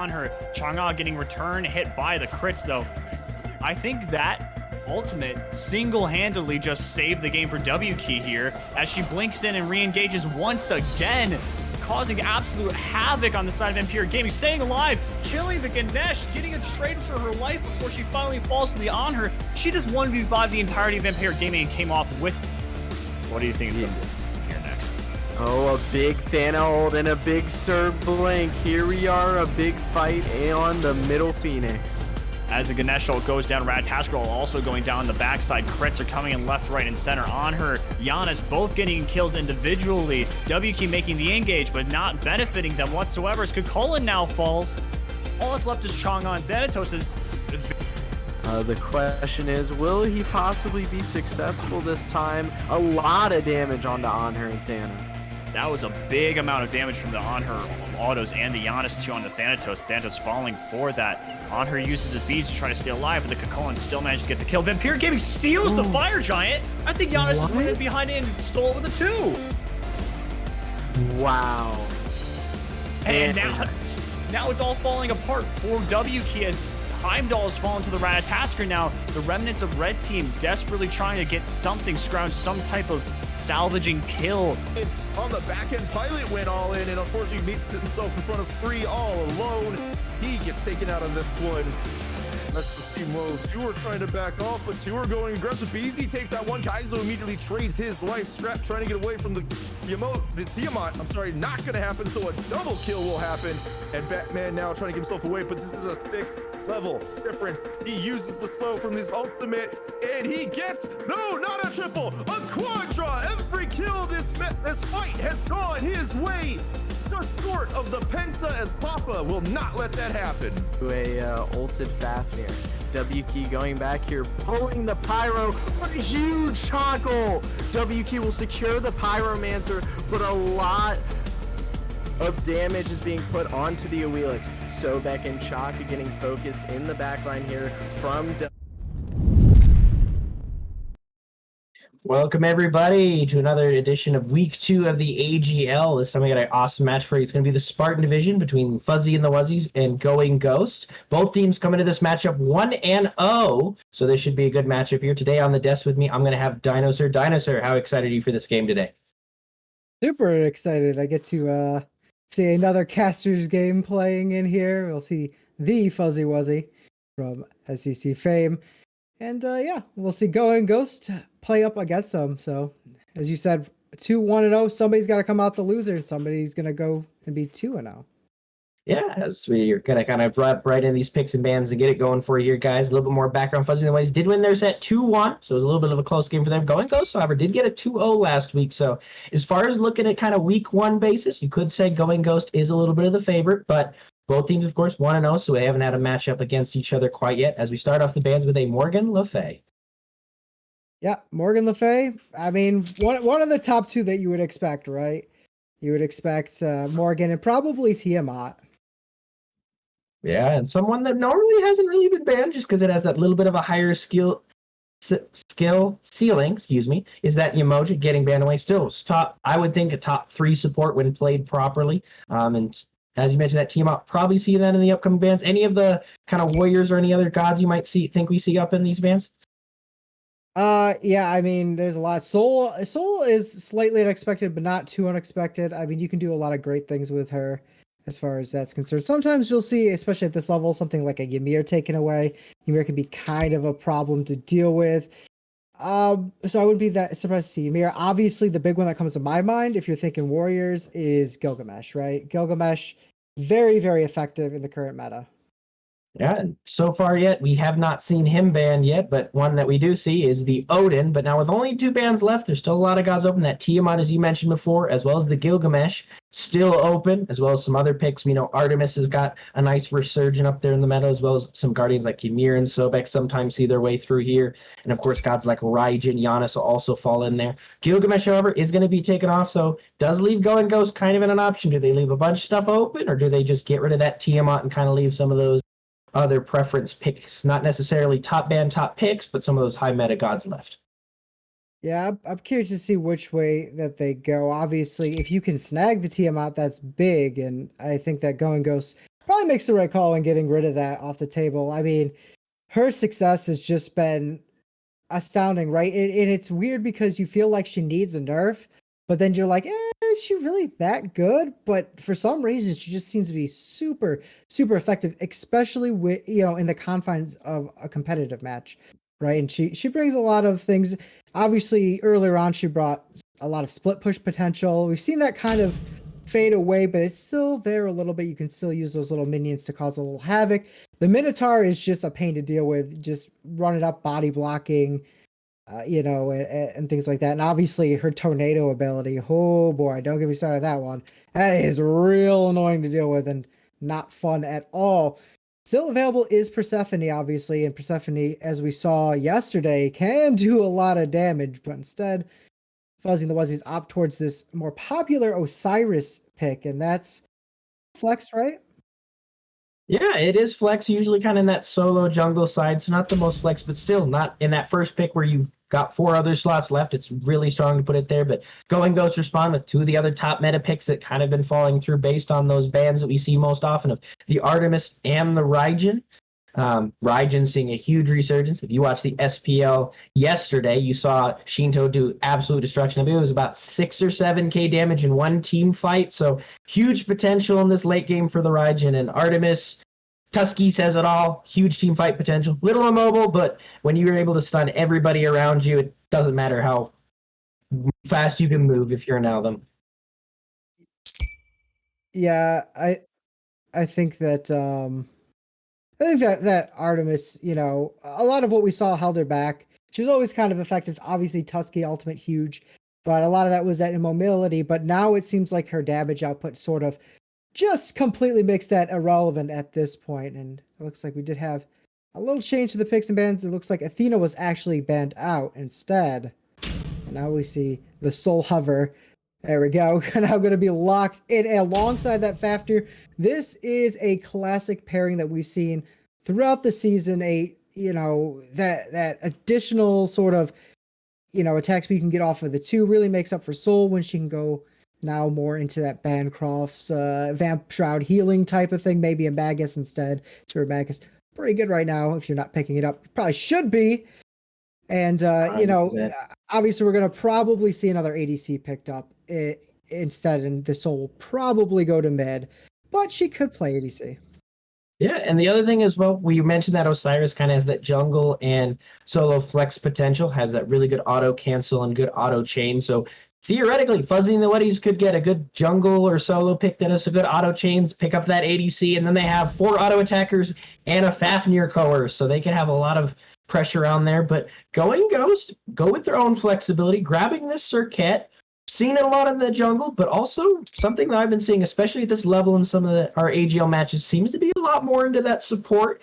on her. Chang'e getting return hit by the crits though. I think that ultimate single-handedly just saved the game for WK here as she blinks in and re-engages once again, causing absolute havoc on the side of Imperial Gaming, staying alive, killing the Ganesh, getting a trade for her life before she finally falls to the on her. She just 1v5 the entirety of Imperial Gaming and came off with. What do you think is going to be here next? Oh, a big fan hold and a big serve blank. Here we are, a big fight on the middle Phoenix. As the Ganesh ult goes down, Ratatasker also going down the backside. Crits are coming in left, right, and center on her. Giannis both getting kills individually. WK making the engage, but not benefiting them whatsoever. As Kukulin now falls. All that's left is Chang'e and Thanatos. The question is, will he possibly be successful this time? A lot of damage onto Anher and Thana. That was a big amount of damage from the Anher autos and the Giannis too on the Thanatos. Thanatos falling for that. Anher uses his beads to try to stay alive, but the Kukulin still managed to get the kill. Vampire Gaming steals the Fire Giant. I think Giannis went behind it and stole it with a 2. Wow. And now it's all falling apart for WK as Heimdall has fallen to the Ratatasker now. The remnants of Red Team desperately trying to get something, scrounge some type of salvaging kill. On the back end, Pilot went all in and unfortunately meets himself in front of 3 all alone. He gets taken out on this one. That's the team low. 2 are trying to back off, but 2 are going aggressive. BZ takes that one. Kaizo immediately trades his life. Scrap trying to get away from the Tiamat. I'm sorry, not going to happen. So a double kill will happen. And Batman now trying to get himself away, but this is a 6th level difference. He uses the slow from his ultimate, and he gets, no, not a triple, a quadra. Every kill this fight has gone his way. Just short of the Penta, as Papa will not let that happen. To a ulted fast here. WK going back here, pulling the Pyro. What a huge toggle! WK will secure the Pyromancer, but a lot of damage is being put onto the Awilix. Sobek and Chaka getting focused in the backline here from Welcome everybody to another edition of week 2 of the AGL. This time we got an awesome match for you. It's going to be the Spartan division between Fuzzy and the Wuzzies and Going Ghost. Both teams come into this matchup 1-0, so this should be a good matchup here. Today on the desk with me, I'm going to have Dinosaur. Dinosaur, how excited are you for this game today? Super excited. I get to see another caster's game playing in here. We'll see the Fuzzy Wuzzy from SEC fame. And yeah, we'll see Going Ghost play up against them. So, as you said, 2-1-0. Somebody's got to come out the loser, and somebody's going to go and be 2-0. Yeah, as we're going to kind of drop right in these picks and bans to get it going for you here, guys. A little bit more background. Fuzzy and the Wuzzies did win their set 2-1, so it was a little bit of a close game for them. Going Ghost, however, did get a 2-0 last week. So, as far as looking at kind of week 1 basis, you could say Going Ghost is a little bit of the favorite, but both teams, of course, 1-0, so we haven't had a matchup against each other quite yet. As we start off the bands with a Morgan Le Fay. Yeah, Morgan Le Fay. I mean, one of the top 2 that you would expect, right? You would expect Morgan and probably Tiamat. Yeah, and someone that normally hasn't really been banned just because it has that little bit of a higher skill ceiling, is that Yamoja getting banned away. Still top, I would think a top 3 support when played properly. And as you mentioned, that team out, probably see that in the upcoming bans. Any of the kind of warriors or any other gods you might think we see up in these bans? Yeah, I mean, there's a lot. Soul is slightly unexpected, but not too unexpected. I mean, you can do a lot of great things with her as far as that's concerned. Sometimes you'll see, especially at this level, something like a Ymir taken away. Ymir can be kind of a problem to deal with. So I wouldn't be that surprised to see Ymir. Obviously, the big one that comes to my mind, if you're thinking warriors, is Gilgamesh, right? Gilgamesh, very, very effective in the current meta. Yeah, and so far yet, we have not seen him banned yet, but one that we do see is the Odin. But now with only 2 bans left, there's still a lot of gods open. That Tiamat, as you mentioned before, as well as the Gilgamesh, still open, as well as some other picks. We know Artemis has got a nice resurgent up there in the meta, as well as some guardians like Ymir and Sobek sometimes see their way through here. And of course, gods like Raijin, Giannis will also fall in there. Gilgamesh, however, is going to be taken off, so does leave Going Ghost kind of in an option. Do they leave a bunch of stuff open, or do they just get rid of that Tiamat and kind of leave some of those other preference picks, not necessarily top band, top picks, but some of those high meta gods left? Yeah, I'm curious to see which way that they go. Obviously, if you can snag the Tiamat, that's big, and I think that Going Ghost probably makes the right call in getting rid of that off the table. I mean, her success has just been astounding, right? And it's weird because you feel like she needs a nerf, but then you're like, is she really that good? But for some reason, she just seems to be super, super effective, especially with, in the confines of a competitive match, right? And she brings a lot of things. Obviously, earlier on, she brought a lot of split push potential. We've seen that kind of fade away, but it's still there a little bit. You can still use those little minions to cause a little havoc. The Minotaur is just a pain to deal with, just running up, body blocking, and things like that. And obviously her tornado ability. Oh boy, don't get me started on that one. That is real annoying to deal with and not fun at all. Still available is Persephone, obviously, and Persephone, as we saw yesterday, can do a lot of damage, but instead, Fuzzy and the Wuzzies opt towards this more popular Osiris pick, and that's flex, right? Yeah, it is flex, usually kind of in that solo jungle side, so not the most flex, but still not in that first pick where you've got 4 other slots left. It's really strong to put it there, but Going Ghost respond with 2 of the other top meta picks that kind of been falling through based on those bans that we see most often of the Artemis and the Raijin. Raijin seeing a huge resurgence. If you watched the SPL yesterday, you saw Shinto do absolute destruction. I mean, it was about 6 or 7k damage in one team fight, so huge potential in this late game for the Raijin. And Artemis, Tusky says it all, huge team fight potential. Little immobile, but when you're able to stun everybody around you, it doesn't matter how fast you can move if you're an Althem. Yeah, I think that that Artemis, a lot of what we saw held her back. She was always kind of effective. Obviously, Tusky ultimate huge, but a lot of that was that immobility. But now it seems like her damage output sort of just completely makes that irrelevant at this point. And it looks like we did have a little change to the picks and bans. It looks like Athena was actually banned out instead. And now we see the Soul Hover. There we go. Now going to be locked in alongside that Fafnir. This is a classic pairing that we've seen throughout the season. That additional sort of, attack speed you can get off of the 2 really makes up for Soul when she can go now more into that Bancroft's Vamp Shroud healing type of thing. Maybe a Magus instead. So Magus pretty good right now. If you're not picking it up, you probably should be. And, obviously we're going to probably see another ADC picked up instead, and the Soul will probably go to mid, but she could play ADC. Yeah, and the other thing as well, we mentioned that Osiris kind of has that jungle and solo flex potential, has that really good auto cancel and good auto chain. So theoretically, Fuzzy and the Wuddies could get a good jungle or solo pick that has a good auto chains, pick up that ADC, and then they have 4 auto attackers and a Fafnir coerce, so they could have a lot of pressure on there. But Going Ghost, go with their own flexibility, grabbing this Circuit, seen it a lot in the jungle, but also something that I've been seeing, especially at this level in some of our AGL matches, seems to be a lot more into that support.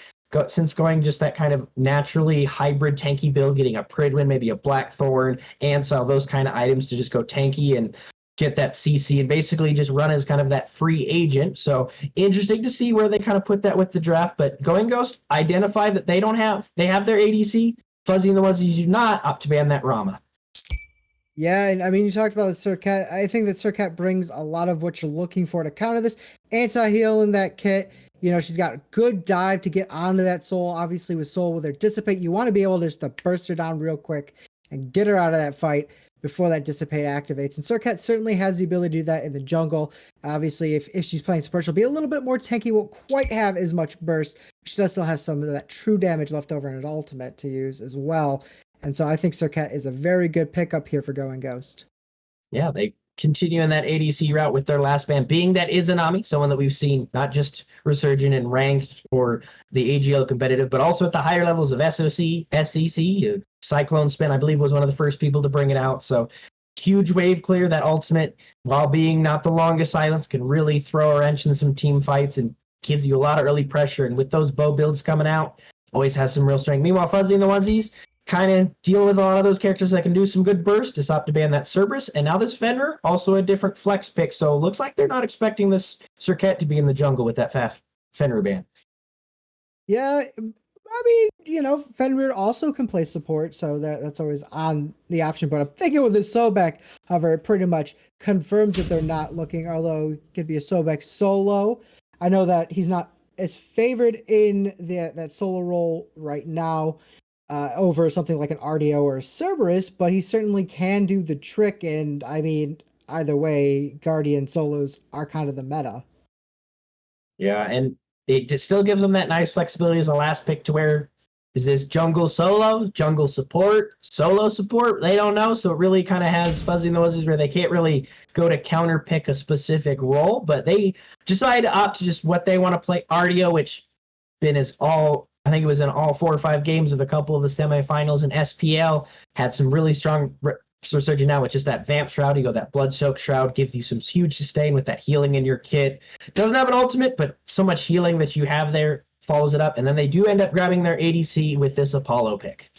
Since going just that kind of naturally hybrid tanky build, getting a Pridwin, maybe a Blackthorn, Ansel, those kind of items to just go tanky and get that CC and basically just run as kind of that free agent. So interesting to see where they kind of put that with the draft. But Going Ghost, identify that they have their ADC. Fuzzy and the Wuzzies do not, opt to ban that Rama. Yeah, and I mean, you talked about the Circuit. I think that Circuit brings a lot of what you're looking for to counter this. Anti-heal in that kit. She's got a good dive to get onto that Soul. Obviously, with Soul, with her Dissipate, you want to be able just to burst her down real quick and get her out of that fight before that Dissipate activates. And Circuit certainly has the ability to do that in the jungle. Obviously, if she's playing support, she'll be a little bit more tanky, won't quite have as much burst. She does still have some of that true damage left over in an ultimate to use as well. And so I think Circuit is a very good pickup here for Going Ghost. Yeah, they continue in that ADC route with their last ban being that Izanami, someone that we've seen not just resurgent in ranked or the AGL competitive, but also at the higher levels of SOC, SEC. Cyclone Spin, I believe, was one of the first people to bring it out. So huge wave clear. That ultimate, while being not the longest silence, can really throw a wrench in some team fights and gives you a lot of early pressure. And with those bow builds coming out, always has some real strength. Meanwhile, Fuzzy and the Wuzzies kind of deal with a lot of those characters that can do some good burst. Just opt to ban that Cerberus. And now this Fenrir, also a different flex pick. So it looks like they're not expecting this Circuit to be in the jungle with that Fenrir ban. Yeah, I mean, Fenrir also can play support, so that's always on the option. But I'm thinking with this Sobek, however, it pretty much confirms that they're not looking, although it could be a Sobek solo. I know that he's not is favored in that solo role right now over something like an RDO or a Cerberus, but he certainly can do the trick. And I mean, either way, Guardian solos are kind of the meta. Yeah, and it just still gives them that nice flexibility as a last pick to where is this jungle solo, jungle support, solo support? They don't know, so it really kind of has Fuzzy and the Wuzzies where they can't really go to counter pick a specific role, but they decide to opt to just what they want to play. RDO, which been as all, I think it was in all 4 or 5 games of a couple of the semifinals in SPL, had some really strong resurgence now with just that Vamp Shroud. You go that Blood Soak Shroud, gives you some huge sustain with that healing in your kit. Doesn't have an ultimate, but so much healing that you have there follows it up. And then they do end up grabbing their ADC with this Apollo pick.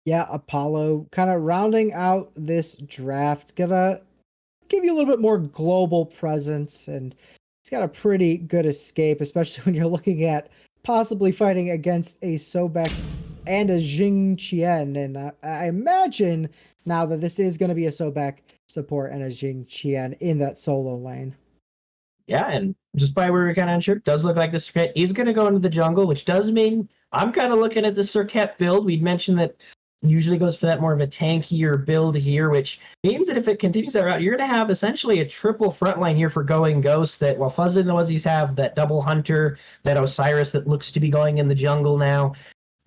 Yeah, Apollo kind of rounding out this draft, gonna give you a little bit more global presence, and he's got a pretty good escape, especially when you're looking at possibly fighting against a Sobek and a Jing Qian. And I imagine now that this is going to be a Sobek support and a Jing Qian in that solo lane. Yeah, and just by where we're kind of unsure, does look like the Circuit is going to go into the jungle, which does mean I'm kind of looking at the Circuit build. We'd mentioned that usually goes for that more of a tankier build here, which means that if it continues that route, you're going to have essentially a triple front line here for going Ghost, that while Fuzz and the Wuzzies have that double Hunter, that Osiris that looks to be going in the jungle now,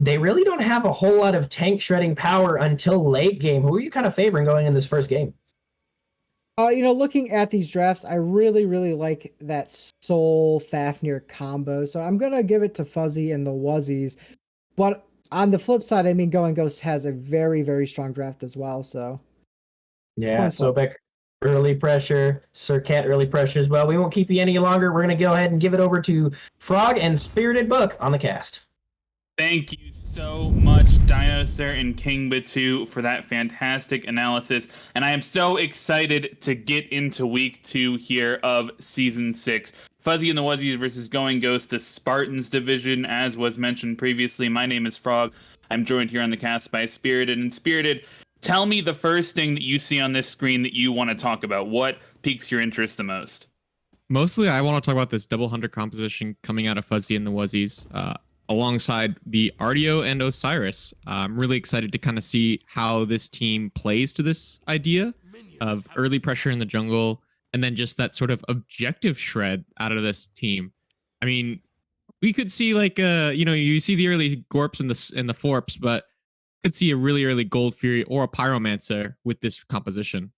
they really don't have a whole lot of tank shredding power until late game. Who are you kind of favoring going in this first game? Looking at these drafts, I really, really like that Soul Fafnir combo. So I'm going to give it to Fuzzy and the Wuzzies. But on the flip side, I mean, Going Ghost has a very, very strong draft as well. So yeah, Sobek early pressure, Circuit early pressure as well. We won't keep you any longer. We're going to go ahead and give it over to Frog and Spirited Book on the cast. Thank you so much, Dinosaur and King Batu, for that fantastic analysis. And I am so excited to get into week 2 here of season 6. Fuzzy and the Wuzzies versus Going Ghost, the Spartans division, as was mentioned previously. My name is Frog. I'm joined here on the cast by Spirited. And Spirited, tell me the first thing that you see on this screen that you want to talk about. What piques your interest the most? Mostly, I want to talk about this double hunter composition coming out of Fuzzy and the Wuzzies. Alongside the RDO and Osiris. I'm really excited to kind of see how this team plays to this idea of early pressure in the jungle and then just that sort of objective shred out of this team. I mean, we could see like you see the early Gorps and the Forps, but could see a really early Gold Fury or a Pyromancer with this composition.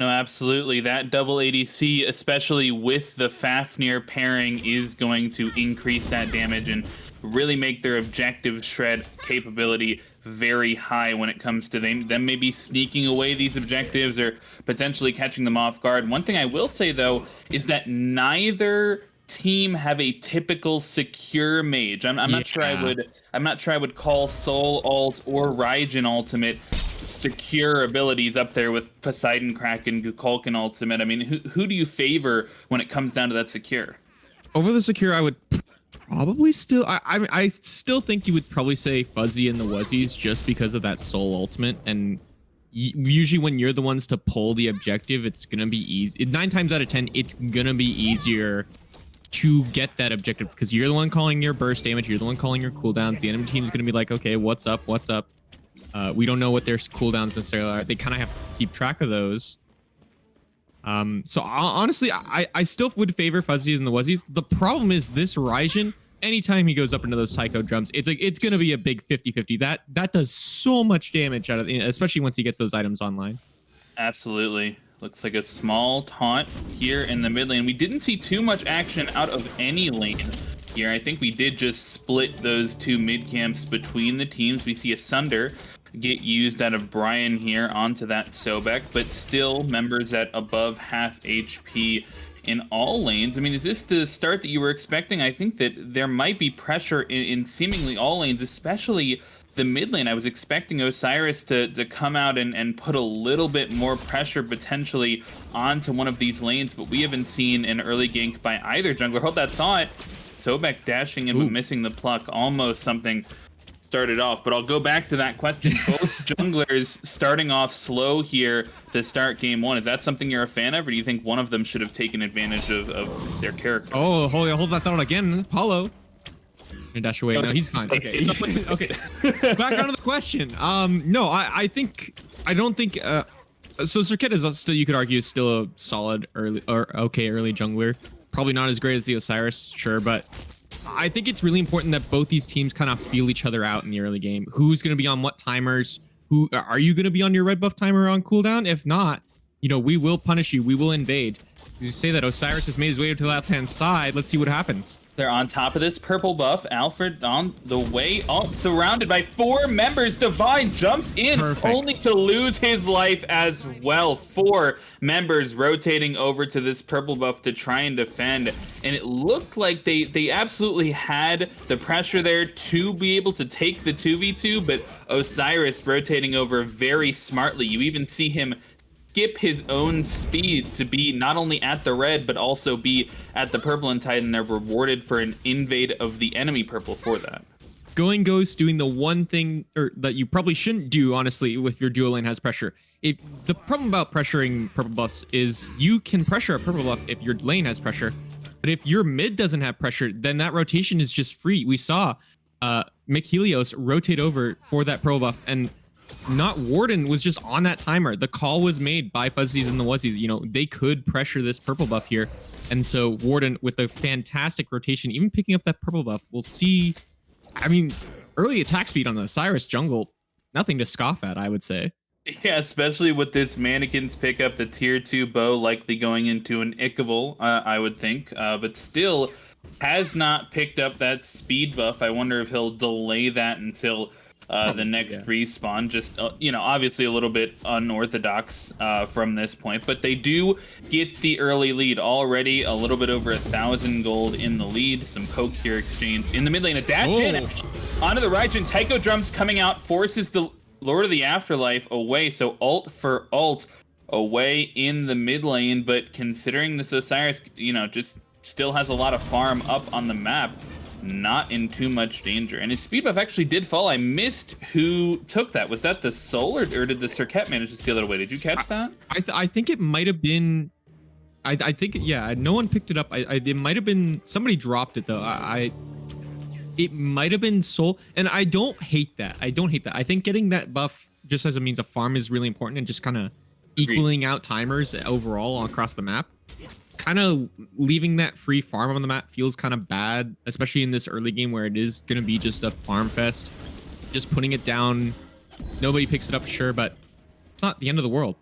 No, absolutely. That double ADC, especially with the Fafnir pairing, is going to increase that damage and really make their objective shred capability very high when it comes to them maybe sneaking away these objectives or potentially catching them off guard. One thing I will say, though, is that neither team have a typical secure mage. I'm not sure I would call Soul Alt or Raijin Ultimate secure abilities up there with Poseidon Kraken, Gukulkin Ultimate. I mean, who do you favor when it comes down to that secure? Over the secure, I would probably still... I still think you would probably say Fuzzy and the Wuzzies just because of that Soul Ultimate. And usually when you're the ones to pull the objective, it's going to be easy. 9 times out of 10, it's going to be easier to get that objective because you're the one calling your burst damage. You're the one calling your cooldowns. The enemy team is going to be like, okay, what's up? What's up? We don't know what their cooldowns necessarily are. They kind of have to keep track of those. So honestly, I still would favor Fuzzies and the Wuzzies. The problem is this Raijin, anytime he goes up into those Taiko drums, it's going to be a big 50-50. That does so much damage out of, especially once he gets those items online. Absolutely. Looks like a small taunt here in the mid lane. We didn't see too much action out of any lane here. I think we did just split those 2 mid camps between the teams. We see a Sunder get used out of Brian here onto that Sobek, but still members at above half HP in all lanes. I mean, is this the start that you were expecting? I think that there might be pressure in seemingly all lanes, especially the mid lane. I was expecting Osiris to come out and put a little bit more pressure potentially onto one of these lanes, but we haven't seen an early gank by either jungler. Hold that thought. Sobek dashing in but missing the pluck. Almost something started off. But I'll go back to that question. Both junglers starting off slow here to start game one. Is that something you're a fan of, or do you think one of them should have taken advantage of their character? Oh, hold that thought again. Paulo. And dash away. No, he's fine. Okay. Okay. Back on to the question. No, I don't think. So Circuit is still, you could argue, is still a solid early or okay early jungler. Probably not as great as the Osiris, sure, but I think it's really important that both these teams kind of feel each other out in the early game. Who's going to be on what timers? Who are you going to be on your red buff timer on cooldown? If not, we will punish you. We will invade. You say that Osiris has made his way to the left-hand side. Let's see what happens. They're on top of this purple buff. Alfred on the way up, surrounded by 4 members. Divine jumps in, only to lose his life as well. 4 members rotating over to this purple buff to try and defend. And it looked like they absolutely had the pressure there to be able to take the 2v2, but Osiris rotating over very smartly. You even see him skip his own speed to be not only at the red, but also be at the purple and Titan. They're rewarded for an invade of the enemy purple for that. Going Ghost doing the one thing that you probably shouldn't do, honestly, if your duo lane has pressure. The problem about pressuring purple buffs is you can pressure a purple buff if your lane has pressure, but if your mid doesn't have pressure, then that rotation is just free. We saw Helios rotate over for that purple buff, and not Warden was just on that timer. The call was made by Fuzzies and the Wuzzies. They could pressure this purple buff here. And so Warden, with a fantastic rotation, even picking up that purple buff, we'll see. I mean, early attack speed on the Osiris jungle, nothing to scoff at, I would say. Yeah, especially with this mannequin's pick up the tier 2 bow, likely going into an Ichable, I would think. But still has not picked up that speed buff. I wonder if he'll delay that until the next respawn. Just obviously a little bit unorthodox from this point, but they do get the early lead already. A little bit over 1,000 gold in the lead. Some poke here exchange in the mid lane. A dash in onto the Raijin. Taiko drums coming out, forces the Lord of the Afterlife away. So ult for ult away in the mid lane, but considering this Osiris just still has a lot of farm up on the map, not in too much danger. And his speed buff actually did fall. I missed who took that. Was that the Soul, or did the Circuit manage to steal it away? Did you catch that? I think it might have been. I think no one picked it up. It might have been somebody dropped it though. It might have been Soul, and I don't hate that. I think getting that buff just as a means of farm is really important, and just kind of equaling out timers overall across the map. Kind of leaving that free farm on the map feels kind of bad, especially in this early game where it is going to be just a farm fest. Just putting it down, nobody picks it up, sure, but it's not the end of the world.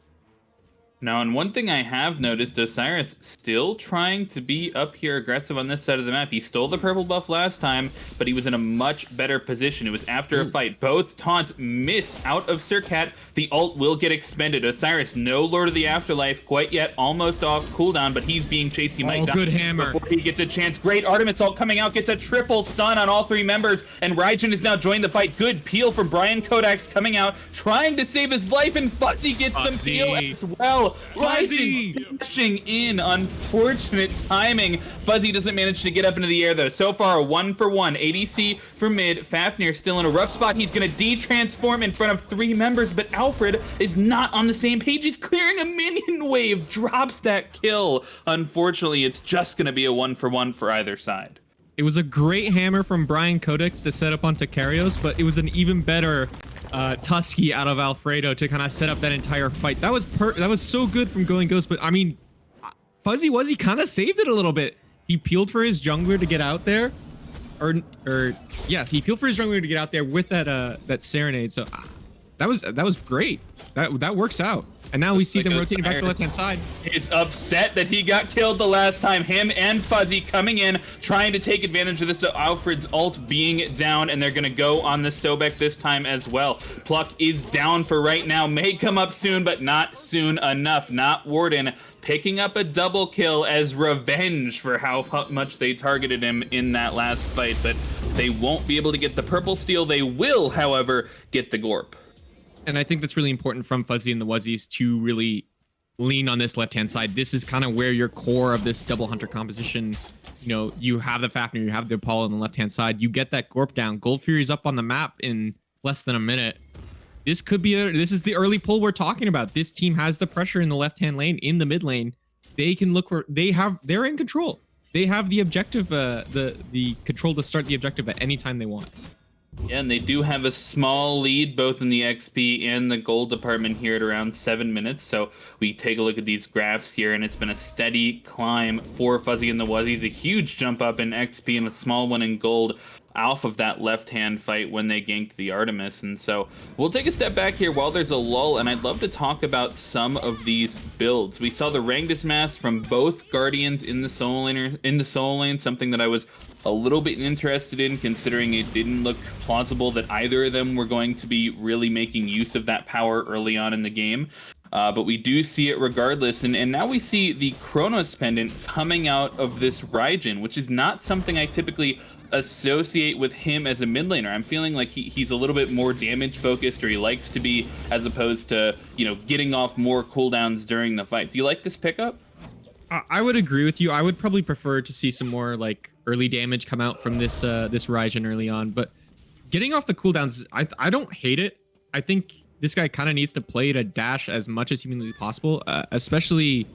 Now, and one thing I have noticed, Osiris still trying to be up here aggressive on this side of the map. He stole the purple buff last time, but he was in a much better position. It was after a fight. Both taunts missed out of Circat. The ult will get expended. Osiris, no Lord of the Afterlife quite yet, almost off cooldown, but he's being chased. He might die good hammer before he gets a chance. Great Artemis ult coming out, gets a triple stun on all 3 members, and Raijin is now joined the fight. Good peel from Brian Kodaks coming out, trying to save his life, and Fuzzy gets some peel as well. Raijin pushing in. Unfortunate timing. Fuzzy doesn't manage to get up into the air though. So far, a 1-for-1. ADC for mid. Fafnir still in a rough spot. He's going to de-transform in front of 3 members, but Alfred is not on the same page. He's clearing a minion wave. Drops that kill. Unfortunately, it's just going to be a 1-for-1 for either side. It was a great hammer from Brian Codex to set up onto Karios, but it was an even better Tusky out of Alfredo to kind of set up that entire fight. That was so good from Going Ghost, but I mean, Fuzzy Wuzzy kind of saved it a little bit. He peeled for his jungler to get out there, he peeled for his jungler to get out there with that Serenade. So that was great. That works out. And now we see them rotating back to the left-hand side. He's upset that he got killed the last time. Him and Fuzzy coming in, trying to take advantage of this Alfred's ult being down, and they're going to go on the Sobek this time as well. Pluck is down for right now. May come up soon, but not soon enough. Not Warden picking up a double kill as revenge for how much they targeted him in that last fight, but they won't be able to get the purple steal. They will, however, get the Gorp. And I think that's really important from Fuzzy and the Wuzzies to really lean on this left-hand side. This is kind of where your core of this double hunter composition, you know, you have the Fafnir, you have the Apollo on the left-hand side. You get that Gorp down. Gold Fury's up on the map in less than a minute. This could be this is the early pull we're talking about. This team has the pressure in the left-hand lane, in the mid lane. They can look where they're in control. They have the objective, the control to start the objective at any time they want. Yeah, and they do have a small lead both in the XP and the gold department here at around 7 minutes. So we take a look at these graphs here, and it's been a steady climb for Fuzzy and the Wuzzies. A huge jump up in XP and a small one in gold off of that left-hand fight when they ganked the Artemis. And so we'll take a step back here while there's a lull, and I'd love to talk about some of these builds. We saw the Rangdus Mass from both Guardians in the solo lane, something that I was a little bit interested in, considering it didn't look plausible that either of them were going to be really making use of that power early on in the game. But we do see it regardless, and now we see the Chronos Pendant coming out of this Raijin, which is not something I typically associate with him as a mid laner. I'm feeling like he's a little bit more damage focused, or he likes to be, as opposed to, you know, getting off more cooldowns during the fight. Do you like this pickup? I would agree with you. I would probably prefer to see some more like early damage come out from this this Raijin early on, but getting off the cooldowns, I don't hate it. I think this guy kind of needs to play to dash as much as humanly possible, especially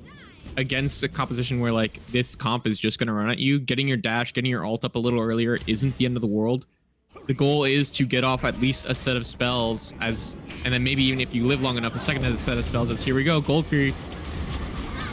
against a composition where like this comp is just going to run at you. Getting your dash, getting your ult up a little earlier isn't the end of the world. The goal is to get off at least a set of spells, and then maybe even if you live long enough, a second set of spells as here we go, Gold Fury.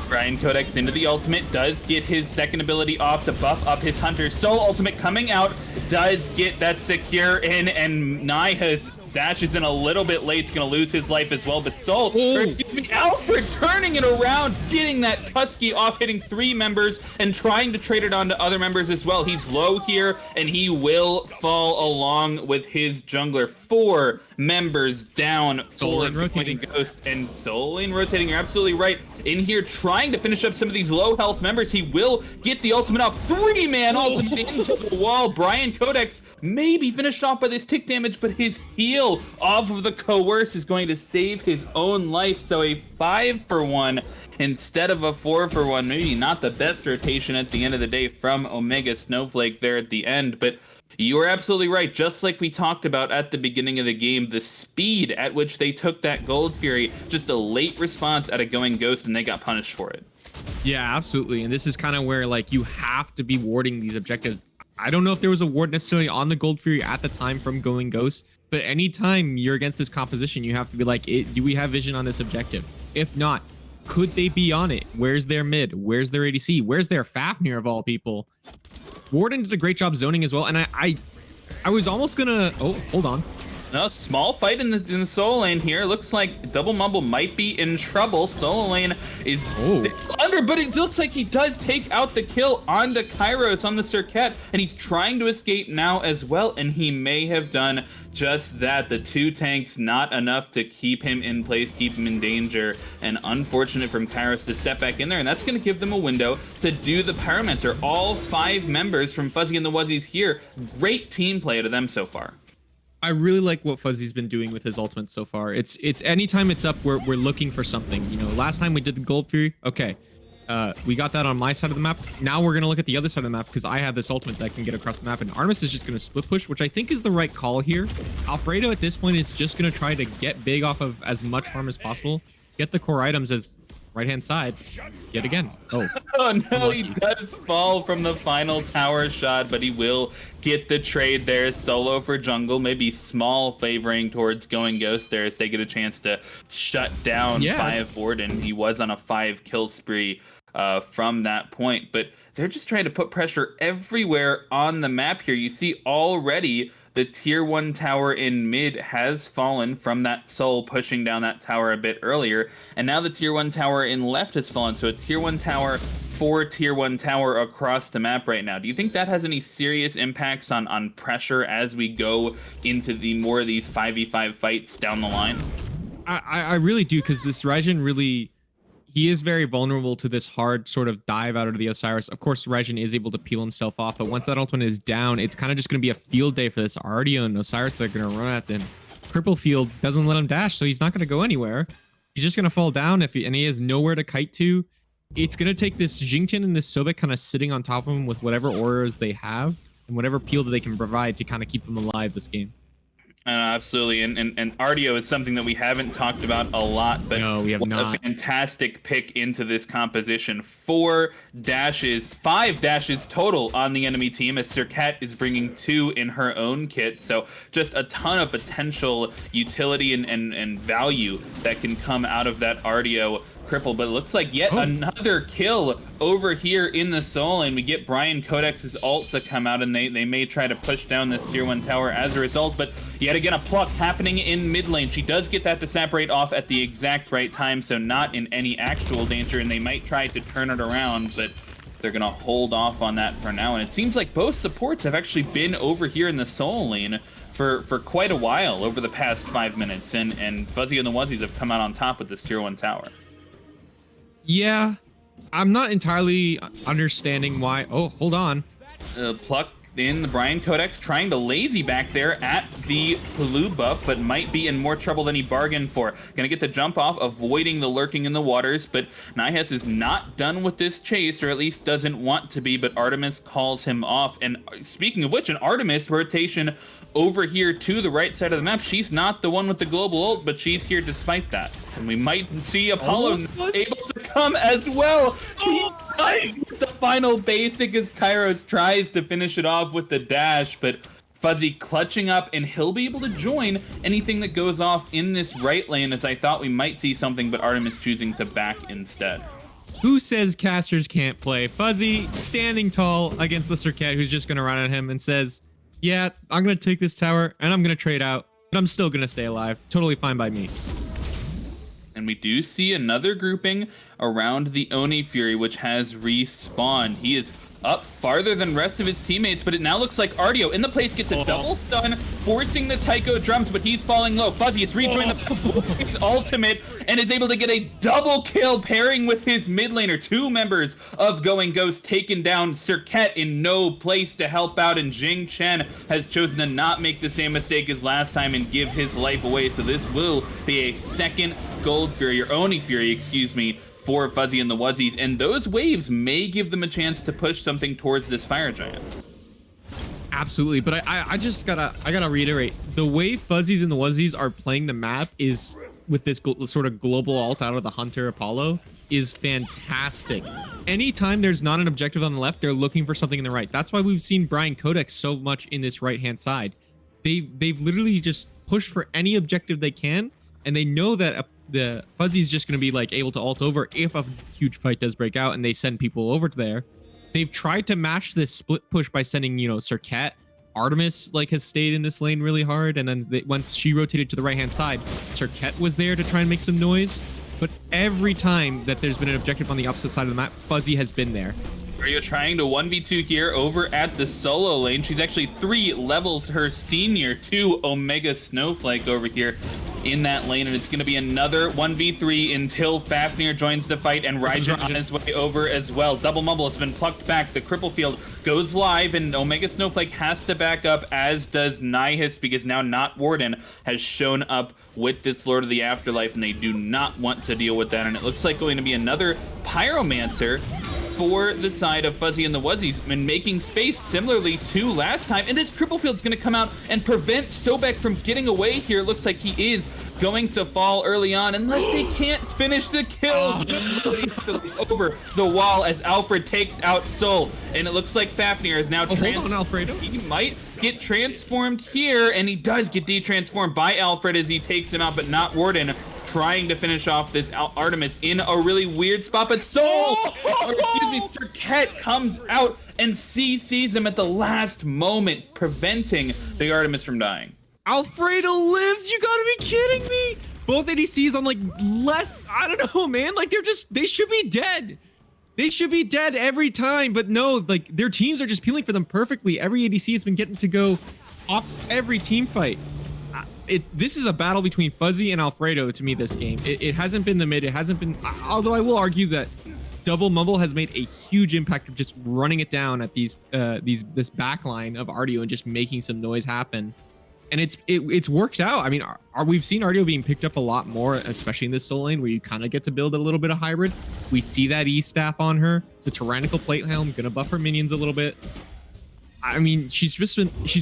Brian Codex into the ultimate, does get his second ability off to buff up his Hunter's Soul ultimate coming out, does get that secure in, and Nye has dashes in a little bit late. He's going to lose his life as well, but Alfred turning it around, getting that Tusky off, hitting 3 members and trying to trade it on to other members as well. He's low here, and he will fall along with his jungler. 4 members down. Soul Lane rotating. Ghost and Soul Lane rotating. You're absolutely right. In here trying to finish up some of these low health members. He will get the ultimate off. 3-man ultimate into the wall. Brian Codex maybe finished off by this tick damage, but his heal off of the Coerce is going to save his own life. So a 5-for-1 instead of a 4-for-1. Maybe not the best rotation at the end of the day from Omega Snowflake there at the end, but you are absolutely right. Just like we talked about at the beginning of the game, the speed at which they took that Gold Fury, just a late response at a going Ghost, and they got punished for it. Yeah, absolutely. And this is kind of where like you have to be warding these objectives. I don't know if there was a ward necessarily on the Gold Fury at the time from going Ghost, but anytime you're against this composition, you have to be like, do we have vision on this objective? If not, could they be on it? Where's their mid? Where's their ADC? Where's their Fafnir of all people? Warden did a great job zoning as well, and I was almost gonna... Oh, hold on. No, small fight in the solo lane here. Looks like Double Mumble might be in trouble. Solo lane is still under, but it looks like he does take out the kill on the Kairos on the Circuit, and he's trying to escape now as well, and he may have done just that. The 2 tanks, not enough to keep him in place, keep him in danger, and unfortunate from Kairos to step back in there, and that's going to give them a window to do the Pyromancer. All 5 members from Fuzzy and the Wuzzies here. Great team play out of them so far. I really like what Fuzzy's been doing with his ultimate so far. It's anytime it's up, we're looking for something. You know, last time we did the Gold Fury, okay, we got that on my side of the map. Now we're gonna look at the other side of the map because I have this ultimate that can get across the map, and Artemis is just gonna split push, which I think is the right call here. Alfredo at this point is just gonna try to get big off of as much farm as possible, get the core items as right-hand side yet again. Oh No, he does fall from the final tower shot, but he will get the trade there. Solo for jungle, maybe small favoring towards going Ghost there as they get a chance to shut down 5 Warden. He was on a 5 kill spree from that point, but they're just trying to put pressure everywhere on the map here. You see already the tier 1 tower in mid has fallen from that Soul pushing down that tower a bit earlier, and now the tier 1 tower in left has fallen. So a tier 1 tower for tier 1 tower across the map right now. Do you think that has any serious impacts on pressure as we go into the more of these 5v5 fights down the line? I really do, because this Raijin really... He is very vulnerable to this hard sort of dive out of the Osiris. Of course, Raijin is able to peel himself off, but once that ultimate is down, it's kind of just going to be a field day for this Ardio and Osiris that are going to run at them. Cripple Field doesn't let him dash, so he's not going to go anywhere. he's just gonna fall down and he has nowhere to kite to. It's gonna take this Jingchen and this Sobek kind of sitting on top of him with whatever auras they have and whatever peel that they can provide to kind of keep him alive this game. Absolutely, and Artio is something that we haven't talked about a lot, but no, we have not. A fantastic pick into this composition. 5 dashes total on the enemy team, as Serket is bringing 2 in her own kit, so just a ton of potential utility and value that can come out of that Artio cripple. But it looks like yet another kill over here in the Soul, and we get Brian Codex's ult to come out, and they may try to push down this tier 1 tower as a result. But yet again, a pluck happening in mid lane. She does get that to separate off at the exact right time, so not in any actual danger, and they might try to turn it around, but they're gonna hold off on that for now. And it seems like both supports have actually been over here in the Soul lane for quite a while over the past 5 minutes, and Fuzzy and the Wuzzies have come out on top with this tier 1 tower. Yeah, I'm not entirely understanding why. Oh, hold on. Pluck in the Brian Codex, trying to lazy back there at the blue buff, but might be in more trouble than he bargained for. Gonna get the jump off, avoiding the lurking in the waters, but Nihas is not done with this chase, or at least doesn't want to be, but Artemis calls him off. And speaking of which, an Artemis rotation over here to the right side of the map. She's not the one with the global ult, but she's here despite that. And we might see Apollo able to come as well. He does with the final basic as Kairos tries to finish it off with the dash, but Fuzzy clutching up, and he'll be able to join anything that goes off in this right lane, as I thought we might see something, but Artemis choosing to back instead. Who says casters can't play? Fuzzy standing tall against the Serket, who's just gonna run at him and says, yeah, I'm gonna take this tower and I'm gonna trade out, but I'm still gonna stay alive. Totally fine by me. And we do see another grouping around the Oni Fury, which has respawned. He is up farther than rest of his teammates, but it now looks like Artio in the place gets a double stun, forcing the Tycho drums, but he's falling low. Fuzzy has rejoined the ultimate and is able to get a double kill, pairing with his mid laner. 2 members of Going Ghost taken down. Serket in no place to help out, and Jing Chen has chosen to not make the same mistake as last time and give his life away. So this will be a second Gold Fury, or Oni Fury, excuse me, for Fuzzy and the Wuzzies, and those waves may give them a chance to push something towards this Fire Giant. Absolutely, but I just gotta reiterate, the way Fuzzies and the Wuzzies are playing the map is with this sort of global ult out of the Hunter Apollo is fantastic. Anytime there's not an objective on the left, they're looking for something in the right. That's why we've seen Brian Codex so much in this right hand side. They've literally just pushed for any objective they can, and they know that the Fuzzy's just going to be like able to ult over if a huge fight does break out and they send people over to there. They've tried to match this split push by sending, you know, Serket. Artemis like has stayed in this lane really hard, and then once she rotated to the right hand side, Serket was there to try and make some noise. But every time that there's been an objective on the opposite side of the map, Fuzzy has been there. Artio trying to 1v2 here over at the solo lane. She's actually 3 levels her senior to Omega Snowflake over here in that lane, and it's going to be another 1v3 until Fafnir joins the fight, and Raijin on his way over as well. Double Mumble has been plucked back. The cripple field goes live, and Omega Snowflake has to back up, as does Nihis, because now Not Warden has shown up with this Lord of the Afterlife, and they do not want to deal with that. And it looks like going to be another Pyromancer for the side of Fuzzy and the Wuzzies, and making space similarly to last time. And this cripple field's going to come out and prevent Sobek from getting away here. It looks like he is going to fall early on, unless they can't finish the kill. Over the wall as Alfred takes out Soul, and it looks like Fafnir is now hold on, Alfredo. He might get transformed here, and he does get de-transformed by Alfred as he takes him out, but Not Warden trying to finish off this Artemis in a really weird spot, but Serket comes out and CCs him at the last moment, preventing the Artemis from dying. Alfredo lives? You gotta be kidding me! Both ADCs on like less, I don't know, man. Like they should be dead. They should be dead every time, but no, like their teams are just peeling for them perfectly. Every ADC has been getting to go off every team fight. This is a battle between Fuzzy and Alfredo to me this game. It hasn't been the mid, it hasn't been, although I will argue that Double Mumble has made a huge impact of just running it down at this back line of Artio and just making some noise happen. and it's worked out. I mean, we've seen Artio being picked up a lot more, especially in this soul lane where you kind of get to build a little bit of hybrid. We see that E staff on her, the tyrannical plate helm, gonna buff her minions a little bit. I mean, she's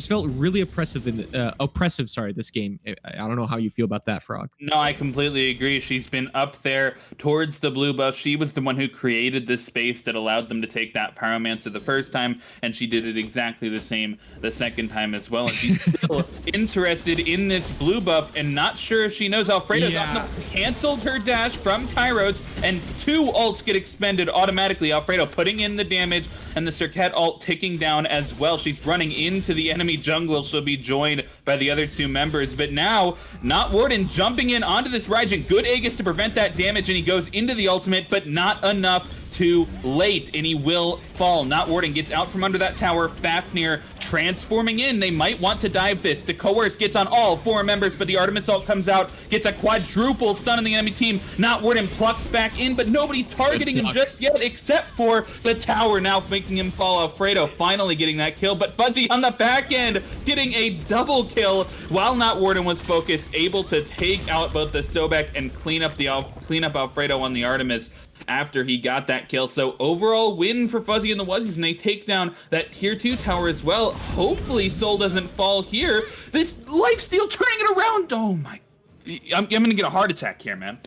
felt really oppressive this game. I don't know how you feel about that, Frog. No, I completely agree. She's been up there towards the blue buff. She was the one who created this space that allowed them to take that Pyromancer the first time, and she did it exactly the same the second time as well. And she's still interested in this blue buff and not sure if she knows Alfredo's canceled her dash from Kairos, and 2 ults get expended automatically. Alfredo putting in the damage and the Circuit ult ticking down as well. She's running into the enemy jungle. She'll be joined by the other 2 members. But now, Not Warden jumping in onto this Raijin. Good Aegis to prevent that damage, and he goes into the ultimate, but not enough. Too late, and he will fall. Not Warden gets out from under that tower. Fafnir transforming in. They might want to dive this. The Coerce gets on all 4 members, but the Artemis ult comes out, gets a quadruple stun on the enemy team. Not Warden plucks back in, but nobody's targeting him just yet, except for the tower now making him fall. Alfredo finally getting that kill, but Fuzzy on the back end getting a double kill while Not Warden was focused, able to take out both the Sobek and clean up Alfredo on the Artemis after he got that kill. So overall win for Fuzzy and the Wuzzies, and they take down that tier 2 tower as well. Hopefully Soul doesn't fall here. This lifesteal turning it around. Oh my, I'm gonna get a heart attack here, man.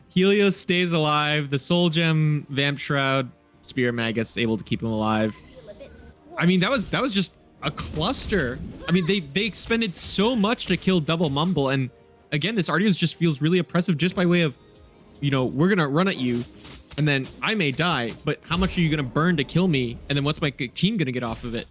Helios stays alive. The Soul Gem, Vamp Shroud, Spear Magus able to keep him alive. I mean, that was just a cluster. I mean, they expended so much to kill Double Mumble, and again, this Artio's just feels really oppressive just by way of, you know, we're gonna run at you, and then I may die, but how much are you gonna burn to kill me? And then what's my team gonna get off of it?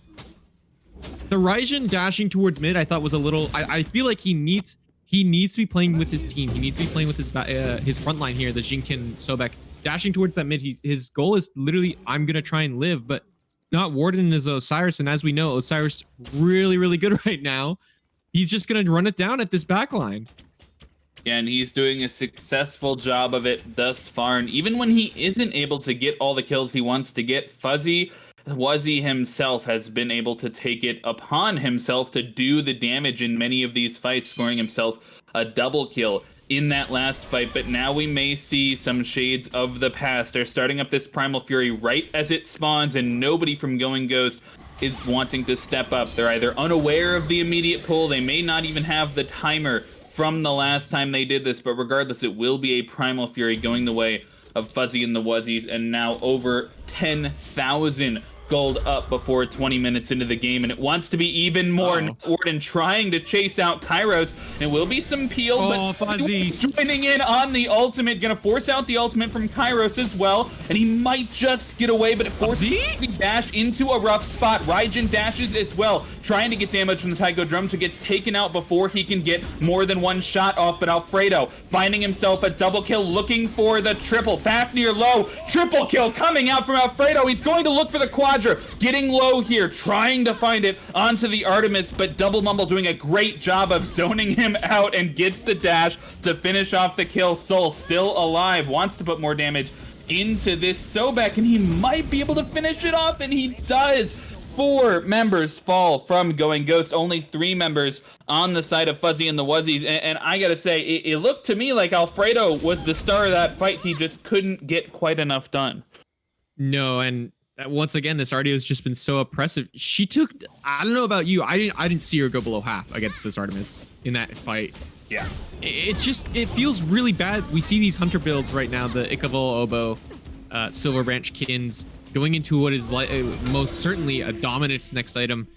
The Raijin dashing towards mid, I thought was a little. I feel like he needs to be playing with his team. He needs to be playing with his front line here, the Jinkin Sobek. Dashing towards that mid, his goal is literally, I'm gonna try and live, but Not Warden is Osiris, and as we know, Osiris really, really good right now. He's just gonna run it down at this backline. Yeah, and he's doing a successful job of it thus far. And even when he isn't able to get all the kills he wants to get, Wuzzy himself has been able to take it upon himself to do the damage in many of these fights, scoring himself a double kill in that last fight. But now we may see some shades of the past. They're starting up this Primal Fury right as it spawns, and nobody from Going Ghost is wanting to step up. They're either unaware of the immediate pull, they may not even have the timer from the last time they did this, but regardless, it will be a Primal Fury going the way of Fuzzy and the Wuzzies, and now over 10,000 gold up before 20 minutes into the game, and it wants to be even more. Warden trying to chase out Kairos, and it will be some peel, but Fuzzy joining in on the ultimate, gonna force out the ultimate from Kairos as well, and he might just get away, but it forces Fuzzy dash into a rough spot. Raijin dashes as well, trying to get damage from the Taiko Drums, who gets taken out before he can get more than one shot off, but Alfredo finding himself a double kill, looking for the triple. Fafnir low, triple kill coming out from Alfredo. He's going to look for the quad. Getting low here, trying to find it onto the Artemis, but Double Mumble doing a great job of zoning him out and gets the dash to finish off the kill. Soul still alive, wants to put more damage into this Sobek, and he might be able to finish it off, and he does. 4 members fall from Going Ghost, only 3 members on the side of Fuzzy and the Wuzzies, and I gotta say, it looked to me like Alfredo was the star of that fight. He just couldn't get quite enough done. No, and once again, this Artio has just been so oppressive. She took, I don't know about you, I didn't see her go below half against this Artemis in that fight. Yeah. It's just, it feels really bad. We see these hunter builds right now, the Ikavol Oboe, Silver Branch Kins, going into what is like most certainly a dominance next item.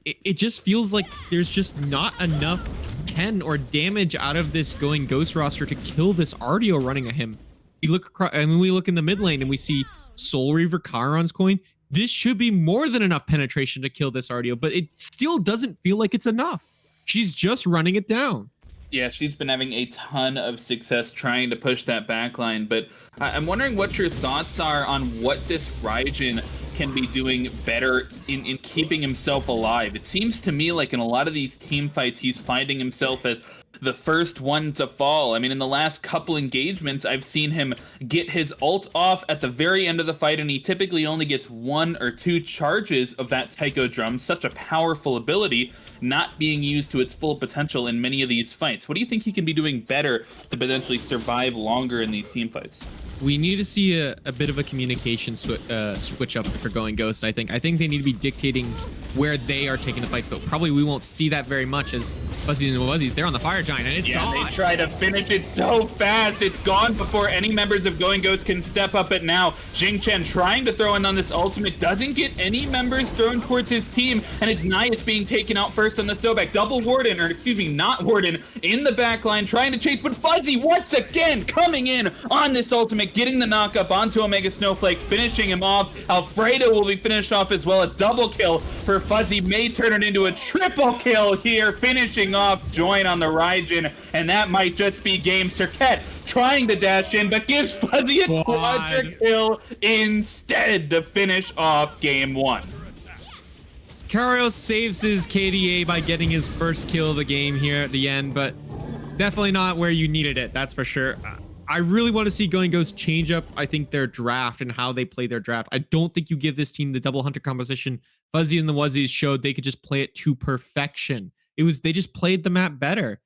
It just feels like there's just not enough pen or damage out of this Going Ghost roster to kill this Artio running at him. You look across, I mean, we look in the mid lane and we see Soul Reaver Chiron's coin. This should be more than enough penetration to kill this Artio, but it still doesn't feel like it's enough. She's just running it down. Yeah, she's been having a ton of success trying to push that backline, but I'm wondering what your thoughts are on what this Raijin can be doing better in keeping himself alive. It seems to me like in a lot of these team fights, he's finding himself as the first one to fall. I mean, in the last couple engagements, I've seen him get his ult off at the very end of the fight, and he typically only gets 1 or 2 charges of that taiko drum. Such a powerful ability, not being used to its full potential in many of these fights. What do you think he can be doing better to potentially survive longer in these team fights? We need to see a bit of a communication switch up for Going Ghost, I think. I think they need to be dictating where they are taking the fights, but probably we won't see that very much as Wuzzies and Wuzzies, they're on the Fire Giant, and it's gone. They try to finish it so fast. It's gone before any members of Going Ghost can step up it now. Jing Chen trying to throw in on this ultimate, doesn't get any members thrown towards his team, and it's Nias being taken out first on the Sobek. Double Warden, or excuse me, not Warden, in the back line trying to chase, but Fuzzy once again coming in on this ultimate, getting the knock up onto Omega Snowflake, finishing him off. Alfredo will be finished off as well. A double kill for Fuzzy may turn it into a triple kill here, finishing off Join on the Raijin, and that might just be game. Cirquette trying to dash in, but gives Fuzzy a quadra kill instead to finish off game 1. Karios saves his KDA by getting his first kill of the game here at the end, but definitely not where you needed it, that's for sure. I really want to see Going Ghost change up, I think, their draft and how they play their draft. I don't think you give this team the double hunter composition. Fuzzy and the Wuzzies showed they could just play it to perfection. They just played the map better.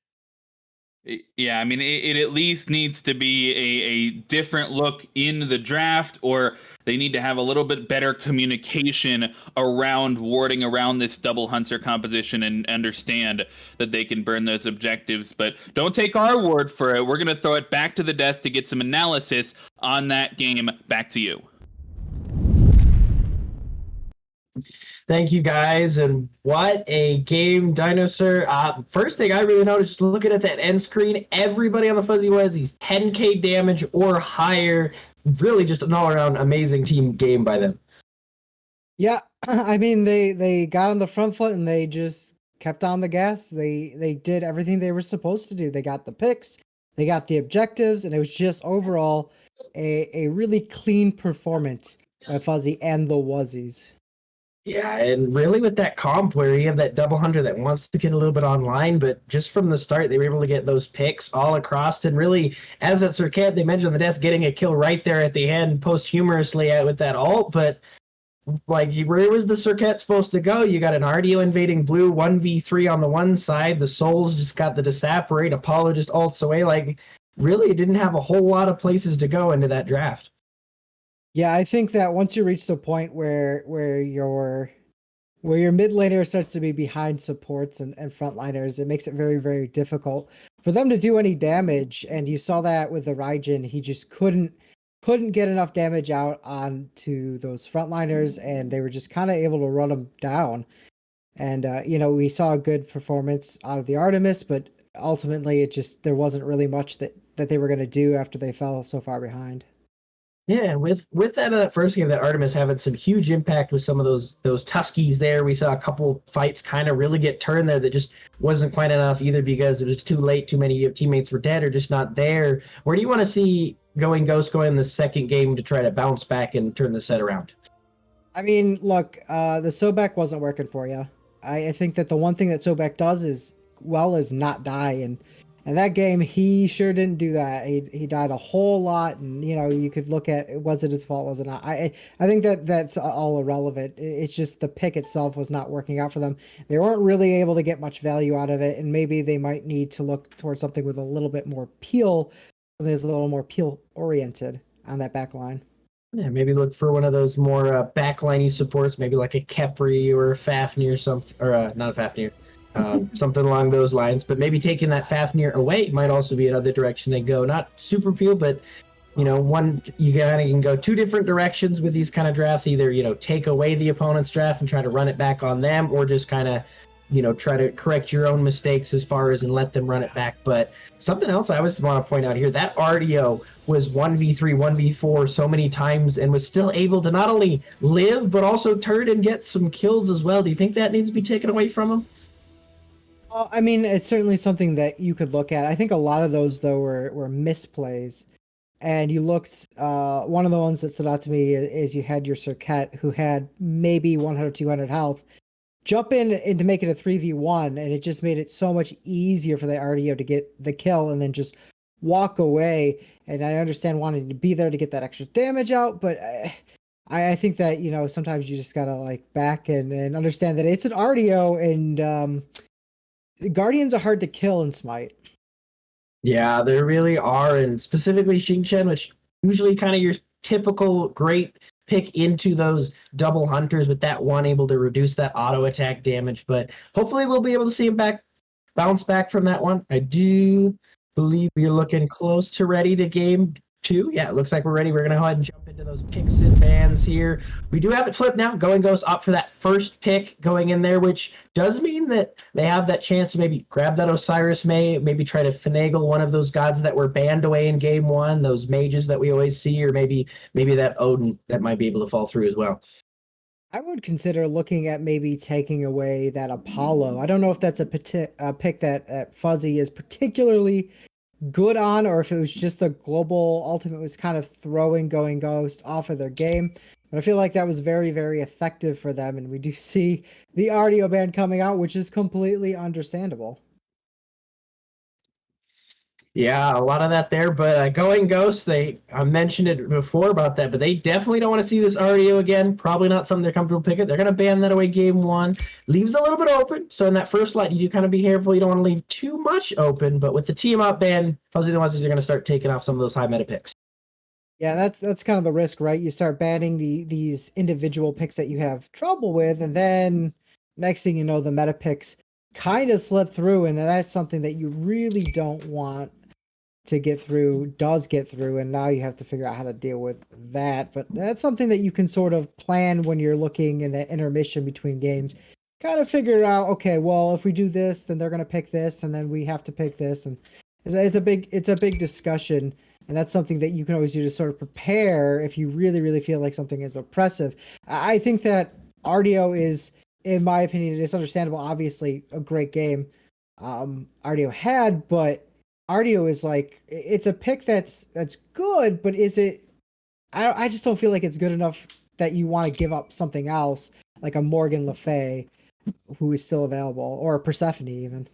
Yeah, I mean, it at least needs to be a different look in the draft, or they need to have a little bit better communication around warding around this double hunter composition and understand that they can burn those objectives. But don't take our word for it. We're going to throw it back to the desk to get some analysis on that game. Back to you. Thank you, guys. And what a game, Dinosaur. First thing I really noticed, just looking at that end screen, everybody on the Fuzzy Wuzzies, 10k damage or higher. Really just an all-around amazing team game by them. Yeah, I mean, they got on the front foot and they just kept on the gas. They did everything they were supposed to do. They got the picks, they got the objectives, and it was just overall a really clean performance by Fuzzy and the Wuzzies. Yeah, and really with that comp where you have that double hunter that wants to get a little bit online, but just from the start, they were able to get those picks all across. And really, as at Cirquette, they mentioned on the desk getting a kill right there at the end, posthumously with that ult. But like, where was the Cirquette supposed to go? You got an RDO invading blue, 1v3 on the one side. The Souls just got the disapparate. Apollo just ults away. Like, really, it didn't have a whole lot of places to go into that draft. Yeah, I think that once you reach the point where your mid laner starts to be behind supports and frontliners, it makes it very, very difficult for them to do any damage. And you saw that with the Raijin, he just couldn't get enough damage out onto those frontliners, and they were just kind of able to run them down. And we saw a good performance out of the Artemis, but ultimately there wasn't really much that they were going to do after they fell so far behind. Yeah, and with that first game, that Artemis having some huge impact with some of those Tuskies there. We saw a couple fights kind of really get turned there that just wasn't quite enough, either because it was too late, too many teammates were dead, or just not there. Where do you want to see Going Ghost go in the second game to try to bounce back and turn the set around? I mean, look, the Sobek wasn't working for you. I think that the one thing that Sobek does is not die, and that game, he sure didn't do that. He died a whole lot, and you could look at, was it his fault, was it not? I think that's all irrelevant. It's just the pick itself was not working out for them. They weren't really able to get much value out of it, and maybe they might need to look towards something with a little bit more peel, there's a little more peel oriented on that back line. Yeah, maybe look for one of those more backliney supports, maybe like a Kepri or a Fafnir or something, or not a Fafnir. Something along those lines, but maybe taking that Fafnir away might also be another direction they go. Not super peel, but you can go two different directions with these kind of drafts. Either take away the opponent's draft and try to run it back on them, or just kind of try to correct your own mistakes as far as and let them run it back. But something else I always want to point out here, that RDO was 1v3, 1v4 so many times and was still able to not only live but also turn and get some kills as well. Do you think that needs to be taken away from him? I mean, it's certainly something that you could look at. I think a lot of those, though, were misplays. and you looked, one of the ones that stood out to me is you had your Circuit, who had maybe 100, 200 health, jump in and to make it a 3v1, and it just made it so much easier for the RDO to get the kill and then just walk away. And I understand wanting to be there to get that extra damage out, but I think that, you know, sometimes you just gotta like back and understand that it's an RDO, and Guardians are hard to kill in Smite. Yeah, there really are, and specifically Xingchen, which usually kind of your typical great pick into those double hunters with that one able to reduce that auto attack damage. But hopefully we'll be able to see him bounce back from that one. I do believe we're looking close to ready to game 2. Yeah, it looks like we're ready. We're gonna go ahead and jump into those picks and bans here. We do have it flipped now. Going Ghost up for that first pick going in there, which does mean that they have that chance to maybe grab that Osiris May, maybe try to finagle one of those gods that were banned away in game 1, those mages that we always see, or maybe that Odin that might be able to fall through as well. I would consider looking at maybe taking away that Apollo. I don't know if that's a pick that Fuzzy is particularly good on, or if it was just the global ultimate was kind of throwing Going Ghost off of their game. But I feel like that was very, very effective for them, and we do see the RDO ban coming out, which is completely understandable. Yeah, a lot of that there, but Going Ghost, I mentioned it before about that, but they definitely don't want to see this RDO again. Probably not something they're comfortable picking. They're going to ban that away game 1. Leaves a little bit open, so in that first light, you do kind of be careful. You don't want to leave too much open, but with the team up ban, Fuzzy the Wuzzies are going to start taking off some of those high meta picks. Yeah, that's kind of the risk, right? You start banning these individual picks that you have trouble with, and then next thing you know, the meta picks kind of slip through, and that's something that you really don't want to get through, and now you have to figure out how to deal with that. But that's something that you can sort of plan when you're looking in that intermission between games. Kind of figure out, okay, well, if we do this, then they're going to pick this, and then we have to pick this, and it's a big discussion. And that's something that you can always do to sort of prepare if you really, really feel like something is oppressive. I think that RDO is, in my opinion, it's understandable. Obviously, a great game RDO had, but RDO is like, it's a pick that's good, but is it? I just don't feel like it's good enough that you want to give up something else like a Morgan Le Fay, who is still available, or a Persephone even.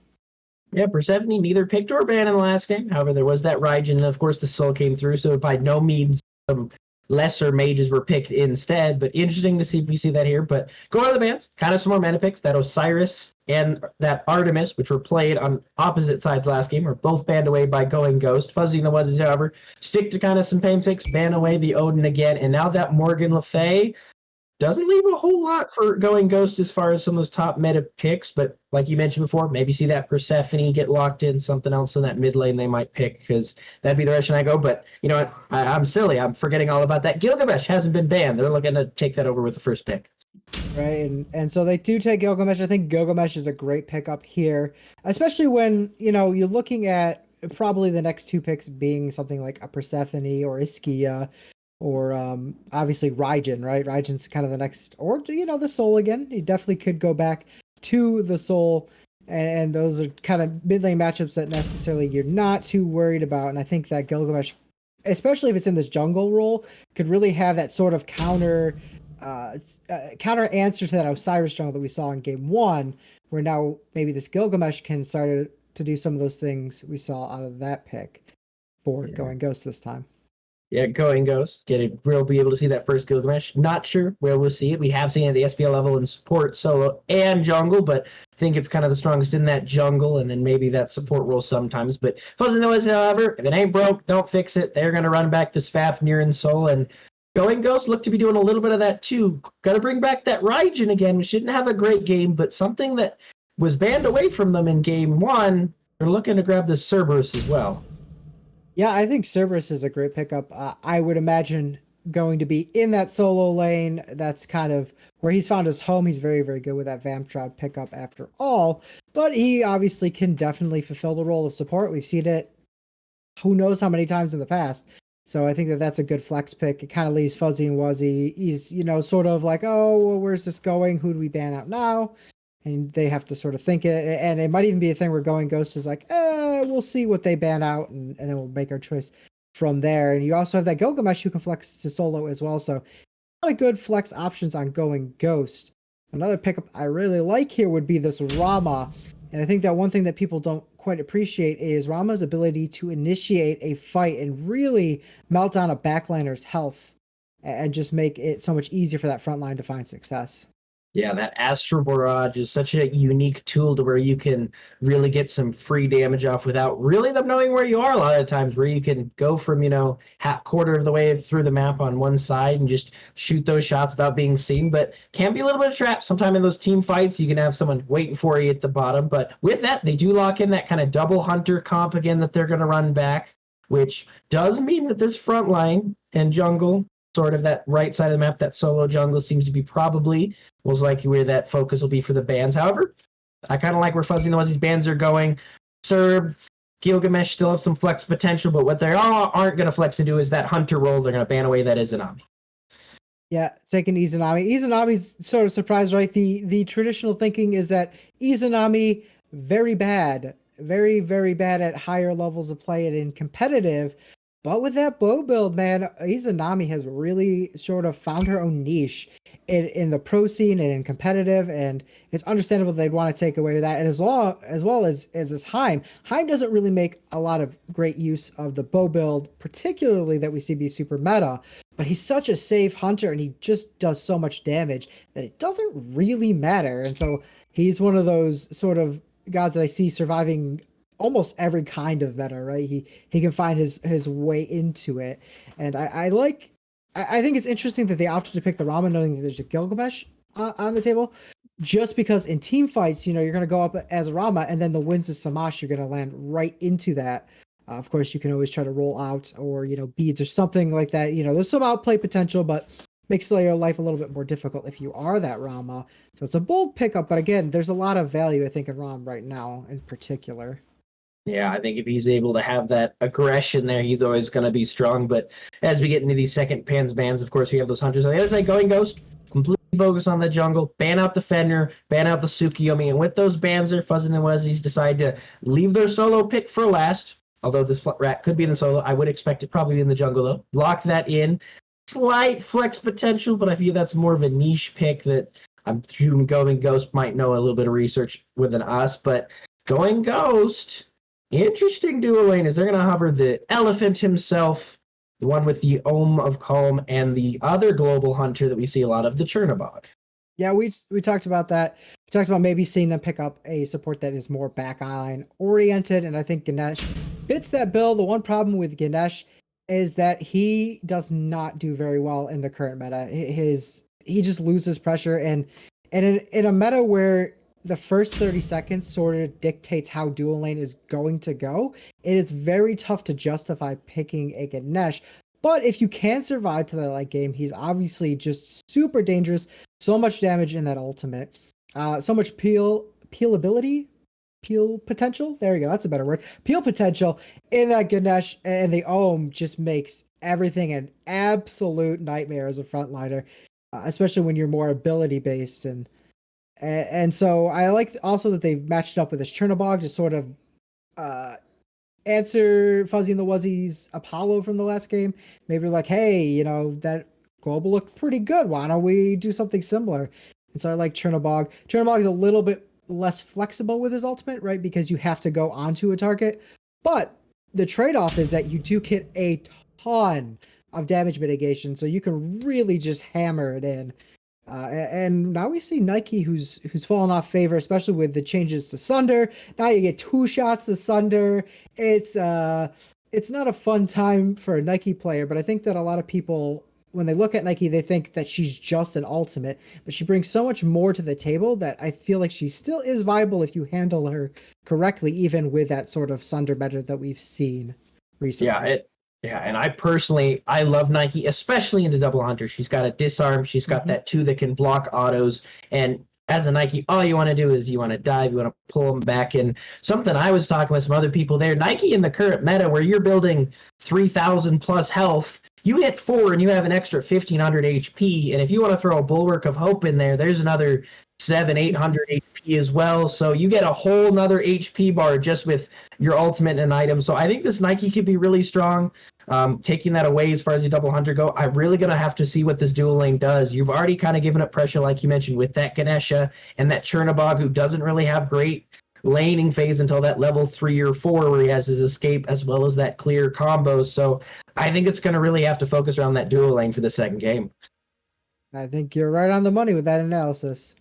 Yeah, Persephone neither picked or banned in the last game. However, there was that Raijin, and of course the Soul came through, so by no means some lesser mages were picked instead. But interesting to see if we see that here. But go on the bans, kind of some more meta picks. That Osiris and that Artemis, which were played on opposite sides last game, are both banned away by Going Ghost. Fuzzy and the Wuzzies, however, stick to kind of some pain picks, ban away the Odin again, and now that Morgan Le Fay doesn't leave a whole lot for Going Ghost as far as some of those top meta picks, but like you mentioned before, maybe see that Persephone get locked in, something else in that mid lane they might pick, because that'd be the direction I go. But you know what? I'm silly. I'm forgetting all about that. Gilgamesh hasn't been banned. They're looking to take that over with the first pick. Right, and so they do take Gilgamesh. I think Gilgamesh is a great pickup here, especially when, you know, you're looking at probably the next 2 picks being something like a Persephone or Ischia, or obviously Raijin, right? Raijin's kind of the next, or, you know, the Soul again. You definitely could go back to the Soul, and those are kind of mid lane matchups that necessarily you're not too worried about. And I think that Gilgamesh, especially if it's in this jungle role, could really have that sort of counter answer to that Osiris jungle that we saw in game 1, where now maybe this Gilgamesh can start to do some of those things we saw out of that pick for Going Ghost this time. Yeah, Going Ghost. We'll be able to see that first Gilgamesh. Not sure where we'll see it. We have seen it at the SPL level in support, solo, and jungle, but I think it's kind of the strongest in that jungle, and then maybe that support role sometimes. But Fuzzy knows, however, if it ain't broke, don't fix it. They're going to run back this Fafnir and Soul, and Going Ghost look to be doing a little bit of that too. Got to bring back that Raijin again, which didn't have a great game, but something that was banned away from them in game 1. They're looking to grab this Cerberus as well. Yeah, I think Cerberus is a great pickup. I would imagine going to be in that solo lane. That's kind of where he's found his home. He's very, very good with that Vamp pickup after all. But he obviously can definitely fulfill the role of support. We've seen it who knows how many times in the past. So I think that that's a good flex pick. It kind of leaves Fuzzy and Wuzzy. He's, you know, sort of like, oh, well, where's this going? Who do we ban out now? And they have to sort of think it. And it might even be a thing where Going Ghost is like, we'll see what they ban out, and then we'll make our choice. from there. And you also have that Gilgamesh who can flex to solo as well. So a lot of good flex options on going Ghost. Another pickup I really like here would be this Rama. And I think that one thing that people don't quite appreciate is Rama's ability to initiate a fight and really melt down a backliner's health and just make it so much easier for that front line to find success. Yeah, that Astral Barrage is such a unique tool to where you can really get some free damage off without really them knowing where you are a lot of times, where you can go from, half quarter of the way through the map on one side and just shoot those shots without being seen. But can be a little bit of trap. Sometime in those team fights, you can have someone waiting for you at the bottom. But with that, they do lock in that kind of double hunter comp again that they're going to run back, which does mean that this front line and jungle, sort of that right side of the map, that solo jungle seems to be probably most likely where that focus will be for the bans. However, I kind of like where Fuzzy and the Wuzzies bans are going. Serb, Gilgamesh still have some flex potential, but what they aren't going to flex into is that hunter role. They're going to ban away that Izanami. Yeah, taking Izanami. Izanami's sort of surprised, right? The traditional thinking is that Izanami, very bad. Very, very bad at higher levels of play and in competitive. But with that bow build, man, Izanami has really sort of found her own niche in the pro scene and in competitive, and it's understandable they'd want to take away that. And as well as this Heim doesn't really make a lot of great use of the bow build, particularly that we see be super meta, but he's such a safe hunter and he just does so much damage that it doesn't really matter. And so he's one of those sort of gods that I see surviving almost every kind of meta, right? He can find his way into it. And I think it's interesting that they opted to pick the Rama knowing that there's a Gilgamesh on the table, just because in team fights, you're going to go up as a Rama and then the Winds of Samash, you're going to land right into that. Of course, you can always try to roll out or, beads or something like that. There's some outplay potential, but makes your life a little bit more difficult if you are that Rama. So it's a bold pickup, but again, there's a lot of value, I think, in Ram right now in particular. Yeah, I think if he's able to have that aggression there, he's always going to be strong. But as we get into these second bans, of course, we have those hunters on the other side going Ghost, completely focus on the jungle, ban out the Fenrir, ban out the Tsukiyomi. And with those bans there, Fuzz and the Wuzzies decide to leave their solo pick for last. Although this rat could be in the solo, I would expect it probably in the jungle, though. Lock that in. Slight flex potential, but I feel that's more of a niche pick that I'm assuming going Ghost might know a little bit of research within us. But going Ghost... interesting duo lane is they're going to hover the elephant himself, the one with the Ohm of Calm, and the other global hunter that we see a lot of, the Chernobog. Yeah, we talked about that. We talked about maybe seeing them pick up a support that is more backline oriented, and I think Ganesh fits that bill. The one problem with Ganesh is that he does not do very well in the current meta. He just loses pressure, and in a meta where the first 30 seconds sort of dictates how dual lane is going to go, it is very tough to justify picking a Ganesh. But if you can survive to that late game, he's obviously just super dangerous. So much damage in that ultimate. So much peel potential. There you go. That's a better word. Peel potential in that Ganesh, and the Ohm just makes everything an absolute nightmare as a frontliner, especially when you're more ability based. And so I like also that they've matched up with this Chernobog to sort of answer Fuzzy and the Wuzzies Apollo from the last game. Maybe like, hey, that global looked pretty good. Why don't we do something similar? And so I like Chernobog. Chernobog is a little bit less flexible with his ultimate, right? Because you have to go onto a target. But the trade-off is that you do get a ton of damage mitigation, so you can really just hammer it in. And now we see Nike, who's fallen off favor, especially with the changes to Sunder. Now you get 2 shots to Sunder. It's not a fun time for a Nike player, but I think that a lot of people, when they look at Nike, they think that she's just an ultimate, but she brings so much more to the table that I feel like she still is viable if you handle her correctly, even with that sort of Sunder meta that we've seen recently. Yeah, and I love Nike, especially into Double Hunter. She's got a disarm. She's got that 2 that can block autos. And as a Nike, all you want to do is you want to dive, you want to pull them back. And something I was talking with some other people there, Nike in the current meta where you're building 3,000 plus health, you hit 4 and you have an extra 1,500 HP. And if you want to throw a Bulwark of Hope in there, there's another 800 HP as well. So you get a whole nother HP bar just with your ultimate and item. So I think this Nike could be really strong. Taking that away as far as the double hunter go, I'm really going to have to see what this dual lane does. You've already kind of given up pressure, like you mentioned, with that Ganesha and that Chernobog, who doesn't really have great laning phase until that level 3 or 4 where he has his escape as well as that clear combos. So I think it's going to really have to focus around that dual lane for the second game. I think you're right on the money with that analysis.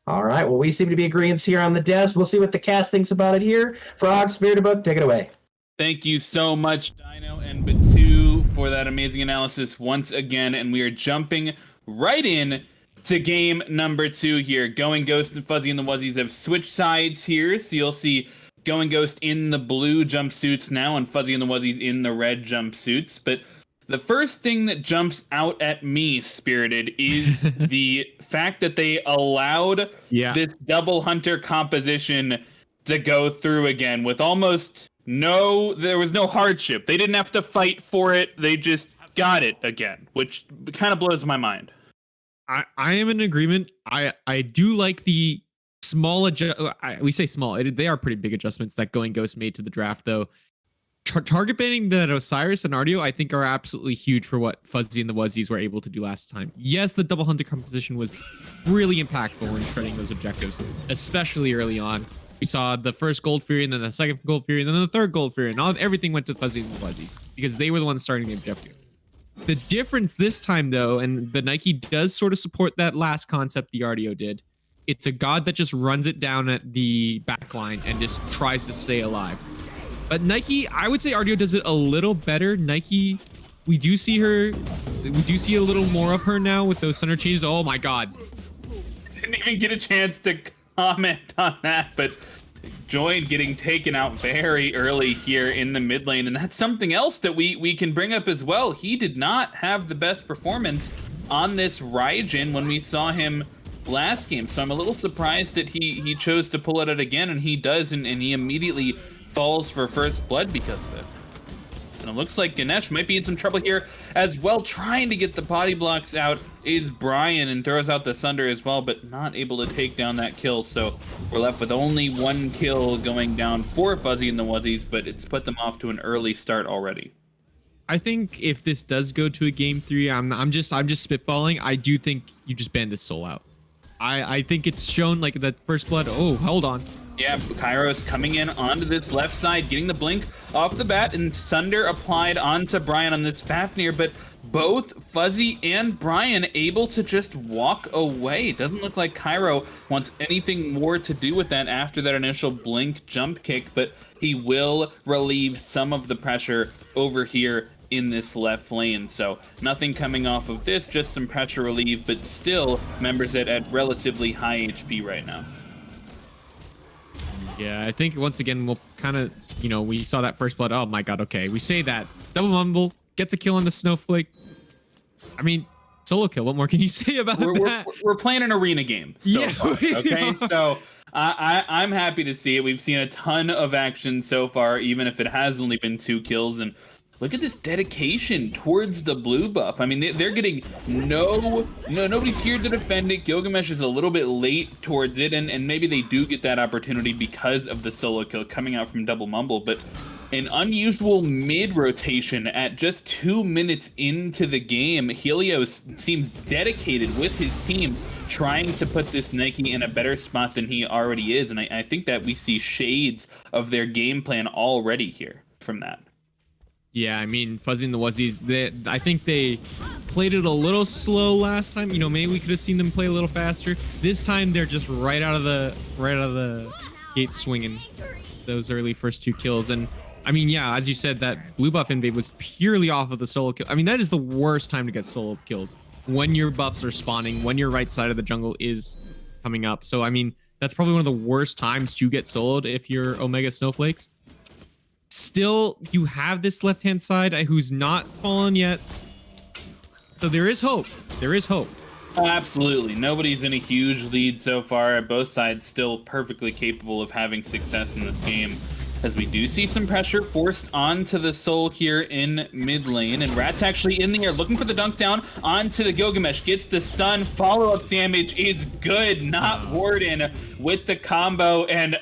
All right, well, we seem to be agreeing here on the desk. We'll see what the cast thinks about it here. Frog, Spirit Book, take it away. Thank you so much, Dino and Batu, for that amazing analysis once again. And we are jumping right in to game number 2 here. Going Ghost and Fuzzy and the Wuzzies have switched sides here. So you'll see Going Ghost in the blue jumpsuits now and Fuzzy and the Wuzzies in the red jumpsuits. But the first thing that jumps out at me, Spirited, is the fact that they allowed this double hunter composition to go through again with almost there was no hardship. They didn't have to fight for it. They just got it again, which kind of blows my mind. I am in agreement. I do like the small we say small. They are pretty big adjustments that Going Ghost made to the draft, though. Target banning that Osiris and Ardio, I think, are absolutely huge for what Fuzzy and the Wuzzies were able to do last time. Yes, the double hunter composition was really impactful in shredding those objectives, especially early on. We saw the first Gold Fury, and then the second Gold Fury, and then the third Gold Fury, and everything went to Fuzzy and the Wuzzies because they were the ones starting the objective. The difference this time, though, and the Nike does sort of support that last concept the Ardio did, it's a god that just runs it down at the backline and just tries to stay alive. But Nike, I would say Ardio does it a little better. Nike, we do see a little more of her now with those center changes. Oh my god. Didn't even get a chance to comment on that, but Join getting taken out very early here in the mid lane, and that's something else that we can bring up as well. He did not have the best performance on this Raijin when we saw him last game, so I'm a little surprised that he chose to pull it out again, and he does, and he immediately falls for first blood because of it. And it looks like Ganesh might be in some trouble here as well. Trying to get the body blocks out is Brian, and throws out the Sunder as well, but not able to take down that kill. So we're left with only 1 kill going down for Fuzzy and the Wuzzies, but it's put them off to an early start already. I think if this does go to a game 3, I'm just spitballing. I do think you just ban this soul out. I think it's shown like that first blood. Oh, hold on. Yeah, Kairos coming in onto this left side, getting the blink off the bat, and Sunder applied onto Brian on this Fafnir, but both Fuzzy and Brian able to just walk away. It doesn't look like Cairo wants anything more to do with that after that initial blink jump kick, but he will relieve some of the pressure over here in this left lane. So nothing coming off of this, just some pressure relief, but still members at relatively high HP right now. Yeah, I think once again, we'll kind of, we saw that first blood. Oh my god, okay. We say that. Double Mumble gets a kill on the Snowflake. I mean, solo kill. What more can you say about that? We're playing an arena game so far, okay? So I'm happy to see it. We've seen a ton of action so far, even if it has only been 2 kills. And look at this dedication towards the blue buff. I mean, they're getting nobody's here to defend it. Gilgamesh is a little bit late towards it, and maybe they do get that opportunity because of the solo kill coming out from Double Mumble, but an unusual mid-rotation at just 2 minutes into the game. Helios seems dedicated with his team, trying to put this Nike in a better spot than he already is, and I think that we see shades of their game plan already here from that. Yeah, I mean, Fuzzy and the Wuzzies, I think they played it a little slow last time. Maybe we could have seen them play a little faster. This time, they're just right out of the gate swinging those early first 2 kills. And I mean, yeah, as you said, that blue buff invade was purely off of the solo kill. I mean, that is the worst time to get solo killed, when your buffs are spawning, when your right side of the jungle is coming up. So, I mean, that's probably one of the worst times to get soloed if you're Omega Snowflakes. Still, you have this left-hand side who's not fallen yet. So there is hope. There is hope. Oh, absolutely. Nobody's in a huge lead so far. Both sides still perfectly capable of having success in this game. as we do see some pressure forced onto the Soul here in mid lane, and Rat's actually in the air looking for the dunk down onto the Gilgamesh, gets the stun, follow-up damage is good, not Warden with the combo, and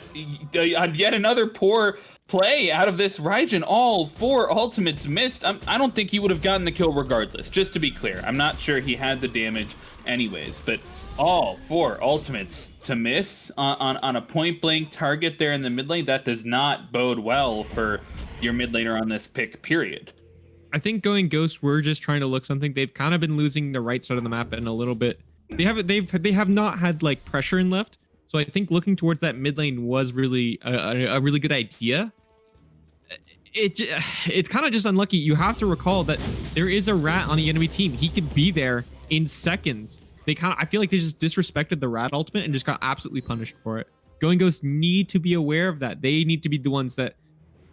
yet another poor play out of this Raijin. All 4 ultimates missed. I don't think he would have gotten the kill regardless, just to be clear. I'm not sure he had the damage anyways, but all 4 ultimates to miss on a point blank target there in the mid lane, that does not bode well for your mid laner on this pick, period. I think going Ghost, we're just trying to look something. They've kind of been losing the right side of the map and a little bit. They have not had like pressure in left. So I think looking towards that mid lane was really a really good idea. It's kind of just unlucky. You have to recall that there is a Rat on the enemy team. He could be there in seconds. I feel like they just disrespected the Rat ultimate and just got absolutely punished for it. Going Ghosts need to be aware of that. They need to be the ones that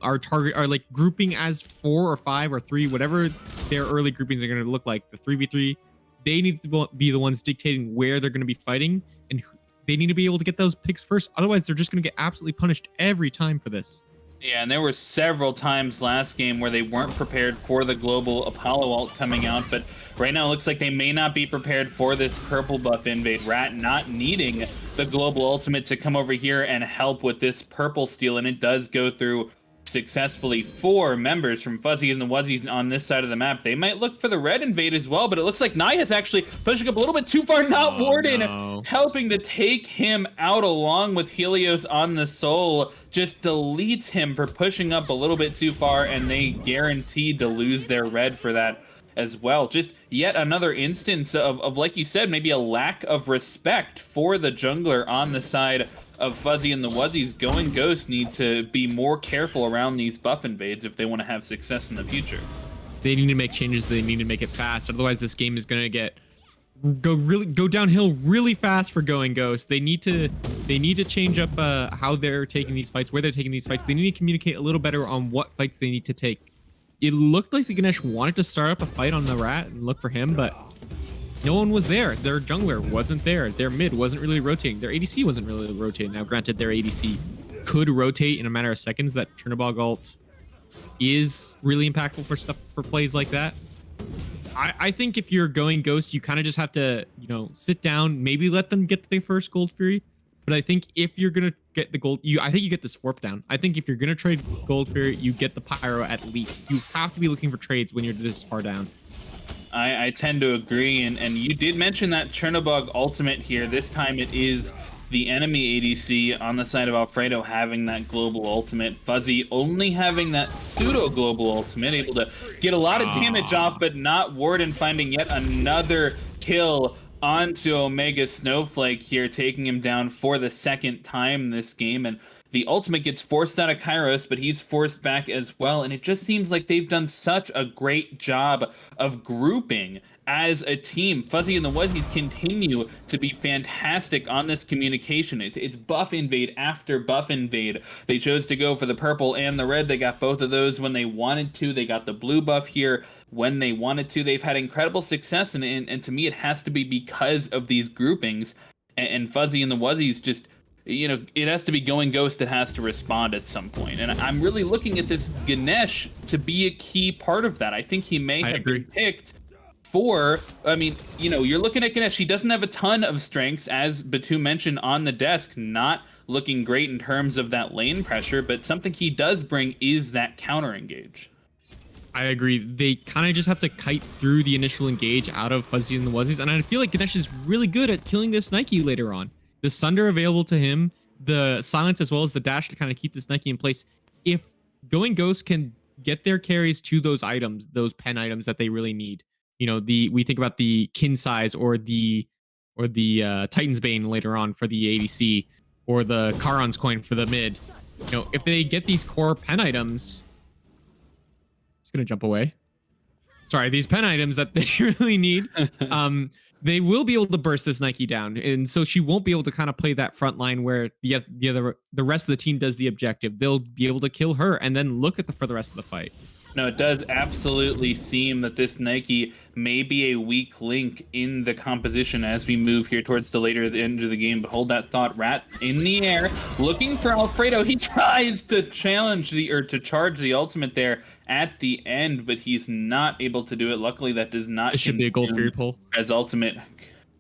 are like grouping as 4 or 5 or 3, whatever their early groupings are going to look like. The 3v3, they need to be the ones dictating where they're going to be fighting, and they need to be able to get those picks first. Otherwise, they're just going to get absolutely punished every time for this. Yeah, and there were several times last game where they weren't prepared for the global Apollo ult coming out, but right now it looks like they may not be prepared for this purple buff invade. Rat not needing the global ultimate to come over here and help with this purple steal, and it does go through successfully. 4 members from Fuzzy and the Wuzzies on this side of the map. They might look for the red invade as well, but it looks like Nai is actually pushing up a little bit too far. Not Warden helping to take him out along with Helios on the Soul. Just deletes him for pushing up a little bit too far, and they guaranteed to lose their red for that as well. Just yet another instance of like you said, maybe a lack of respect for the jungler on the side of Fuzzy and the Wuzzies. Going Ghost need to be more careful around these buff invades if they want to have success in the future. They need to make changes. They need to make it fast. Otherwise, this game is going to go downhill really fast for Going Ghost. They need to change up how they're taking these fights, where they're taking these fights. They need to communicate a little better on what fights they need to take. It looked like the Ganesh wanted to start up a fight on the Rat and look for him, but no one was there. Their jungler wasn't there. Their mid wasn't really rotating. Their ADC wasn't really rotating. Now, granted, their ADC could rotate in a matter of seconds. That Chernobog ult is really impactful for plays like that. I think if you're Going Ghost, you kind of just have to, sit down, maybe let them get their first Gold Fury. But I think if you're gonna get the gold, I think you get the Swarp down. I think if you're gonna trade Gold Fury, you get the Pyro at least. You have to be looking for trades when you're this far down. I tend to agree, and you did mention that Chernobog ultimate here. This time it is the enemy ADC on the side of Alfredo having that global ultimate. Fuzzy only having that pseudo global ultimate, able to get a lot of damage off, but not Warden finding yet another kill onto Omega Snowflake here, taking him down for the 2nd time this game. And the ultimate gets forced out of Kairos, but he's forced back as well. And it just seems like they've done such a great job of grouping as a team. Fuzzy and the Wuzzies continue to be fantastic on this communication. It's buff invade after buff invade. They chose to go for the purple and the red. They got both of those when they wanted to. They got the blue buff here when they wanted to. They've had incredible success, and to me, it has to be because of these groupings. And Fuzzy and the Wuzzies just, it has to be Going Ghost that has to respond at some point. And I'm really looking at this Ganesh to be a key part of that. I think he may have been picked for, you're looking at Ganesh. He doesn't have a ton of strengths, as Batu mentioned on the desk, not looking great in terms of that lane pressure, but something he does bring is that counter engage. I agree. They kind of just have to kite through the initial engage out of Fuzzy and the Wuzzies, and I feel like Ganesh is really good at killing this Nike later on. The Sunder available to him, the silence as well as the dash to kind of keep this Nike in place. If Going Ghost can get their carries to those items, those pen items that they really need, we think about the Kin Size or the Titan's Bane later on for the ADC, or the Charon's Coin for the mid. If they get these core pen items, just gonna jump away. Sorry, these pen items that they really need. They will be able to burst this Nike down, and so she won't be able to kind of play that front line where the rest of the team does the objective. They'll be able to kill her and then look at for the rest of the fight. No, it does absolutely seem that this Nike may be a weak link in the composition as we move here towards the later end of the game. But hold that thought, Rat in the air, looking for Alfredo. He tries to challenge to charge the ultimate there at the end, but he's not able to do it. Luckily, that does not. It should be a gold Fury pull as ultimate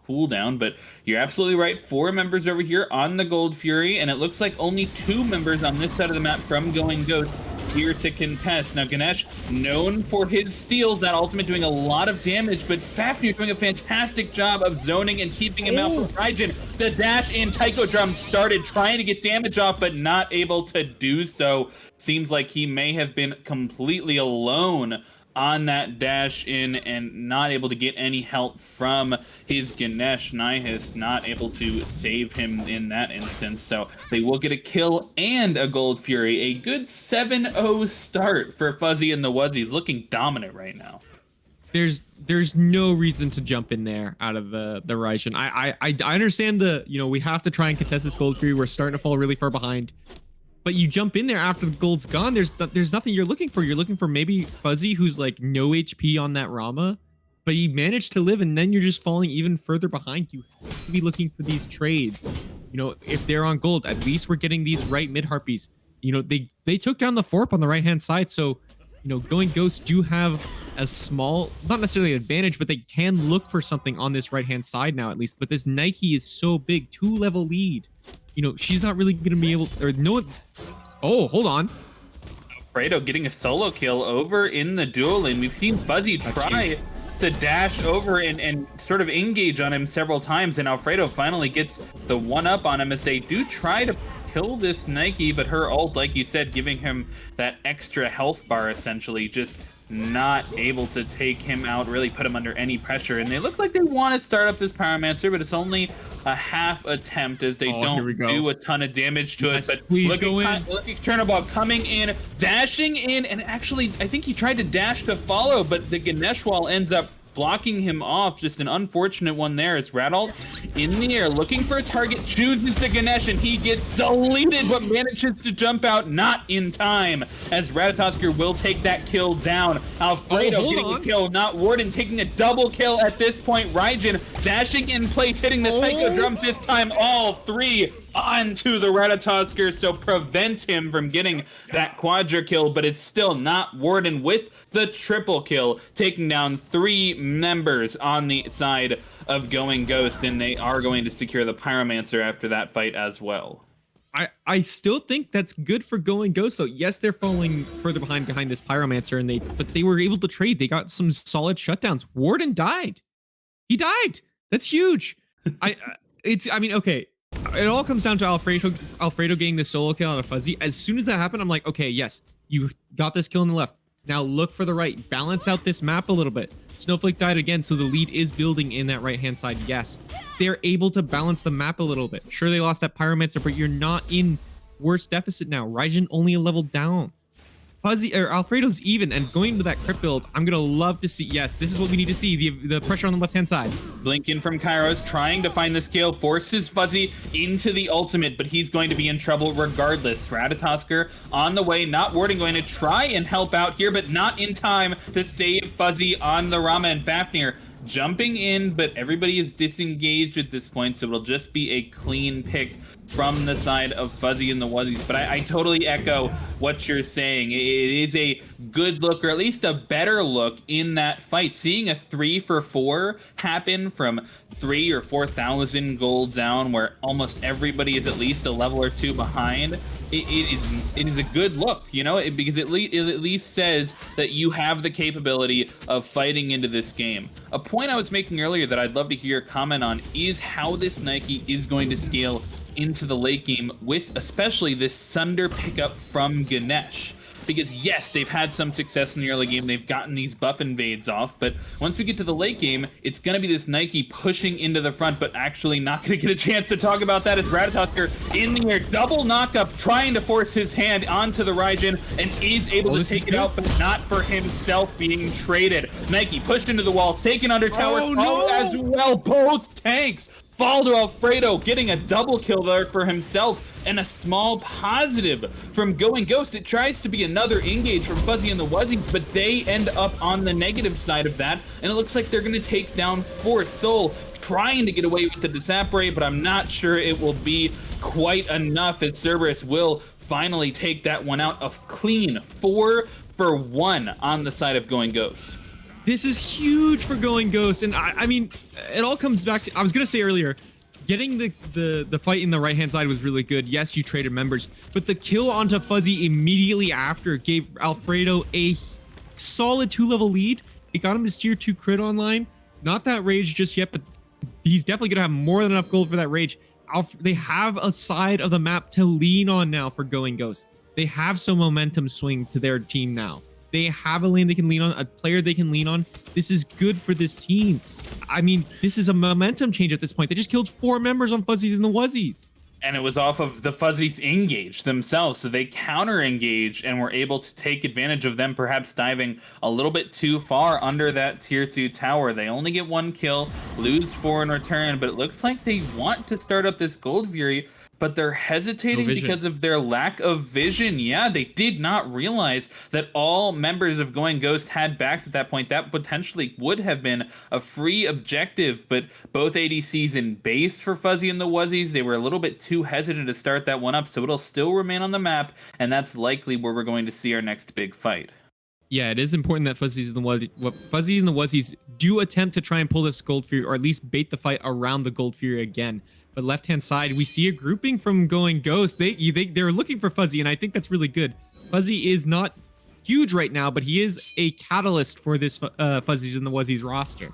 cooldown, but you're absolutely right. 4 members over here on the Gold Fury, and it looks like only 2 members on this side of the map from Going Ghost here to contest. Now Ganesh, known for his steals, that ultimate doing a lot of damage, but Fafnir doing a fantastic job of zoning and keeping him out from Raijin. The dash in Taiko Drum started trying to get damage off, but not able to do so. Seems like he may have been completely alone on that dash in and not able to get any help from his Ganesh. Nihis not able to save him in that instance, so they will get a kill and a Gold Fury. A good 7-0 start for Fuzzy and the Wuzzies, looking dominant right now. There's no reason to jump in there out of the Raijin. I understand we have to try and contest this Gold Fury. We're starting to fall really far behind. But you jump in there after the gold's gone. There's nothing you're looking for. You're looking for maybe Fuzzy, who's like no HP on that Rama, but you managed to live, and then you're just falling even further behind. You have to be looking for these trades. If they're on gold, at least we're getting these right mid harpies. They took down the Forp on the right hand side, so Going Ghosts do have a small, not necessarily an advantage, but they can look for something on this right hand side now at least. But this Nike is so big, 2-level lead. She's not really going to be able to, or no. Oh, hold on. Alfredo getting a solo kill over in the duel lane. We've seen Fuzzy try to dash over and sort of engage on him several times, and Alfredo finally gets the 1-up on him as they do try to kill this Nike, but her ult, like you said, giving him that extra health bar, essentially, just not able to take him out, really put him under any pressure. And they look like they want to start up this Pyromancer, but it's only a half attempt as they don't do a ton of damage to it. But look at Chernobog coming in, dashing in, and actually I think he tried to dash to follow, but the Ganesh wall ends up blocking him off. Just an unfortunate one there as Radalt in the air looking for a target, chooses the Ganesh, and he gets deleted but manages to jump out not in time as Ratatosker will take that kill down. Alfredo getting a kill, not Warden taking a double kill at this point. Raijin dashing in place, hitting the Taiko drums this time, all 3 onto the Ratatosker, so prevent him from getting that quadra kill, but it's still not Warden with the triple kill, taking down 3 members on the side of Going Ghost, and they are going to secure the Pyromancer after that fight as well. I still think that's good for Going Ghost, though. Yes, they're falling further behind this Pyromancer, but they were able to trade. They got some solid shutdowns. Warden died. He died. That's huge. Okay. It all comes down to Alfredo getting the solo kill on a Fuzzy. As soon as that happened, I'm like, okay, yes, you got this kill on the left. Now look for the right. Balance out this map a little bit. Snowflake died again, so the lead is building in that right-hand side. Yes, they're able to balance the map a little bit. Sure, they lost that Pyromancer, but you're not in worse deficit now. Raijin only a level down. Fuzzy or Alfredo's even, and going into that crypt build, I'm gonna love to see. Yes, this is what we need to see. The pressure on the left-hand side. Blink in from Kairos, trying to find this kill, forces Fuzzy into the ultimate, but he's going to be in trouble regardless. Ratatosker on the way, not Warden going to try and help out here, but not in time to save Fuzzy on the Rama, and Fafnir jumping in, but everybody is disengaged at this point, so it'll just be a clean pick from the side of Fuzzy and the Wuzzies. But I totally echo what you're saying. It is a good look, or at least a better look in that fight. Seeing a 3-for-4 happen from 3,000 or 4,000 gold down, where almost everybody is at least a level or 2 behind, it is a good look, because it at least says that you have the capability of fighting into this game. A point I was making earlier that I'd love to hear your comment on is how this Nike is going to scale into the late game with especially this Sunder pickup from Ganesh. Because yes, they've had some success in the early game, they've gotten these buff invades off, but once we get to the late game, it's going to be this Nike pushing into the front, but actually not going to get a chance to talk about that as Ratatosker in the air, double knockup, trying to force his hand onto the Raijin, and is able to take it out, but not for himself being traded. Nike pushed into the wall, taken under tower as well, both tanks fall to Alfredo, getting a double kill there for himself, and a small positive from Going Ghost. It tries to be another engage from Fuzzy and the Wuzzies, but they end up on the negative side of that, and it looks like they're going to take down Force. Soul trying to get away with the Disapparate, but I'm not sure it will be quite enough, as Cerberus will finally take that one out of clean 4 for 1 on the side of Going Ghost. This is huge for Going Ghost, and I mean, it all comes back to, I was gonna say earlier, getting the fight in the right-hand side was really good. Yes, you traded members, but the kill onto Fuzzy immediately after gave Alfredo a solid 2-level lead. It got him his tier 2 crit online. Not that rage just yet, but he's definitely gonna have more than enough gold for that rage. They have a side of the map to lean on now for Going Ghost. They have some momentum swing to their team now. They have a lane they can lean on, a player they can lean on. This is good for this team. I mean, this is a momentum change at this point. They just killed 4 members on Fuzzies and the Wuzzies. And it was off of the Fuzzies engage themselves, so they counter engage and were able to take advantage of them perhaps diving a little bit too far under that tier 2 tower. They only get 1 kill, lose 4 in return, but it looks like they want to start up this Gold Fury, but they're hesitating because of their lack of vision. Yeah, they did not realize that all members of Going Ghost had backed at that point. That potentially would have been a free objective, but both ADCs in base for Fuzzy and the Wuzzies, they were a little bit too hesitant to start that one up, so it'll still remain on the map, and that's likely where we're going to see our next big fight. Yeah, it is important that Fuzzies and the Wuzzies do attempt to try and pull this Gold Fury, or at least bait the fight around the Gold Fury again. But left-hand side, we see a grouping from Going Ghost. They're looking for Fuzzy, and I think that's really good. Fuzzy is not huge right now, but he is a catalyst for this Fuzzies and the Wuzzies roster.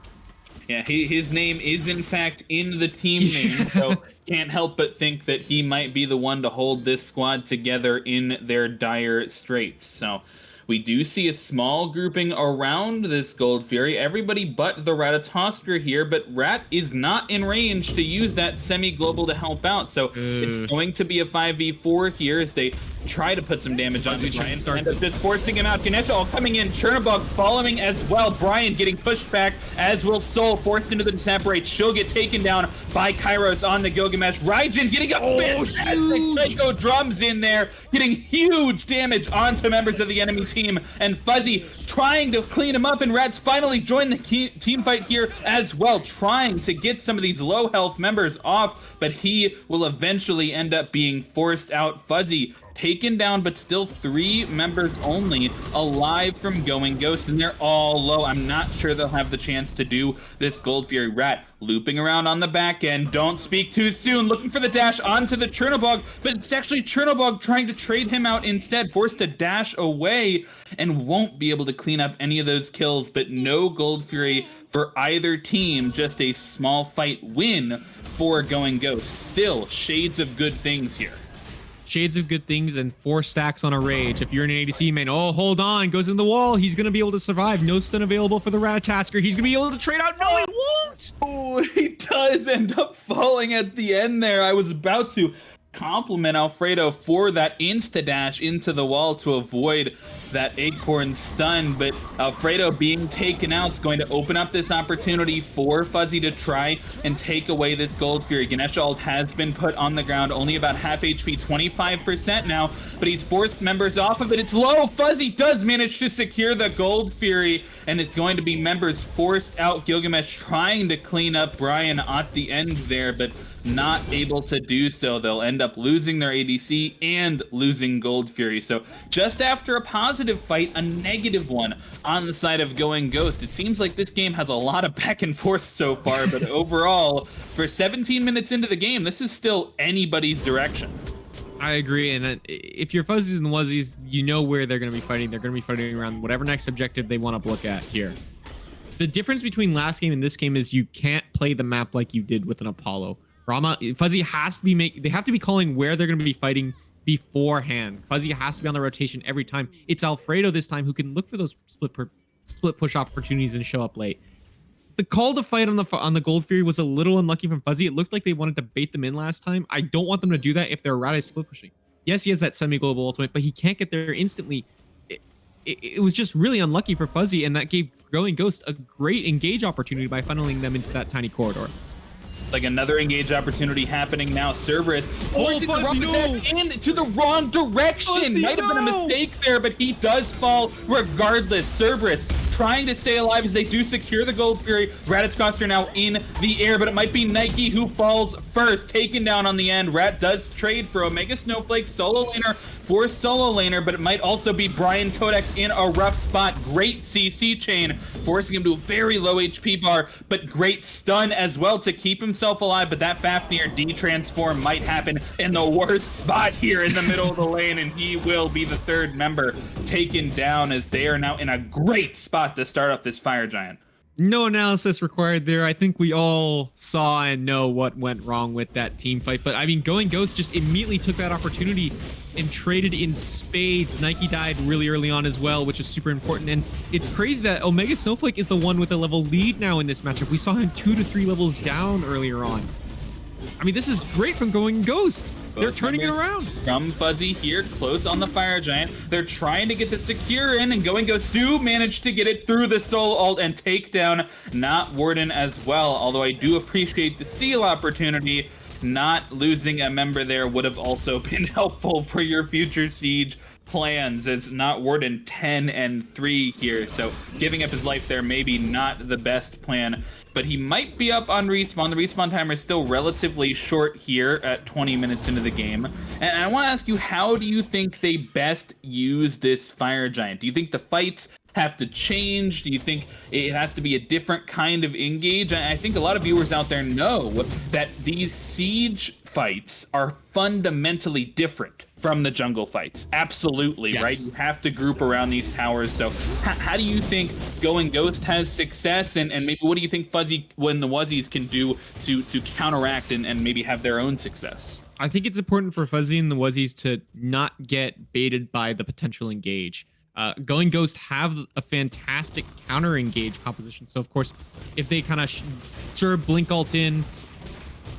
Yeah, his name is in fact in the team name, so can't help but think that he might be the one to hold this squad together in their dire straits. So we do see a small grouping around this Gold Fury, everybody but the Ratatoskr here, but Rat is not in range to use that semi-global to help out, so it's going to be a 5v4 here as they try to put some damage on Brian, and just forcing him out. Ganesh all coming in, Chernobog following as well, Brian getting pushed back, as will Soul, forced into the Disapparate. She'll get taken down by Kairos on the Gilgamesh. Raijin getting a fantastic Psycho Drums in there, getting huge damage onto members of the enemy team, and Fuzzy trying to clean him up, and Rat's finally joined the team fight here as well, trying to get some of these low health members off, but he will eventually end up being forced out. Fuzzy taken down, but still 3 members only alive from Going Ghost, and they're all low. I'm not sure they'll have the chance to do this Gold Fury. Rat looping around on the back end. Don't speak too soon. Looking for the dash onto the Chernobog, but it's actually Chernobog trying to trade him out instead. Forced to dash away and won't be able to clean up any of those kills, but no Gold Fury for either team. Just a small fight win for Going Ghost. Still shades of good things here. Shades of good things and 4 stacks on a rage. If you're an ADC main, oh, hold on, goes in the wall. He's going to be able to survive. No stun available for the Ratatasker. He's going to be able to trade out. No, he won't. Oh, he does end up falling at the end there. I was about to compliment Alfredo for that insta dash into the wall to avoid that acorn stun, but Alfredo being taken out is going to open up this opportunity for Fuzzy to try and take away this Gold Fury. Ganesh ult has been put on the ground, only about half HP, 25% now, but he's forced members off of it. It's low. Fuzzy does manage to secure the Gold Fury, and it's going to be members forced out. Gilgamesh trying to clean up Brian at the end there, but not able to do so. They'll end up losing their ADC and losing Gold Fury. So just after a positive fight, a negative one on the side of Going Ghost. It seems like this game has a lot of back and forth so far, but overall, for 17 minutes into the game, this is still anybody's direction. I agree, and if you're Fuzzies and the Wuzzies, you know where they're going to be fighting. They're going to be fighting around whatever next objective they want to look at here. The difference between last game and this game is you can't play the map like you did with an Apollo. Fuzzy has to be they have to be calling where they're going to be fighting beforehand. Fuzzy has to be on the rotation every time. It's Alfredo this time who can look for those split push opportunities and show up late. The call to fight on the Gold Fury was a little unlucky from Fuzzy. It looked like they wanted to bait them in last time. I don't want them to do that if they're Radice split pushing. Yes, he has that semi-global ultimate, but he can't get there instantly. It was just really unlucky for Fuzzy, and that gave Going Ghost a great engage opportunity by funneling them into that tiny corridor. It's like another engage opportunity happening now. Cerberus forcing the Fuzzy, Rumble into the wrong direction. Fuzzy, Might have been a no! mistake there, but he does fall regardless. Cerberus trying to stay alive as they do secure the Gold Fury. Raditz now in the air, but it might be Nike who falls first, taken down on the end. Rat does trade for Omega Snowflake, solo laner for solo laner, but it might also be Brian Codex in a rough spot. Great CC chain, forcing him to a very low HP bar, but great stun as well to keep himself alive. But that Fafnir D-transform might happen in the worst spot here in the middle of the lane, and he will be the third member taken down as they are now in a great spot to start up this Fire Giant. No analysis required there. I think we all saw and know what went wrong with that team fight. But I mean, Going Ghost just immediately took that opportunity and traded in spades. Nike died really early on as well, which is super important. And it's crazy that Omega Snowflake is the one with a level lead now in this matchup. We saw him 2 to 3 levels down earlier on. I mean, this is great from Going Ghost. They're turning it around. From Fuzzy here, close on the Fire Giant. They're trying to get the secure in, and Going Ghost do manage to get it through the Soul Ult and take down Not Warden as well. Although I do appreciate the steal opportunity. Not losing a member there would have also been helpful for your future Siege plans, as Not Warden 10-3 here, so giving up his life there maybe not the best plan, but he might be up on respawn. The respawn timer is still relatively short here at 20 minutes into the game, and I want to ask you, how do you think they best use this Fire Giant? Do you think the fights have to change? Do you think it has to be a different kind of engage? I think a lot of viewers out there know that these Siege fights are fundamentally different from the jungle fights. Absolutely, yes. Right? You have to group around these towers. So how do you think Going Ghost has success, and maybe what do you think Fuzzy when the Wuzzies can do to counteract and maybe have their own success? I think it's important for Fuzzy and the Wuzzies to not get baited by the potential engage. Going Ghost have a fantastic counter engage composition. So of course, if they kind of serve Blink Ult in,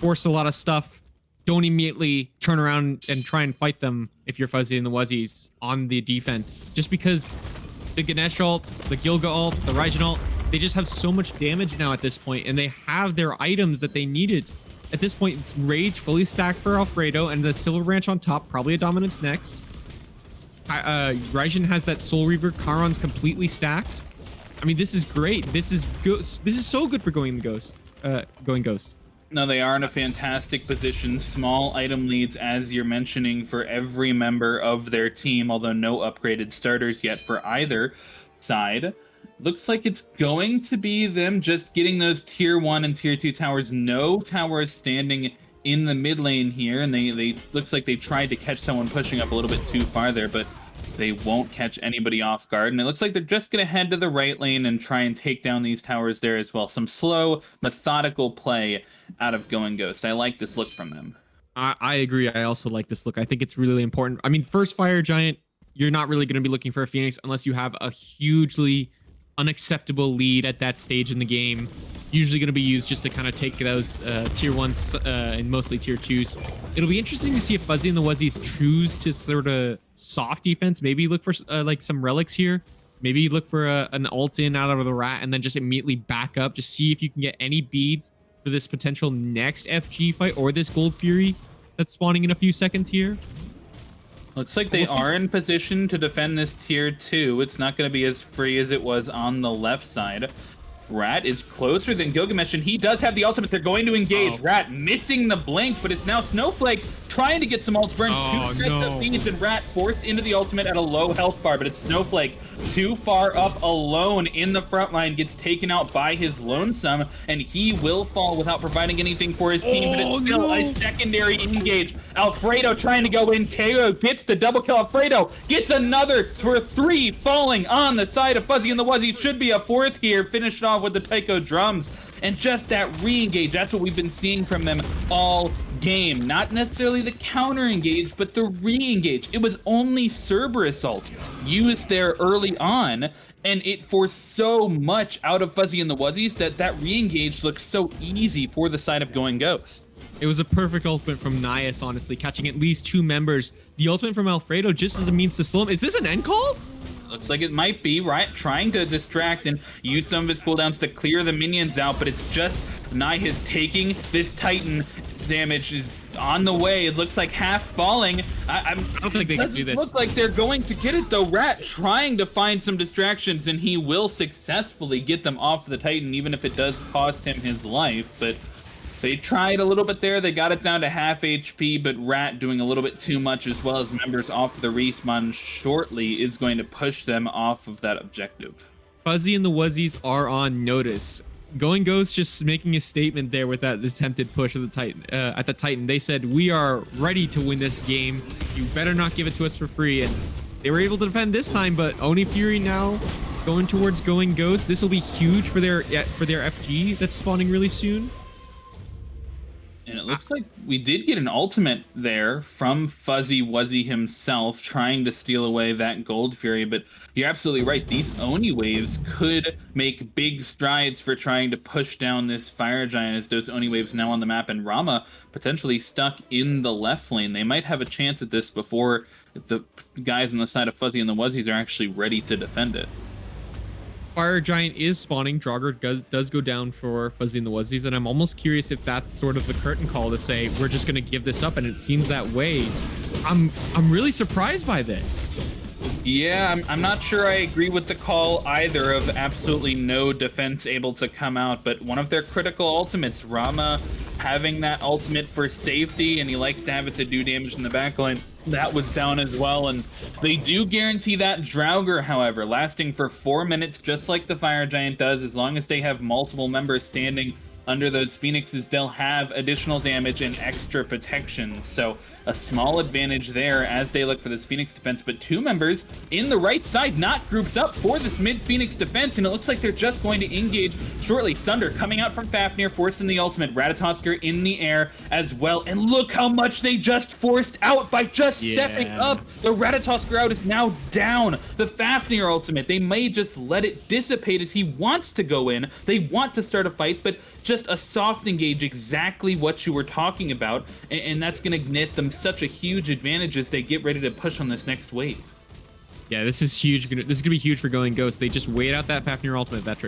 force a lot of stuff, don't immediately turn around and try and fight them if you're Fuzzy and the Wuzzies on the defense. Just because the Ganesh ult, the Gilga ult, the Raijin ult, they just have so much damage now at this point, and they have their items that they needed. At this point, it's Rage fully stacked for Alfredo, and the Silver Branch on top, probably a Dominance next. Raijin has that Soul Reaver. Charon's completely stacked. I mean, this is great. This is good. This is so good for Going Ghost. No, they are in a fantastic position. Small item leads, as you're mentioning, for every member of their team, although no upgraded starters yet for either side. Looks like it's going to be them just getting those tier 1 and tier 2 towers. No towers standing in the mid lane here, and they looks like they tried to catch someone pushing up a little bit too far there, but they won't catch anybody off guard, and it looks like they're just going to head to the right lane and try and take down these towers there as well. Some slow, methodical play out of Going Ghost. I like this look from them. I agree. I also like this look. I think it's really important. I mean, first Fire Giant, you're not really going to be looking for a Phoenix unless you have a hugely unacceptable lead at that stage in the game. Usually going to be used just to kind of take those tier 1s and mostly tier 2s. It'll be interesting to see if Fuzzy and the Wuzzies choose to sort of soft defense. Maybe look for like some relics here. Maybe look for an ult in out of the rat and then just immediately back up. Just see if you can get any beads for this potential next FG fight or this Gold Fury that's spawning in a few seconds here. Looks like they are in position to defend this tier 2. It's not going to be as free as it was on the left side. Rat is closer than Gilgamesh, and he does have the ultimate. They're going to engage. Rat missing the blink, but it's now Snowflake trying to get some ult burns. Two sets of beads, and Rat forced into the ultimate at a low health bar, but it's Snowflake too far up alone in the front line, gets taken out by his lonesome, and he will fall without providing anything for his team, but it's still a secondary engage. Alfredo trying to go in. KO gets the double kill. Alfredo gets another for 3, falling on the side of Fuzzy and the Wuzzies. Should be a 4th here, finished off with the Taiko drums, and just that re-engage. That's what we've been seeing from them all game. Not necessarily the counter engage, but the re-engage. It was only Cerberus ult used there early on, and it forced so much out of Fuzzy and the Wuzzies that re-engage looks so easy for the side of Going Ghost. It was a perfect ultimate from Nias, honestly, catching at least 2 members. The ultimate from Alfredo just as a means to slow him. Is this an end call? Looks like it might be, right? Trying to distract and use some of his cooldowns to clear the minions out, but it's just Nihis taking this Titan. Damage is on the way. It looks like half falling. I don't think they can do this. Look like they're going to get it though. Rat trying to find some distractions, and he will successfully get them off the Titan, even if it does cost him his life. But they tried a little bit there. They got it down to half HP, but Rat doing a little bit too much, as well as members off the respawn shortly, is going to push them off of that objective. Fuzzy and the Wuzzies are on notice. Going Ghost just making a statement there with that attempted push of the Titan at the Titan. They said, "We are ready to win this game. You better not give it to us for free." And they were able to defend this time, but Oni Fury now going towards Going Ghost. This will be huge for their FG that's spawning really soon. And it looks like we did get an ultimate there from Fuzzy Wuzzy himself, trying to steal away that Gold Fury. But you're absolutely right. These Oni waves could make big strides for trying to push down this Fire Giant, as those Oni waves now on the map, and Rama potentially stuck in the left lane. They might have a chance at this before the guys on the side of Fuzzy and the Wuzzies are actually ready to defend it. Fire Giant is spawning. Draugr does go down for Fuzzy and the Wuzzies, and I'm almost curious if that's sort of the curtain call to say we're just going to give this up, and it seems that way. I'm really surprised by this. Yeah, I'm not sure I agree with the call either of absolutely no defense able to come out, but one of their critical ultimates, Rama having that ultimate for safety, and he likes to have it to do damage in the backline, that was down as well. And they do guarantee that Draugr, however, lasting for 4 minutes, just like the Fire Giant does. As long as they have multiple members standing under those Phoenixes, they'll have additional damage and extra protection. So a small advantage there as they look for this Phoenix defense, but two members in the right side not grouped up for this mid Phoenix defense, and it looks like they're just going to engage shortly. Sunder coming out from Fafnir, forcing the ultimate. Ratatosker in the air as well, and look how much they just forced out by just stepping up. The Ratatosker out is now down. The Fafnir ultimate, they may just let it dissipate as he wants to go in. They want to start a fight, but just a soft engage, exactly what you were talking about, and that's going to net them such a huge advantage as they get ready to push on this next wave. Yeah, this is huge. This is gonna be huge for Going Ghost. They just wait out that Fafnir ultimate, that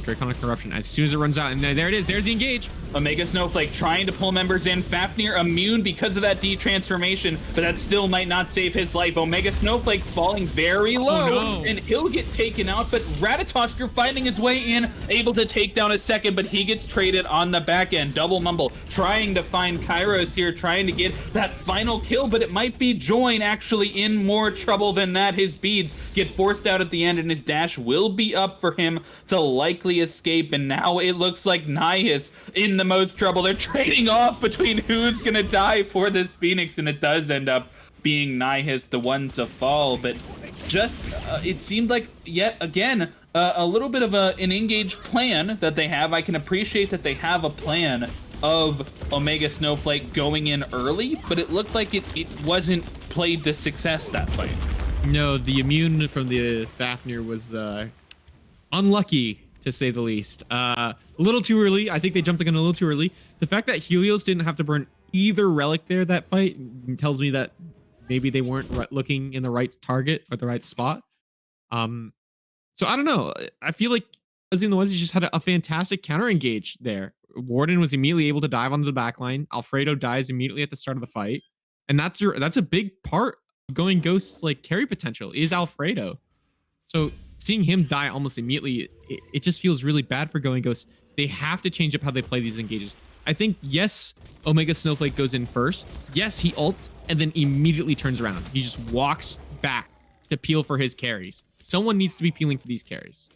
Draconic Corruption, as soon as it runs out, and there it is. There's the engage. Omega Snowflake trying to pull members in. Fafnir immune because of that D-transformation, but that still might not save his life. Omega Snowflake falling very low, and he'll get taken out, but Ratatosker finding his way in, able to take down a second, but he gets traded on the back end. Double Mumble trying to find Kairos here, trying to get that final kill, but it might be Join actually in more trouble than that. His beads get forced out at the end, and his dash will be up for him to likely escape. And now it looks like Nihis in the most trouble. They're trading off between who's gonna die for this Phoenix, and it does end up being Nihis the one to fall. But just it seemed like yet again a little bit of an engaged plan that they have. I can appreciate that they have a plan of Omega Snowflake going in early, but it looked like it wasn't played to success that fight. No, the immune from the Fafnir was unlucky, to say the least. A little too early. I think they jumped the gun a little too early. The fact that Helios didn't have to burn either relic there that fight tells me that maybe they weren't looking in the right target or the right spot. So I don't know. I feel like Fuzzy and the Wuzzies just had a fantastic counter engage there. Warden was immediately able to dive onto the backline. Alfredo dies immediately at the start of the fight, and that's a big part of Going Ghost's like carry potential is Alfredo. So seeing him die almost immediately, it just feels really bad for Going Ghost. They have to change up how they play these engages. I think, yes, Omega Snowflake goes in first. Yes, he ults and then immediately turns around. He just walks back to peel for his carries. Someone needs to be peeling for these carries.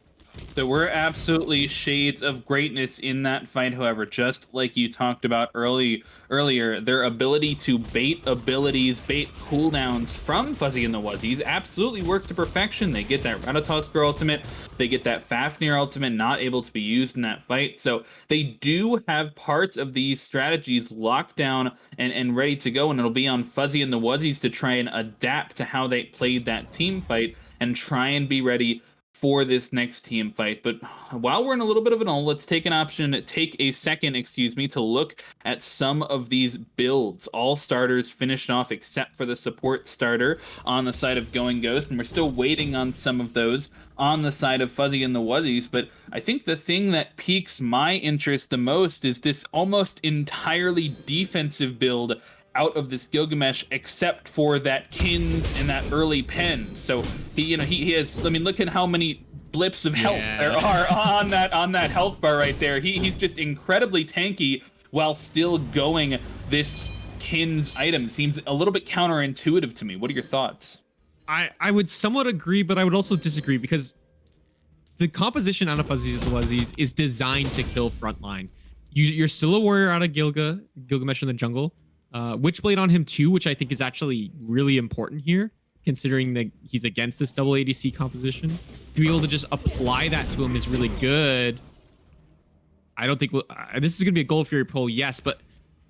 There were absolutely shades of greatness in that fight, however, just like you talked about earlier, their ability to bait abilities, bait cooldowns from Fuzzy and the Wuzzies absolutely worked to perfection. They get that Ratatosker ultimate, they get that Fafnir ultimate not able to be used in that fight. So they do have parts of these strategies locked down and ready to go, and it'll be on Fuzzy and the Wuzzies to try and adapt to how they played that team fight and try and be ready for this next team fight. But while we're in a little bit of an lull, let's take a second, to look at some of these builds. All starters finished off except for the support starter on the side of Going Ghost, and we're still waiting on some of those on the side of Fuzzy and the Wuzzies. But I think the thing that piques my interest the most is this almost entirely defensive build out of this Gilgamesh, except for that Kins and that early pen. So he has, I mean, look at how many blips of health there are on that health bar right there. He's just incredibly tanky while still going this Kins item. Seems a little bit counterintuitive to me. What are your thoughts? I would somewhat agree, but I would also disagree, because the composition out of Fuzzies and Wuzzies is designed to kill frontline. You're still a warrior out of Gilgamesh in the jungle. Witchblade on him too, which I think is actually really important here, considering that he's against this double ADC composition. To be able to just apply that to him is really good. I don't think this is going to be a Gold Fury pull, yes, but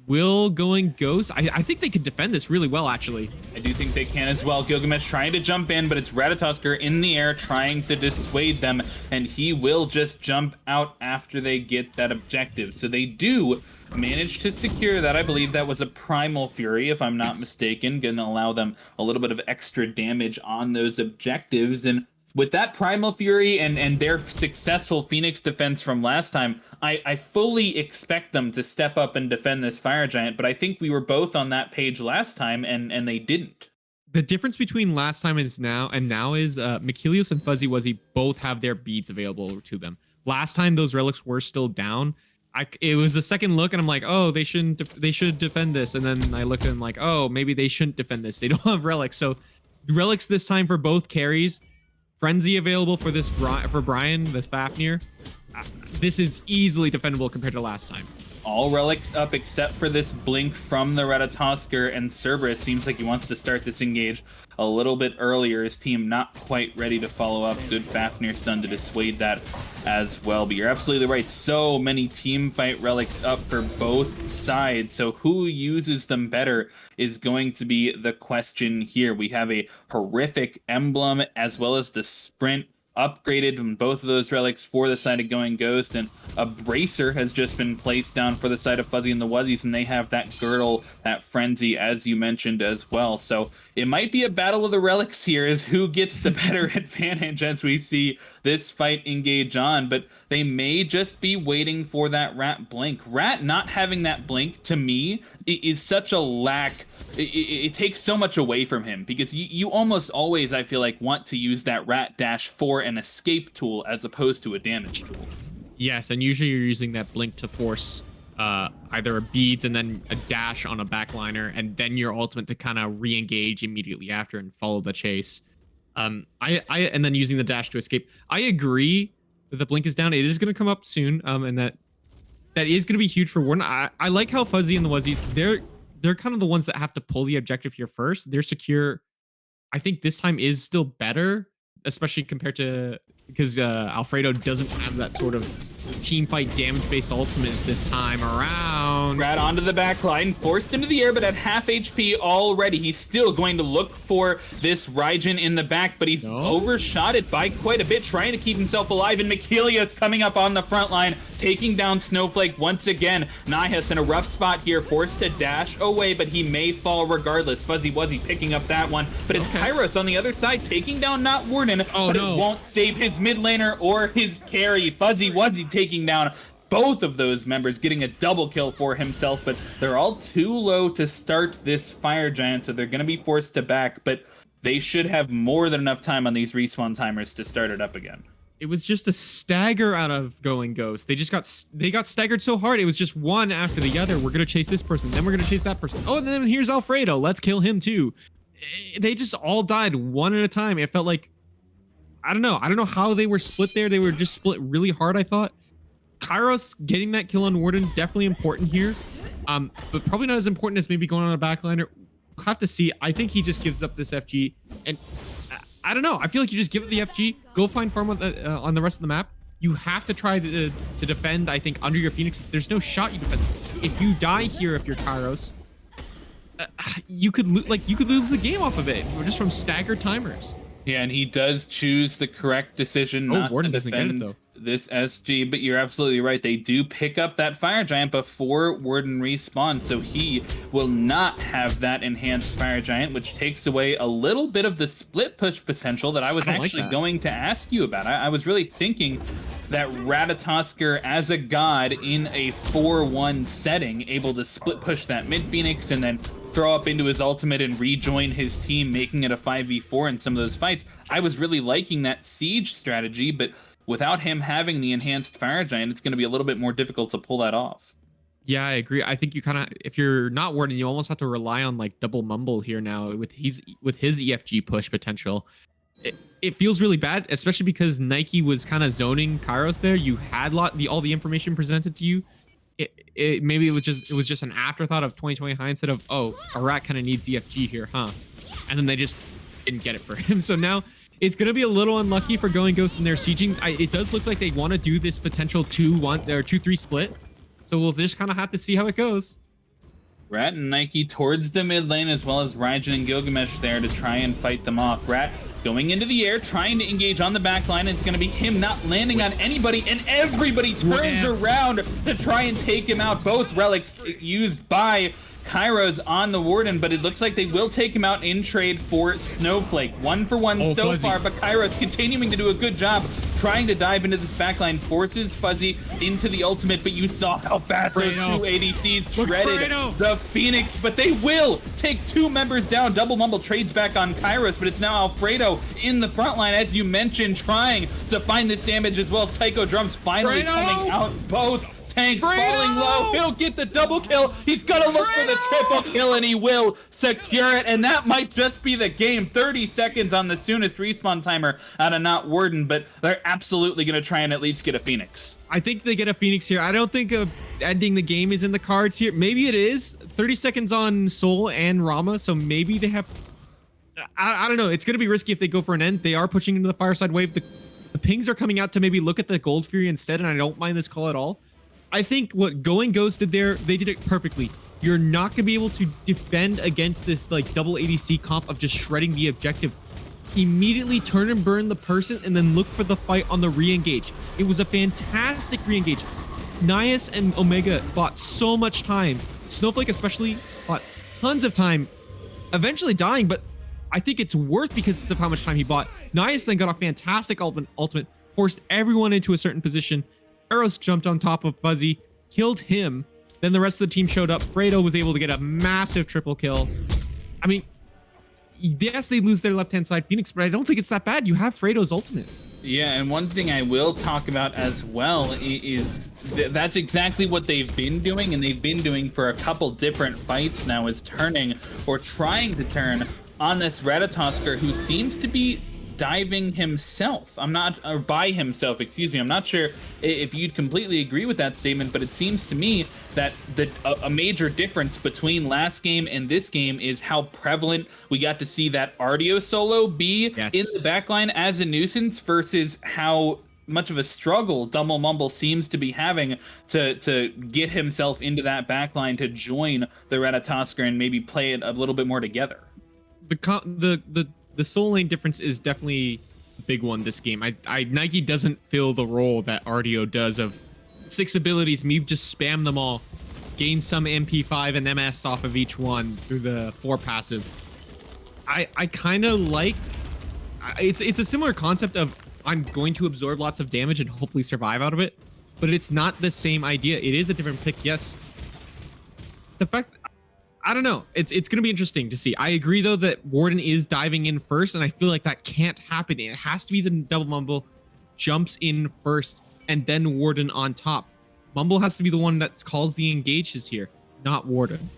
will Going Ghost? I think they could defend this really well, actually. I do think they can as well. Gilgamesh trying to jump in, but it's Ratatoskr in the air trying to dissuade them, and he will just jump out after they get that objective. So they do manage to secure that. I believe that was a Primal Fury, if I'm not mistaken, going to allow them a little bit of extra damage on those objectives. And with that Primal Fury and their successful Phoenix defense from last time, I fully expect them to step up and defend this Fire Giant, but I think we were both on that page last time, and they didn't. The difference between last time and now is Machilios and Fuzzy Wuzzy both have their beads available to them. Last time those relics were still down. It was a second look, and I'm like, oh, they should defend this. And then I looked and I'm like, oh, maybe they shouldn't defend this. They don't have relics. So relics this time for both carries. Frenzy available for this for Brian, the Fafnir. This is easily defendable compared to last time. All relics up except for this blink from the Ratatoskr, and Cerberus seems like he wants to start this engage a little bit earlier. His team not quite ready to follow up. Good Fafnir stun to dissuade that as well. But you're absolutely right. So many team fight relics up for both sides. So who uses them better is going to be the question here. We have a horrific emblem as well as the sprint upgraded from both of those relics for the side of Going Ghost, and a bracer has just been placed down for the side of Fuzzy and the Wuzzies, and they have that girdle, that frenzy, as you mentioned as well. So it might be a battle of the relics here, is who gets the better advantage as we see this fight engage on, but they may just be waiting for that Rat blink. Rat not having that blink, to me, is such a lack. It takes so much away from him, because you almost always, I feel like, want to use that Rat dash for an escape tool as opposed to a damage tool. Yes, and usually you're using that blink to force either a beads and then a dash on a backliner, and then your ultimate to kind of re-engage immediately after and follow the chase. And then using the dash to escape. I agree that the blink is down. It is going to come up soon, and that is going to be huge for Warden. I like how Fuzzy and the Wuzzies, they're kind of the ones that have to pull the objective here first. They're secure. I think this time is still better, especially compared to, because Alfredo doesn't have that sort of team fight damage based ultimate this time around. Rat onto the back line, forced into the air, but at half HP already. He's still going to look for this Raijin in the back, but he's overshot it by quite a bit, trying to keep himself alive, and Machilios coming up on the front line, taking down Snowflake once again. Nihus in a rough spot here, forced to dash away, but he may fall regardless. Fuzzy Wuzzy picking up that one, but it's Kairos on the other side, taking down not Warden, but it won't save his mid laner or his carry. Fuzzy Wuzzy taking down both of those members, getting a double kill for himself, but they're all too low to start this Fire Giant, so they're going to be forced to back, but they should have more than enough time on these respawn timers to start it up again. It was just a stagger out of Going Ghost. They got staggered so hard. It was just one after the other. We're going to chase this person, then we're going to chase that person. Oh, and then here's Alfredo. Let's kill him too. They just all died one at a time. It felt like, I don't know how they were split there. They were just split really hard, I thought. Kairos getting that kill on Warden, definitely important here. But probably not as important as maybe going on a backliner. We'll have to see. I think he just gives up this FG. And I don't know. I feel like you just give it the FG, go find farm on the rest of the map. You have to try to defend, I think, under your Phoenixes. There's no shot you defend this. If you die here, if you're Kairos, you could lose the game off of it, or just from staggered timers. Yeah, and he does choose the correct decision not Warden to doesn't get it, defend though. this SG, but you're absolutely right. They do pick up that Fire Giant before Warden respawns, so he will not have that enhanced Fire Giant, which takes away a little bit of the split push potential that I was actually going to ask you about. I was really thinking that Ratatoskr as a god in a 4-1 setting, able to split push that mid Phoenix and then throw up into his ultimate and rejoin his team, making it a 5v4 in some of those fights. I was really liking that siege strategy, but without him having the enhanced Fire Giant, it's going to be a little bit more difficult to pull that off. Yeah, I agree. I think you kind of, if you're not Warden, you almost have to rely on like double mumble here now with his EFG push potential. It feels really bad, especially because Nike was kind of zoning Kairos there. You had all the information presented to you. Maybe it was just an afterthought of 2020 hindsight of, oh, a rat kind of needs EFG here, huh? And then they just didn't get it for him. So now it's gonna be a little unlucky for Going Ghost in their sieging. It does look like they want to do this potential 2-1 or 2-3 split. So we'll just kind of have to see how it goes. Rat and Nike towards the mid lane, as well as Raijin and Gilgamesh there to try and fight them off. Rat going into the air, trying to engage on the back line. It's going to be him not landing on anybody, and everybody turns around to try and take him out. Both relics used by Kairos on the Warden, but it looks like they will take him out in trade for Snowflake. 1-for-1 so far, but Kairos continuing to do a good job trying to dive into this backline, forces Fuzzy into the ultimate, but you saw how fast those two ADCs shredded the Phoenix, but they will take two members down. Double Mumble trades back on Kairos, but it's now Alfredo in the front line, as you mentioned, trying to find this damage, as well as Tycho Drums finally coming out. Both tanks falling low. He'll get the double kill. He's gonna look for the triple kill, and he will secure it, and that might just be the game. 30 seconds on the soonest respawn timer out of not Warden, but they're absolutely gonna try and at least get a Phoenix. I think they get a Phoenix here. I don't think ending the game is in the cards here. Maybe it is. 30 seconds on Soul and Rama, so maybe they have... I don't know. It's going to be risky if they go for an end. They are pushing into the Fireside Wave. The pings are coming out to maybe look at the Gold Fury instead, and I don't mind this call at all. I think what Going Ghost did there, they did it perfectly. You're not going to be able to defend against this like double ADC comp of just shredding the objective. Immediately turn and burn the person and then look for the fight on the re-engage. It was a fantastic re-engage. Nias and Omega bought so much time. Snowflake especially bought tons of time, eventually dying, but I think it's worth because of how much time he bought. Nias then got a fantastic ultimate, forced everyone into a certain position. Eros jumped on top of Fuzzy, killed him. Then the rest of the team showed up. Fredo was able to get a massive triple kill. I mean, yes, they lose their left-hand side Phoenix, but I don't think it's that bad. You have Fredo's ultimate. Yeah, and one thing I will talk about as well is that's exactly what they've been doing, and they've been doing for a couple different fights now, is turning or trying to turn on this Ratatoskr, who seems to be diving himself. By himself, excuse me. I'm not sure if you'd completely agree with that statement, but it seems to me that a major difference between last game and this game is how prevalent we got to see that Ardio solo be in the backline as a nuisance versus how much of a struggle Double Mumble seems to be having to get himself into that backline to join the Ratatoskr and maybe play it a little bit more together. The soul lane difference is definitely a big one this game. Nike doesn't fill the role that Ardio does of 6 abilities. Meave just spam them all, gain some MP5 and MS off of each one through the 4 passive. I kind of like... It's a similar concept of I'm going to absorb lots of damage and hopefully survive out of it, but it's not the same idea. It is a different pick, yes. The fact... I don't know. It's going to be interesting to see. I agree, though, that Warden is diving in first, and I feel like that can't happen. It has to be the Double Mumble jumps in first, and then Warden on top. Mumble has to be the one that calls the engages here, not Warden.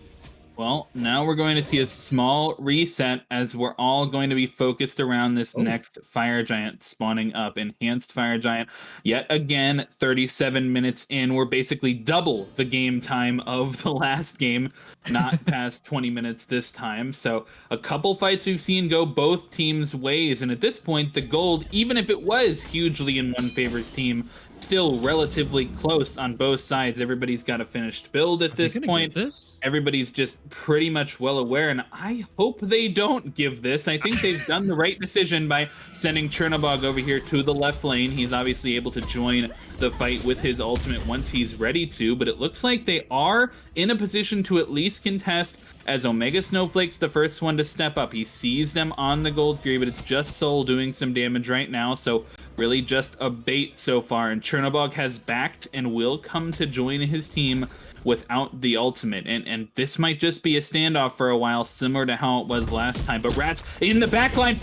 Well, now we're going to see a small reset as we're all going to be focused around this next Fire Giant spawning up. Enhanced Fire Giant. Yet again, 37 minutes in. We're basically double the game time of the last game, not past 20 minutes this time. So a couple fights we've seen go both teams' ways. And at this point, the gold, even if it was hugely in one favor's team, still relatively close on both sides. Everybody's got a finished build at this point. Everybody's just pretty much well aware, and I hope they don't give this. I think they've done the right decision by sending Chernobog over here to the left lane. He's obviously able to join the fight with his ultimate once he's ready to, but it looks like they are in a position to at least contest, as Omega Snowflake's the first one to step up. He sees them on the Gold Fury, but it's just Soul doing some damage right now, so really just a bait so far, and Chernobog has backed and will come to join his team without the ultimate, and this might just be a standoff for a while, similar to how it was last time. But Rats in the backline,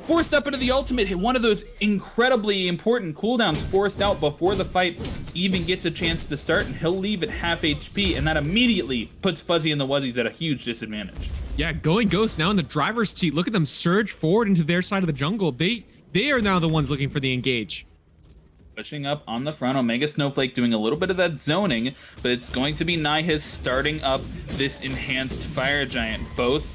forced up into the ultimate, hit one of those incredibly important cooldowns forced out before the fight even gets a chance to start, and he'll leave at half HP, and that immediately puts Fuzzy and the Wuzzies at a huge disadvantage. Yeah, Going Ghost now in the driver's seat. Look at them surge forward into their side of the jungle. They are now the ones looking for the engage. Pushing up on the front, Omega Snowflake doing a little bit of that zoning, but it's going to be Nihis starting up this enhanced Fire Giant. Both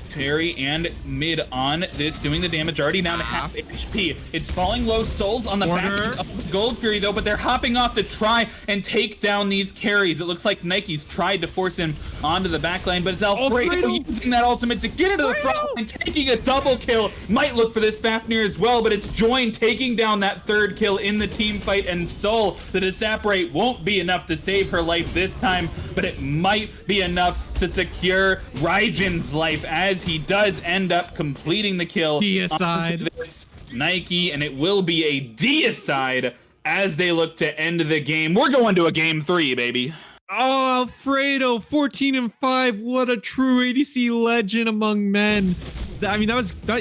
Terry and Mid on this, doing the damage, already down to half HP. It's falling low. Souls on the back end of the Gold Fury though, but they're hopping off to try and take down these carries. It looks like Nike's tried to force him onto the back lane, but it's Alfredo using that ultimate to get into the front line, taking a double kill. Might look for this Fafnir as well, but it's Join taking down that third kill in the team fight, and Soul, the Disapparate, won't be enough to save her life this time, but it might be enough to secure Raijin's life, as he does end up completing the kill. Deicide. This Nike, and it will be a deicide as they look to end the game. We're going to a game 3, baby. Oh, Alfredo, 14-5. What a true ADC legend among men. I mean,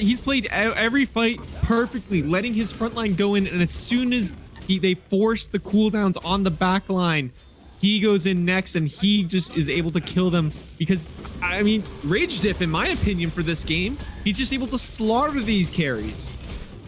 he's played every fight perfectly, letting his front line go in, and as soon as they force the cooldowns on the back line, he goes in next, and he just is able to kill them because, I mean, Rage Diff, in my opinion, for this game, he's just able to slaughter these carries.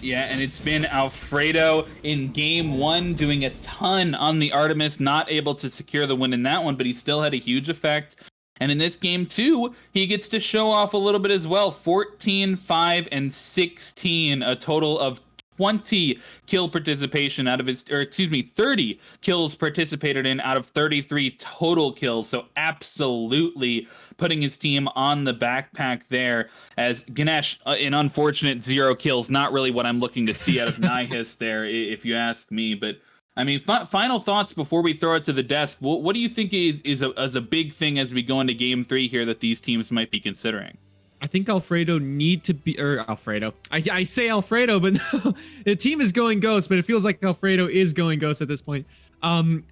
Yeah, and it's been Alfredo in game 1 doing a ton on the Artemis, not able to secure the win in that one, but he still had a huge effect. And in this game 2, he gets to show off a little bit as well. 14, 5, and 16, a total of 20 kill participation out of his, or excuse me, 30 kills participated in out of 33 total kills. So absolutely putting his team on the backpack there, as Ganesh, an unfortunate 0 kills. Not really what I'm looking to see out of Nihis there, if you ask me. But I mean, final thoughts before we throw it to the desk. What do you think is a big thing as we go into game 3 here that these teams might be considering? I think Alfredo need to be, or Alfredo. I say Alfredo, but no, the team is Going Ghost, but it feels like Alfredo is Going Ghost at this point. Going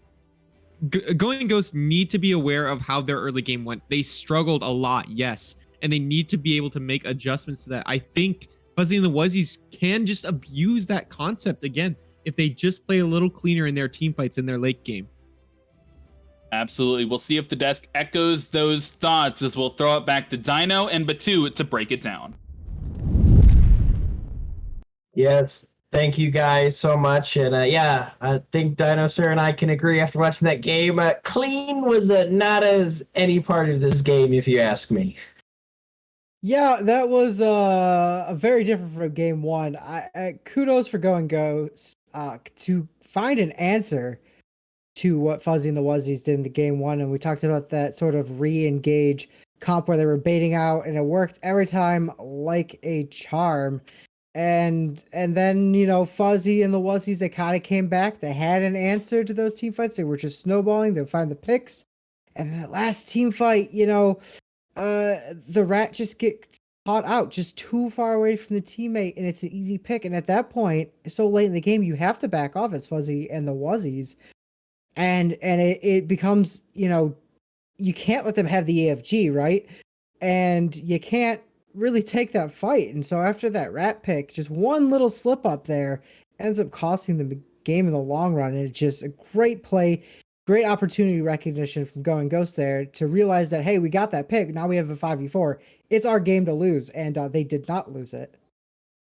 Ghost need to be aware of how their early game went. They struggled a lot, yes, and they need to be able to make adjustments to that. I think Fuzzy and the Wuzzies can just abuse that concept again if they just play a little cleaner in their team fights in their late game. Absolutely. We'll see if the desk echoes those thoughts as we'll throw it back to Dino and Batu to break it down. Yes, thank you guys so much. And yeah, I think Dino Sir and I can agree after watching that game. Clean was not as any part of this game, if you ask me. Yeah, that was a very different from game 1. Kudos for Going Ghost to find an answer to what Fuzzy and the Wuzzies did in the game 1, and we talked about that sort of re-engage comp where they were baiting out, and it worked every time like a charm. And then, you know, Fuzzy and the Wuzzies, they kind of came back. They had an answer to those team fights. They were just snowballing. They would find the picks. And that last team fight, you know, the Rat just gets caught out just too far away from the teammate, and it's an easy pick. And at that point, so late in the game, you have to back off as Fuzzy and the Wuzzies. And it becomes, you know, you can't let them have the AFG, right? And you can't really take that fight. And so after that Rat pick, just one little slip up there ends up costing them the game in the long run. And it's just a great play, great opportunity recognition from Going Ghost there to realize that, hey, we got that pick. Now we have a 5v4. It's our game to lose. And they did not lose it.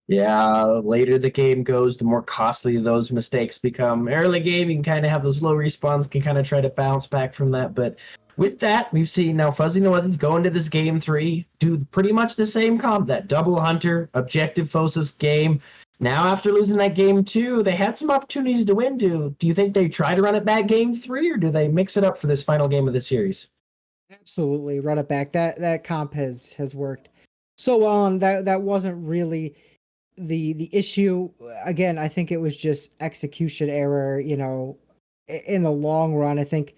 Yeah, later the game goes, the more costly those mistakes become. Early game, you can kind of have those low respawns, can kind of try to bounce back from that. But with that, we've seen now Fuzzy and the Wuzzies go into this game 3, do pretty much the same comp, that double hunter, objective Fosus game. Now, after losing that game 2, they had some opportunities to win. Do you think they try to run it back game 3, or do they mix it up for this final game of the series? Absolutely, run it back. That comp has worked so well, and that wasn't really the issue. Again, I think it was just execution error. You know, in the long run, I think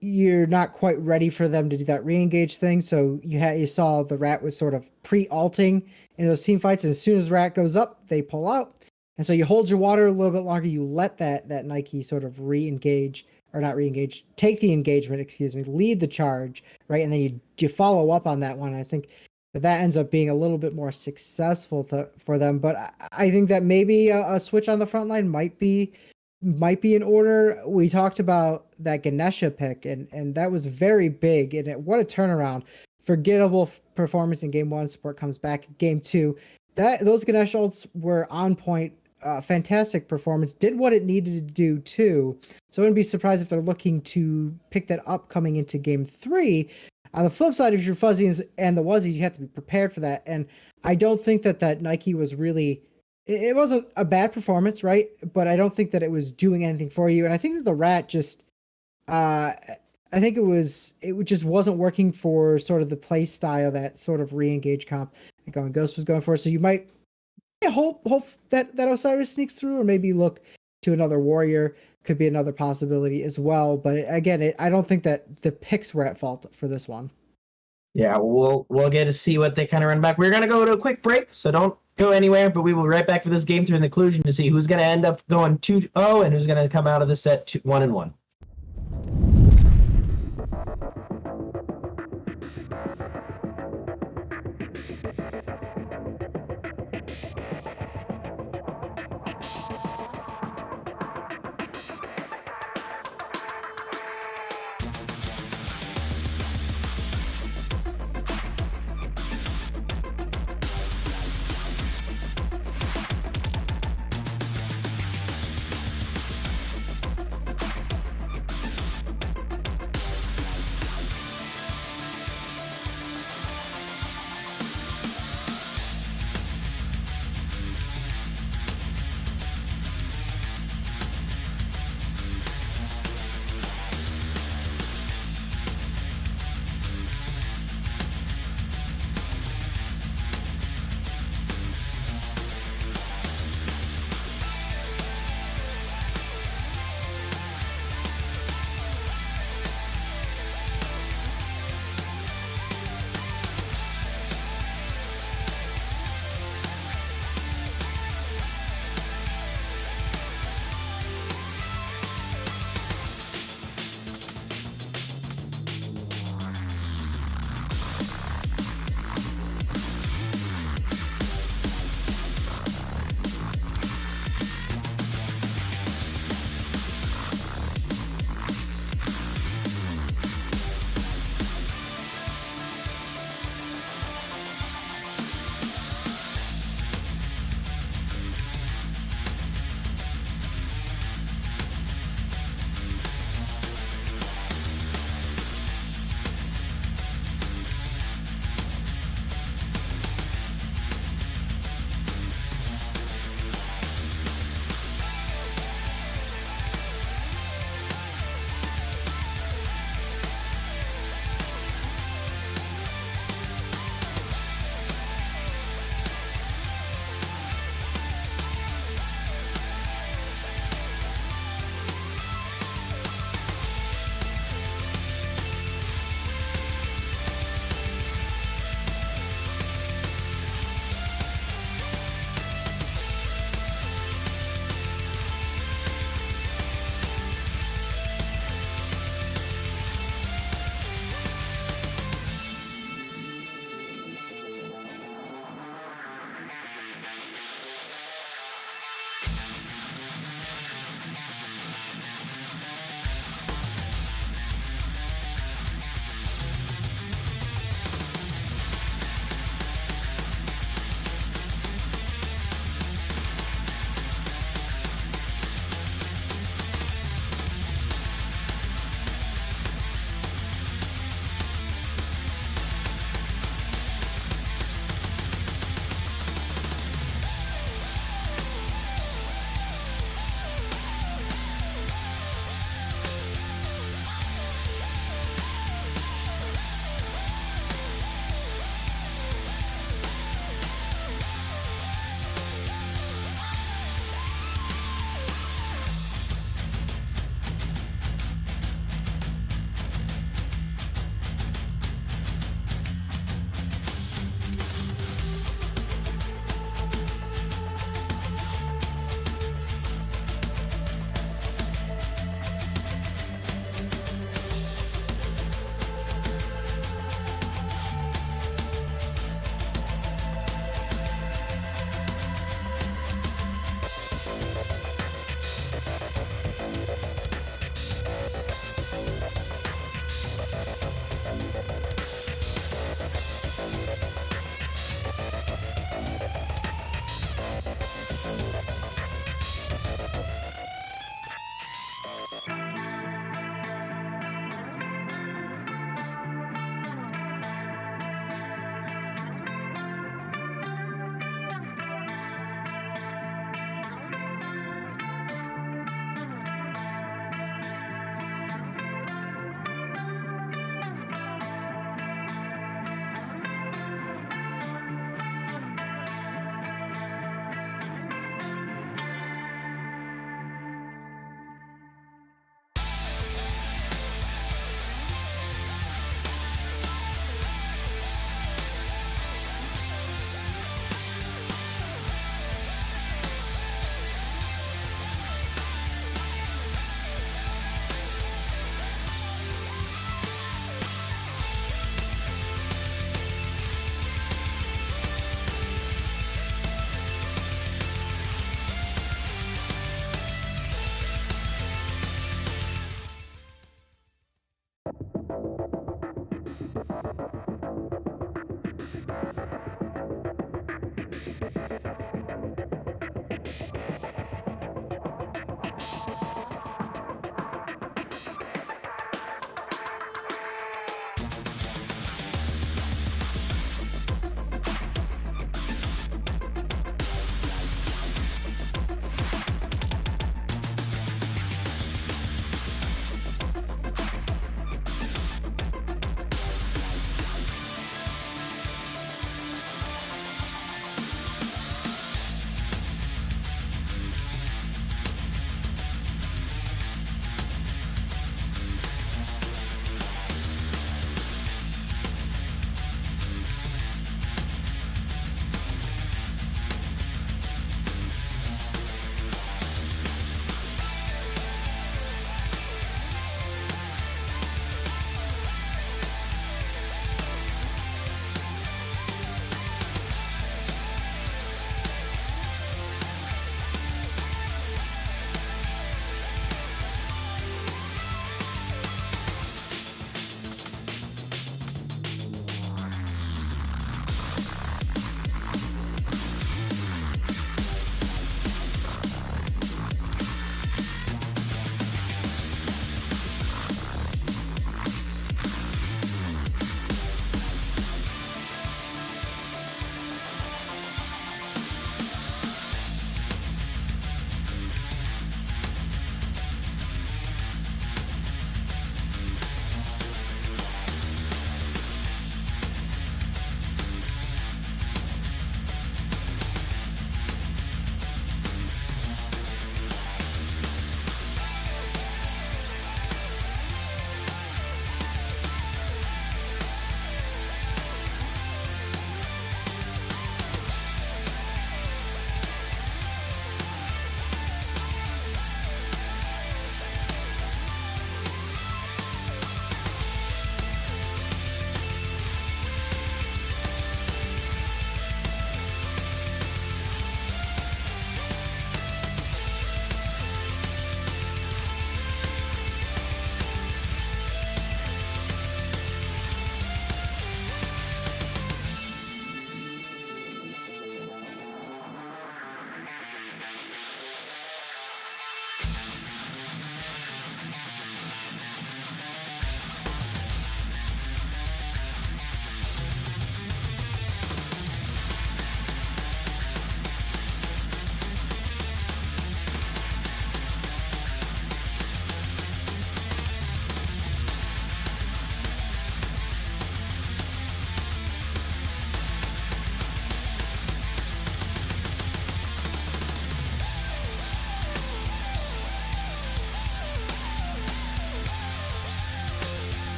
you're not quite ready for them to do that re-engage thing. So you saw the rat was sort of pre-alting in those team fights, and as soon as rat goes up, they pull out. And so you hold your water a little bit longer. You let that Nike sort of re-engage, or not re-engage, take the engagement, excuse me, lead the charge, right? And then you follow up on that one. I think that ends up being a little bit more successful for them. But I think that maybe a switch on the front line might be in order. We talked about that Ganesha pick, and that was very big. And what a turnaround! Forgettable performance in game 1. Support comes back game 2. Those Ganesha ults were on point. Fantastic performance. Did what it needed to do too. So I wouldn't be surprised if they're looking to pick that up coming into game 3. On the flip side, if you're Fuzzies and the Wuzzies, you have to be prepared for that. And I don't think that Nike was really. It wasn't a bad performance, right? But I don't think that it was doing anything for you. And I think that the rat just, I think it just wasn't working for sort of the play style, that sort of re-engage comp that Going Ghost was going for. So you might hope that Osiris sneaks through, or maybe look to another warrior. Could be another possibility as well. But again, I don't think that the picks were at fault for this one. Yeah, we'll get to see what they kind of run back. We're going to go to a quick break, so don't go anywhere, but we will be right back for this game through the conclusion to see who's going to end up going 2-0 and who's going to come out of the set 1-1.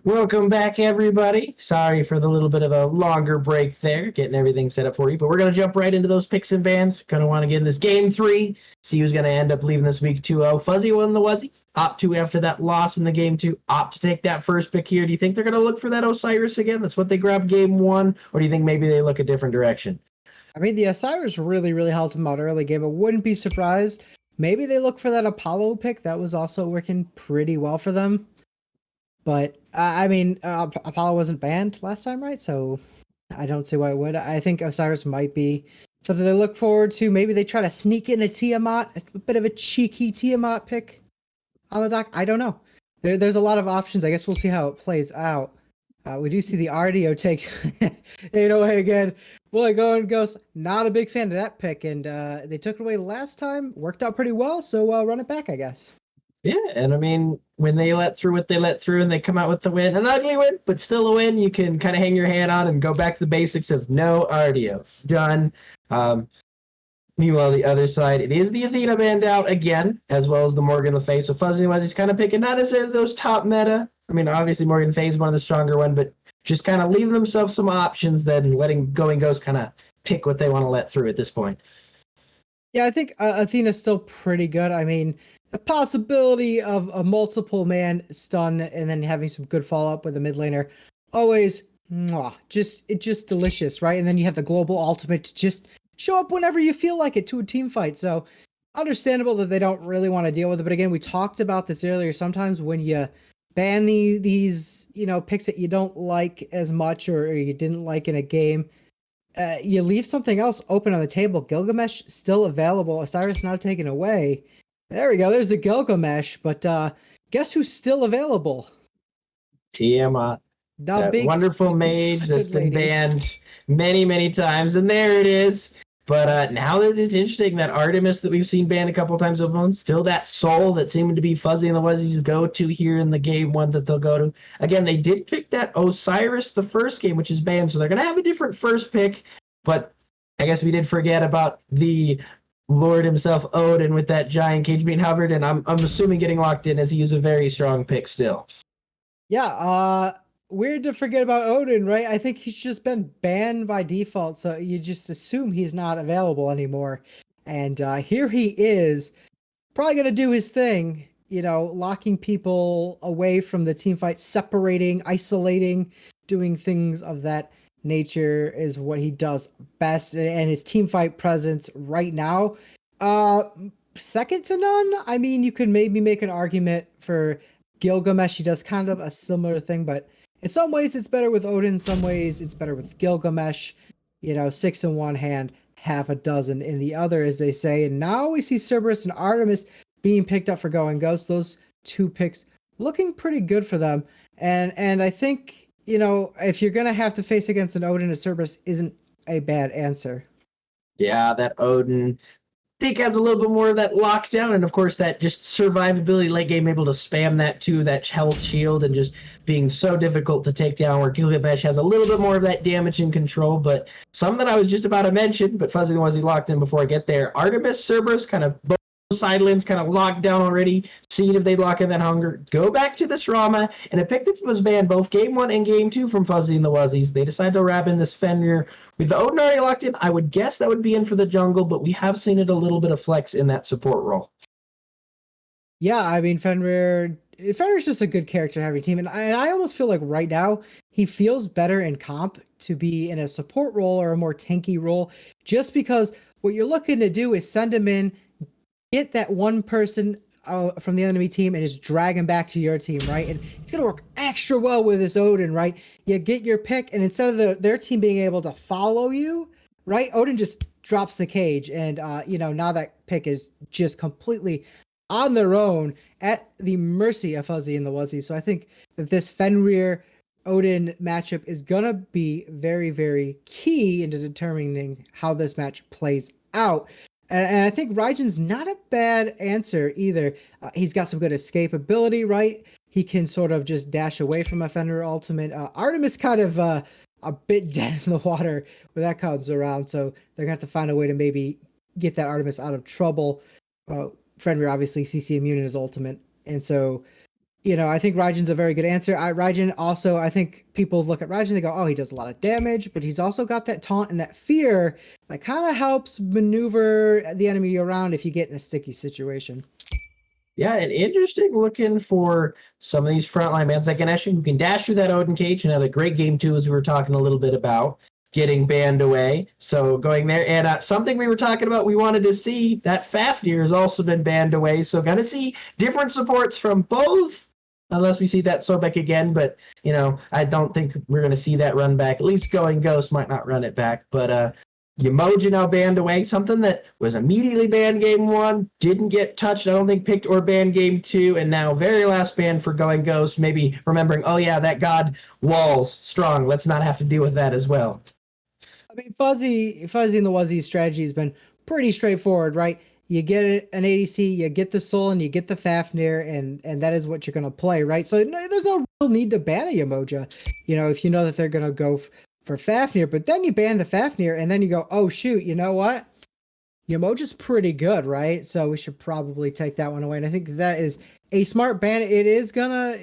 Welcome back, everybody. Sorry for the little bit of a longer break there, getting everything set up for you. But we're going to jump right into those picks and bans. Going to want to get in this game 3, see who's going to end up leaving this week 2-0. Fuzzy won the Wuzzies. Opt to, after that loss in the game 2, opt to take that first pick here. Do you think they're going to look for that Osiris again? That's what they grabbed game 1? Or do you think maybe they look a different direction? I mean, the Osiris really, really helped him out early game. I wouldn't be surprised. Maybe they look for that Apollo pick. That was also working pretty well for them. But, I mean, Apollo wasn't banned last time, right? So I don't see why it would. I think Osiris might be something they look forward to. Maybe they try to sneak in a Tiamat, a bit of a cheeky Tiamat pick on the dock. I don't know. There's a lot of options. I guess we'll see how it plays out. We do see the RDO take 8 away again. Boy, going Ghost, not a big fan of that pick. And they took it away last time. Worked out pretty well. So run it back, I guess. Yeah, and I mean, when they let through what they let through and they come out with the win, an ugly win, but still a win, you can kind of hang your hand on and go back to the basics of no RDO. Done. Meanwhile, the other side, it is the Athena band out again, as well as the Morgan Le Fay. So Fuzzy Wuzzy's kind of picking not necessarily those top meta. I mean, obviously Morgan Le Fay is one of the stronger one, but just kind of leaving themselves some options, then letting Going Ghost kind of pick what they want to let through at this point. Yeah, I think Athena's still pretty good. I mean, the possibility of a multiple man stun and then having some good follow up with a mid laner, always just delicious, right? And then you have the global ultimate to just show up whenever you feel like it to a team fight. So understandable that they don't really want to deal with it. But again, we talked about this earlier. Sometimes when you ban these picks that you don't like as much or you didn't like in a game, you leave something else open on the table. Gilgamesh still available. Osiris now taken away. There we go. There's the Gilgamesh. But guess who's still available? Tiamat. The that big wonderful mage that's been banned many, many times. And there it is. But now that it's interesting, that Artemis that we've seen banned a couple times over, still that soul that seemed to be Fuzzy and the Wuzzies go to here in the game 1 that they'll go to. Again, they did pick that Osiris the first game, which is banned, so they're going to have a different first pick. But I guess we did forget about the Lord himself, Odin, with that giant cage being hovered, and I'm assuming getting locked in as he is a very strong pick still. Yeah, weird to forget about Odin, right? I think he's just been banned by default, so you just assume he's not available anymore. And here he is, probably going to do his thing, locking people away from the team fight, separating, isolating, doing things of that nature is what he does best. And his team fight presence right now, second to none. I mean, you could maybe make an argument for Gilgamesh. He does kind of a similar thing, but in some ways it's better with Odin. In some ways it's better with Gilgamesh. 6 in one hand, half a dozen in the other, as they say. And now we see Cerberus and Artemis being picked up for Going Ghost. Those 2 picks looking pretty good for them. And I think, if you're going to have to face against an Odin, a Cerberus isn't a bad answer. Yeah, that Odin, I think, has a little bit more of that lockdown, and of course that just survivability late game, able to spam that too, that health shield, and just being so difficult to take down, where Gilgamesh has a little bit more of that damage and control. But something I was just about to mention, but Fuzzy was he locked in before I get there. Artemis, Cerberus, kind of both side lanes kind of locked down already, seeing if they'd lock in that hunger. Go back to this Rama, and a pick that was banned both game 1 and game 2 from Fuzzy and the Wuzzies. They decided to wrap in this Fenrir. With the Odin already locked in, I would guess that would be in for the jungle, but we have seen it a little bit of flex in that support role. Yeah, I mean, Fenrir Fenrir's just a good character to have your team, and I almost feel like right now he feels better in comp to be in a support role or a more tanky role, just because what you're looking to do is send him in, get that one person from the enemy team, and just drag him back to your team, right? And it's gonna work extra well with this Odin, right? You get your pick, and instead of their team being able to follow you, right, Odin just drops the cage, and now that pick is just completely on their own at the mercy of Fuzzy and the Wuzzies. So I think that this Fenrir Odin matchup is gonna be very, very key into determining how this match plays out. And I think Raijin's not a bad answer either. He's got some good escapability, right? He can sort of just dash away from a Fenrir ultimate. Artemis kind of a bit dead in the water when that comes around, so they're gonna have to find a way to maybe get that Artemis out of trouble. Fenrir obviously CC immune in his ultimate, and so I think Raijin's a very good answer. Raijin also, I think people look at Raijin, they go, oh, he does a lot of damage, but he's also got that taunt and that fear that kind of helps maneuver the enemy around if you get in a sticky situation. Yeah, and interesting looking for some of these frontline bans like Ganesh, who can dash through that Odin cage and have a great game too, as we were talking a little bit about getting banned away. So going there, and something we were talking about, we wanted to see that Fafnir has also been banned away. So gonna see different supports from both, unless we see that Sobek again. But I don't think we're gonna see that run back. At least Going Ghost might not run it back. But Yamoja now banned away, something that was immediately banned game 1, didn't get touched, I don't think picked or banned game 2, and now very last ban for Going Ghost, maybe remembering, oh yeah, that god walls strong, let's not have to deal with that as well. I mean, Fuzzy and the Wuzzy strategy has been pretty straightforward, right? You get an ADC, you get the Soul, and you get the Fafnir, and that is what you're going to play, right? So there's no real need to ban a Yamoja, if you know that they're going to go for Fafnir, but then you ban the Fafnir, and then you go, oh shoot, you know what? Yamoja's pretty good, right? So we should probably take that one away, and I think that is a smart ban. It is gonna...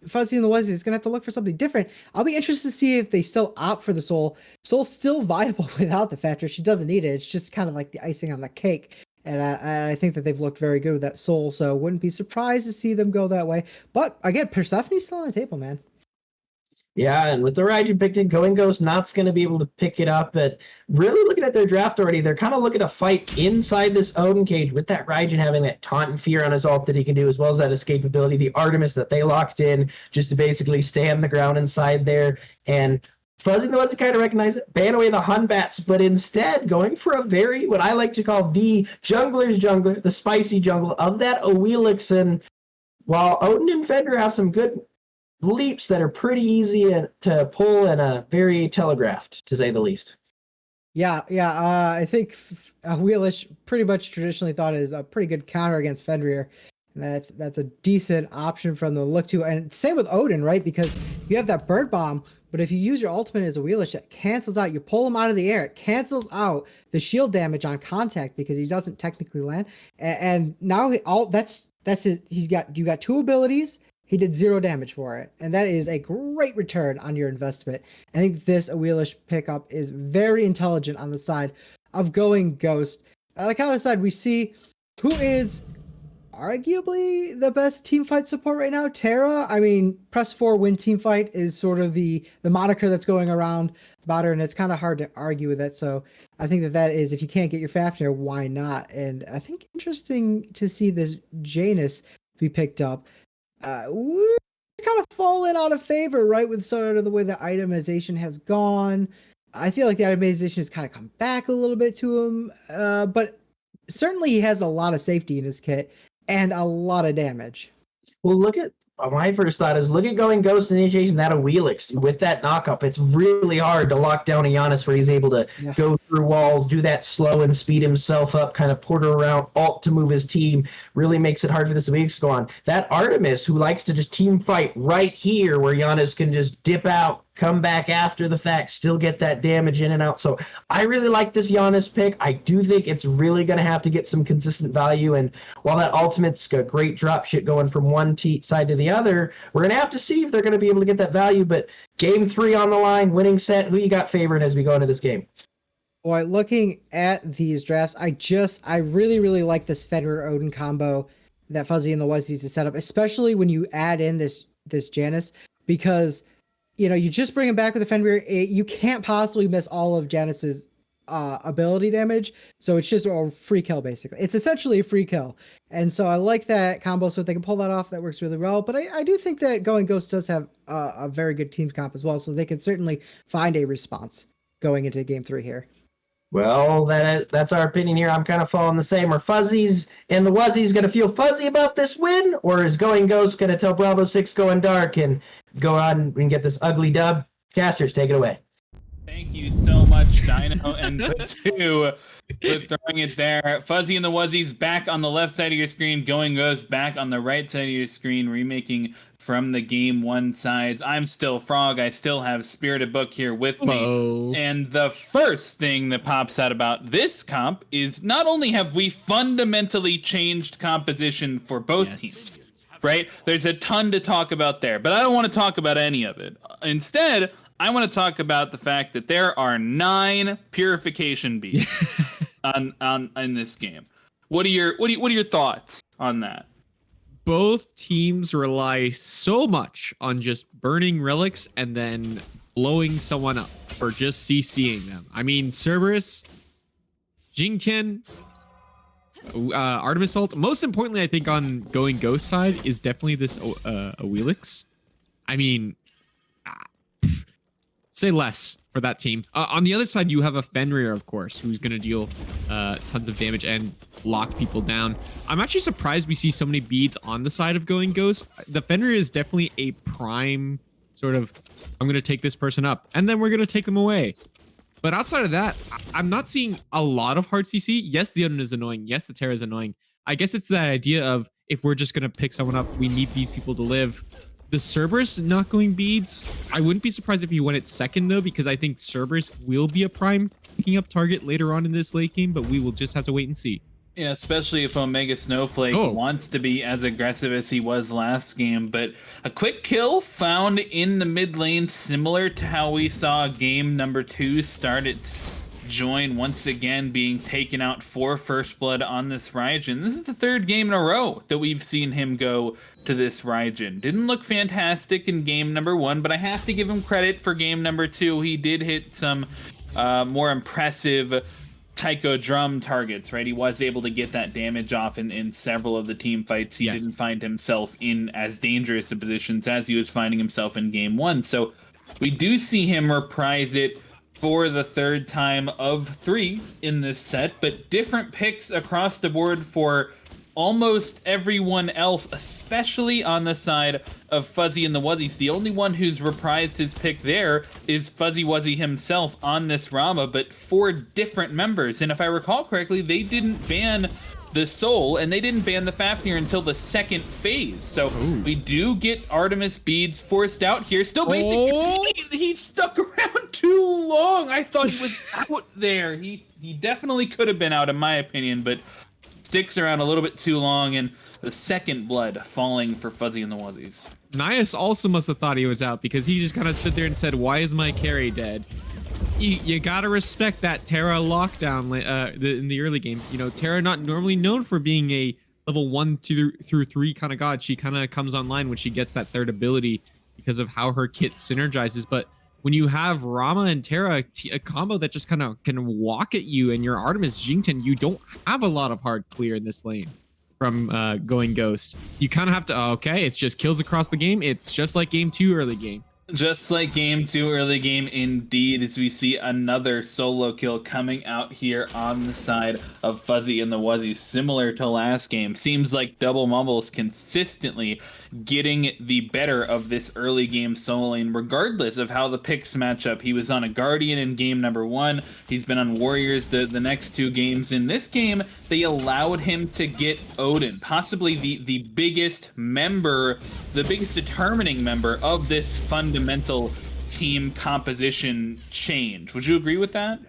Fuzzy and the Wuzzies is going to have to look for something different. I'll be interested to see if they still opt for the Soul. Soul's still viable without the Fafnir. She doesn't need it. It's just kind of like the icing on the cake. And I think that they've looked very good with that Soul, so wouldn't be surprised to see them go that way. But again, Persephone's still on the table, man. Yeah, and with the Raijin picked in, Going Ghost not's going to be able to pick it up. But really looking at their draft already, they're kind of looking to fight inside this Odin cage with that Raijin having that taunt and fear on his ult that he can do, as well as that escapability, the Artemis that they locked in just to basically stay on the ground inside there. And Fuzzy and the Wuzzy kind of recognize it, ban away the Hun Bats, but instead going for a very, what I like to call the jungler's jungler, the spicy jungle of that Awilix. And while Odin and Fender have some good leaps that are pretty easy to pull and very telegraphed, to say the least. Yeah. I think Wheelish pretty much traditionally thought is a pretty good counter against Fenrir. And that's a decent option from the look to. And same with Odin, right? Because you have that bird bomb, but if you use your ultimate as a Wheelish, that cancels out. You pull him out of the air, it cancels out the shield damage on contact because he doesn't technically land. And now that's his. You got 2 abilities. He did 0 damage for it, and that is a great return on your investment. I think this Wheelish pickup is very intelligent on the side of Going Ghost. Like on the other side, we see who is arguably the best teamfight support right now, Terra. I mean, press 4 win teamfight is sort of the moniker that's going around about her, and it's kind of hard to argue with it. So I think that is, if you can't get your Fafnir, why not? And I think interesting to see this Janus be picked up. Kind of fallen out of favor, right, with sort of the way the itemization has gone. I feel like the itemization has kind of come back a little bit to him, but certainly he has a lot of safety in his kit and a lot of damage. Well, my first thought is look at Going Ghost initiation, that Awilix with that knockup. It's really hard to lock down a Giannis where he's able to go through walls, do that slow and speed himself up, kind of porter around, ult to move his team. Really makes it hard for this Awilix to go on. That Artemis, who likes to just team fight right here where Giannis can just dip out, come back after the fact, still get that damage in and out. So I really like this Giannis pick. I do think it's really going to have to get some consistent value. And while that ultimate's got great drop shit going from one side to the other, we're going to have to see if they're going to be able to get that value. But game 3 on the line, winning set, who you got favoring as we go into this game? Boy, looking at these drafts, I really, really like this Fenrir Odin combo that Fuzzy and the Wuzzies is set up, especially when you add in this Janice, because you just bring him back with a Fenrir. You can't possibly miss all of Janice's ability damage, so it's just a free kill basically. It's essentially a free kill, and so I like that combo. So if they can pull that off, that works really well. But I do think that Going Ghost does have a very good team comp as well, so they can certainly find a response going into game 3 here. Well, that's our opinion here. I'm kind of following the same. Are Fuzzies and the Wuzzies going to feel fuzzy about this win? Or is Going Ghost going to tell Bravo 6 going dark and go on and get this ugly dub? Casters, take it away. Thank you so much, Dino and the 2 for throwing it there. Fuzzy and the Wuzzies back on the left side of your screen. Going Ghost back on the right side of your screen, remaking from the game 1 sides. I'm still Frog. I still have Spirited Book here with me. And the first thing that pops out about this comp is not only have we fundamentally changed composition for both teams, right? There's a ton to talk about there, but I don't want to talk about any of it. Instead, I want to talk about the fact that there are 9 purification beads in this game. What are your thoughts on that? Both teams rely so much on just burning relics and then blowing someone up or just CCing them. I mean, Cerberus, Jingtian, Artemis ult. Most importantly, I think on Going Ghost side is definitely this Awilix. I mean, say less for that team. On the other side, you have a Fenrir, of course, who's going to deal tons of damage and lock people down. I'm actually surprised we see so many beads on the side of Going Ghost. The Fenrir is definitely a prime sort of, I'm going to take this person up, and then we're going to take them away. But outside of that, I'm not seeing a lot of hard CC. Yes, the Odin is annoying. Yes, the Terra is annoying. I guess it's that idea of, if we're just going to pick someone up, we need these people to live. The Cerberus not going beads, I wouldn't be surprised if he went it second though, because I think Cerberus will be a prime picking up target later on in this late game, but we will just have to wait and see. Yeah, especially if Omega Snowflake wants to be as aggressive as he was last game. But a quick kill found in the mid lane, similar to how we saw game number 2 start its join, once again being taken out for first blood on this Raijin. This is the 3rd game in a row that we've seen him go to this Raijin. Didn't look fantastic in game number 1, but I have to give him credit for game number 2. He did hit some more impressive Taiko drum targets, right? He was able to get that damage off in several of the team fights. He didn't find himself in as dangerous of positions as he was finding himself in game 1. So we do see him reprise it for the 3rd time of 3 in this set, but different picks across the board for almost everyone else, especially on the side of Fuzzy and the Wuzzies. The only one who's reprised his pick there is Fuzzy Wuzzy himself on this Rama, but 4 different members. And if I recall correctly, they didn't ban the Soul, and they didn't ban the Fafnir until the 2nd phase. So we do get Artemis beads forced out here. Still basic. He stuck around too long. I thought he was out there. He definitely could have been out, in my opinion, but sticks around a little bit too long, and the 2nd blood falling for Fuzzy and the Wuzzies. Nias also must have thought he was out, because he just kind of stood there and said, why is my carry dead? You gotta respect that Terra lockdown in the early game. You know, Terra not normally known for being a level 1 through 3 kind of god. She kind of comes online when she gets that 3rd ability because of how her kit synergizes. But when you have Rama and Terra, a combo that just kind of can walk at you, and your Artemis Jingtian, you don't have a lot of hard clear in this lane from Going Ghost. You kind of have to, okay, it's just kills across the game. It's just like game 2 early game. Just like game 2 early game indeed, as we see another solo kill coming out here on the side of Fuzzy and the Wuzzies, similar to last game. Seems like Double Mumbles consistently getting the better of this early game solo lane, regardless of how the picks match up. He was on a Guardian in game number 1. He's been on Warriors the next 2 games. In this game, they allowed him to get Odin, possibly the biggest member, the biggest determining member of this fundamental team composition change. Would you agree with that?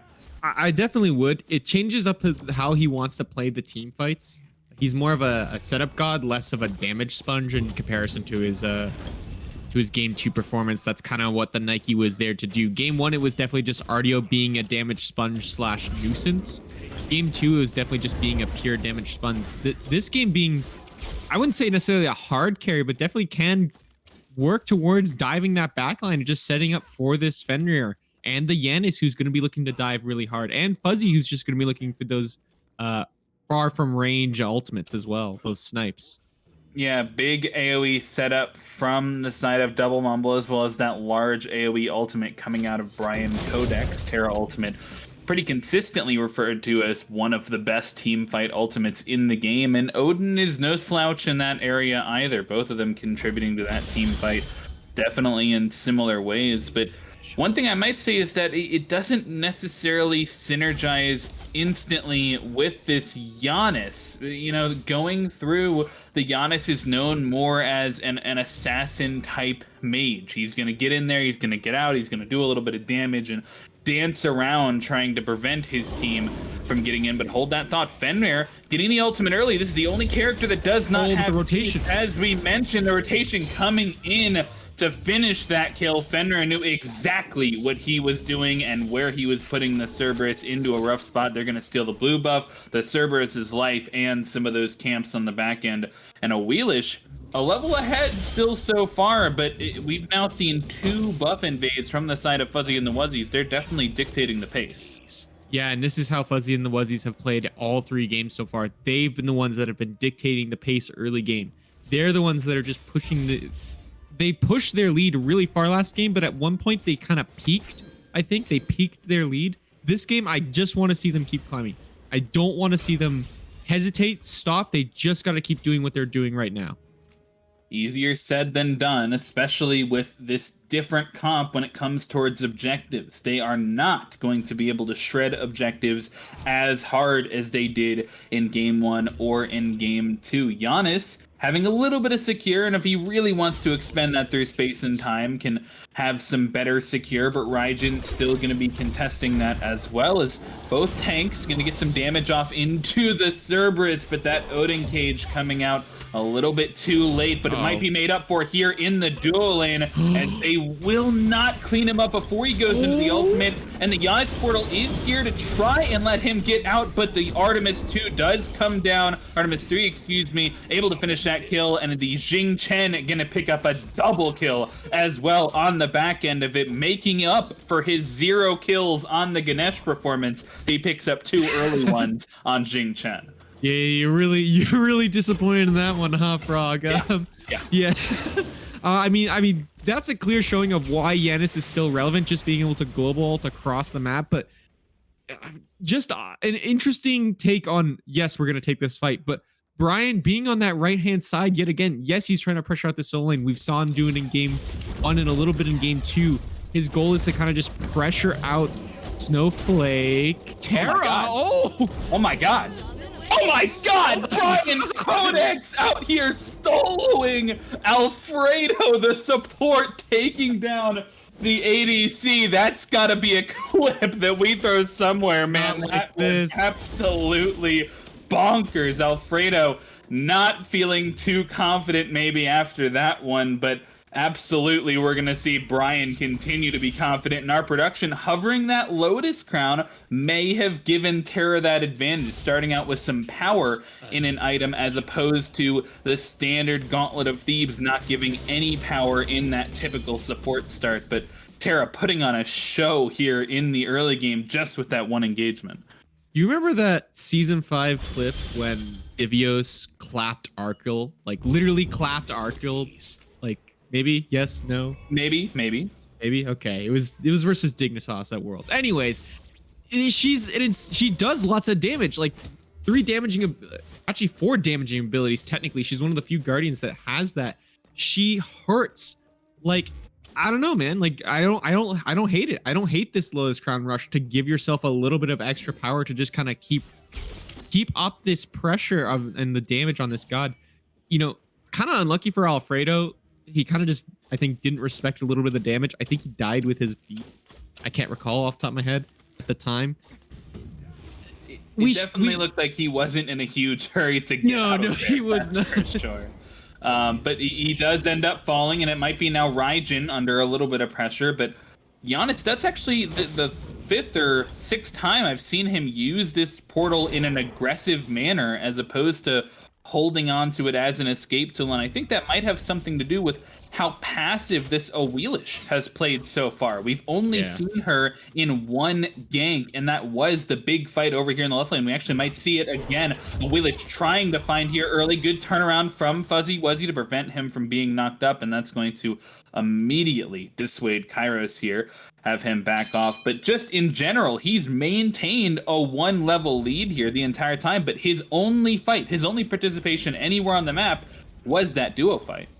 I definitely would. It changes up how he wants to play the team fights. He's more of a setup god, less of a damage sponge in comparison to his game 2 performance. That's kind of what the Nike was there to do. Game 1, it was definitely just Artio being a damage sponge / nuisance. Game 2, it was definitely just being a pure damage sponge. This game being, I wouldn't say necessarily a hard carry, but definitely can work towards diving that backline and just setting up for this Fenrir and the Yanis, who's going to be looking to dive really hard, and Fuzzy, who's just going to be looking for those far from range ultimates as well, those snipes. Yeah, big AoE setup from the side of Double Mumble, as well as that large AoE ultimate coming out of Brian Codex, Terra ultimate. Pretty consistently referred to as one of the best team fight ultimates in the game, and Odin is no slouch in that area either. Both of them contributing to that team fight, definitely in similar ways. But one thing I might say is that it doesn't necessarily synergize instantly with this Giannis. You know, going through, the Giannis is known more as an assassin type mage. He's going to get in there, he's going to get out, he's going to do a little bit of damage and dance around trying to prevent his team from getting in. But hold that thought, Fenrir getting the ultimate early. This is the only character that does not have the rotation. As we mentioned, the rotation coming in to finish that kill. Fenrir knew exactly what he was doing and where he was putting the Cerberus into a rough spot. They're going to steal the blue buff, the Cerberus's life, and some of those camps on the back end. And a Wheelish, a level ahead still so far, but we've now seen 2 buff invades from the side of Fuzzy and the Wuzzies. They're definitely dictating the pace. Yeah, and this is how Fuzzy and the Wuzzies have played all 3 games so far. They've been the ones that have been dictating the pace early game. They're the ones that are just pushing they pushed their lead really far last game, but at one point they kind of peaked. I think they peaked their lead. This game, I just want to see them keep climbing. I don't want to see them hesitate, stop. They just got to keep doing what they're doing right now. Easier said than done, especially with this different comp when it comes towards objectives. They are not going to be able to shred objectives as hard as they did in Game 1 or in Game 2. Giannis having a little bit of secure, and if he really wants to expend that through space and time, can have some better secure, but Raijin still going to be contesting that, as well as both tanks going to get some damage off into the Cerberus, but that Odin cage coming out a little bit too late, but it might be made up for here in the duo lane, and they will not clean him up before he goes into the ultimate, and the Giannis portal is here to try and let him get out, but the Artemis 2 does come down, Artemis 3, excuse me, able to finish that kill, and the Jing Chen gonna pick up a double kill as well on the back end of it, making up for his 0 kills on the Ganesh performance. He picks up 2 early ones on Jing Chen. Yeah, you're really disappointed in that one, huh, Frog? Yeah. I mean, that's a clear showing of why Yanis is still relevant, just being able to global ult across the map. But just an interesting take on, yes, we're gonna take this fight, but Brian being on that right-hand side yet again. Yes, he's trying to pressure out the solo lane. We've saw him do it in Game 1 and a little bit in Game 2. His goal is to kind of just pressure out Snowflake. Terra! Oh my god! Oh my god! Brian Codex out here soloing Alfredo, the support, taking down the ADC. That's gotta be a clip that we throw somewhere, man. That was absolutely bonkers. Alfredo not feeling too confident maybe after that one, but absolutely we're going to see Brian continue to be confident in our production. Hovering that Lotus Crown may have given Terra that advantage, starting out with some power in an item as opposed to the standard Gauntlet of Thebes not giving any power in that typical support start. But Terra putting on a show here in the early game just with that one engagement. Do you remember that Season 5 clip when Divios clapped Arkil? Like, literally clapped Arkil? Like, maybe? Yes? No? Maybe? Okay. It was versus Dignitas at Worlds. Anyways, she does lots of damage. Like, 4 damaging abilities, technically. She's one of the few Guardians that has that. She hurts. Like, I don't know, man. Like, I don't hate it. I don't hate this Lotus Crown rush to give yourself a little bit of extra power to just kind of keep up this pressure and the damage on this god. You know, kind of unlucky for Alfredo. He kind of just, I think, didn't respect a little bit of the damage. I think he died with his feet. I can't recall off the top of my head at the time. It definitely looked like he wasn't in a huge hurry to get out of there. He was not. For sure. But he does end up falling, and it might be now Raijin under a little bit of pressure. But Giannis, that's actually the 5th or 6th time I've seen him use this portal in an aggressive manner, as opposed to holding on to it as an escape tool, and I think that might have something to do with how passive this Awilish has played so far. We've only seen her in one gank, and that was the big fight over here in the left lane. We actually might see it again. Awilish trying to find here early. Good turnaround from Fuzzy Wuzzy to prevent him from being knocked up, and that's going to immediately dissuade Kairos here, have him back off. But just in general, he's maintained a 1-level lead here the entire time, but his only fight, his only participation anywhere on the map was that duo fight.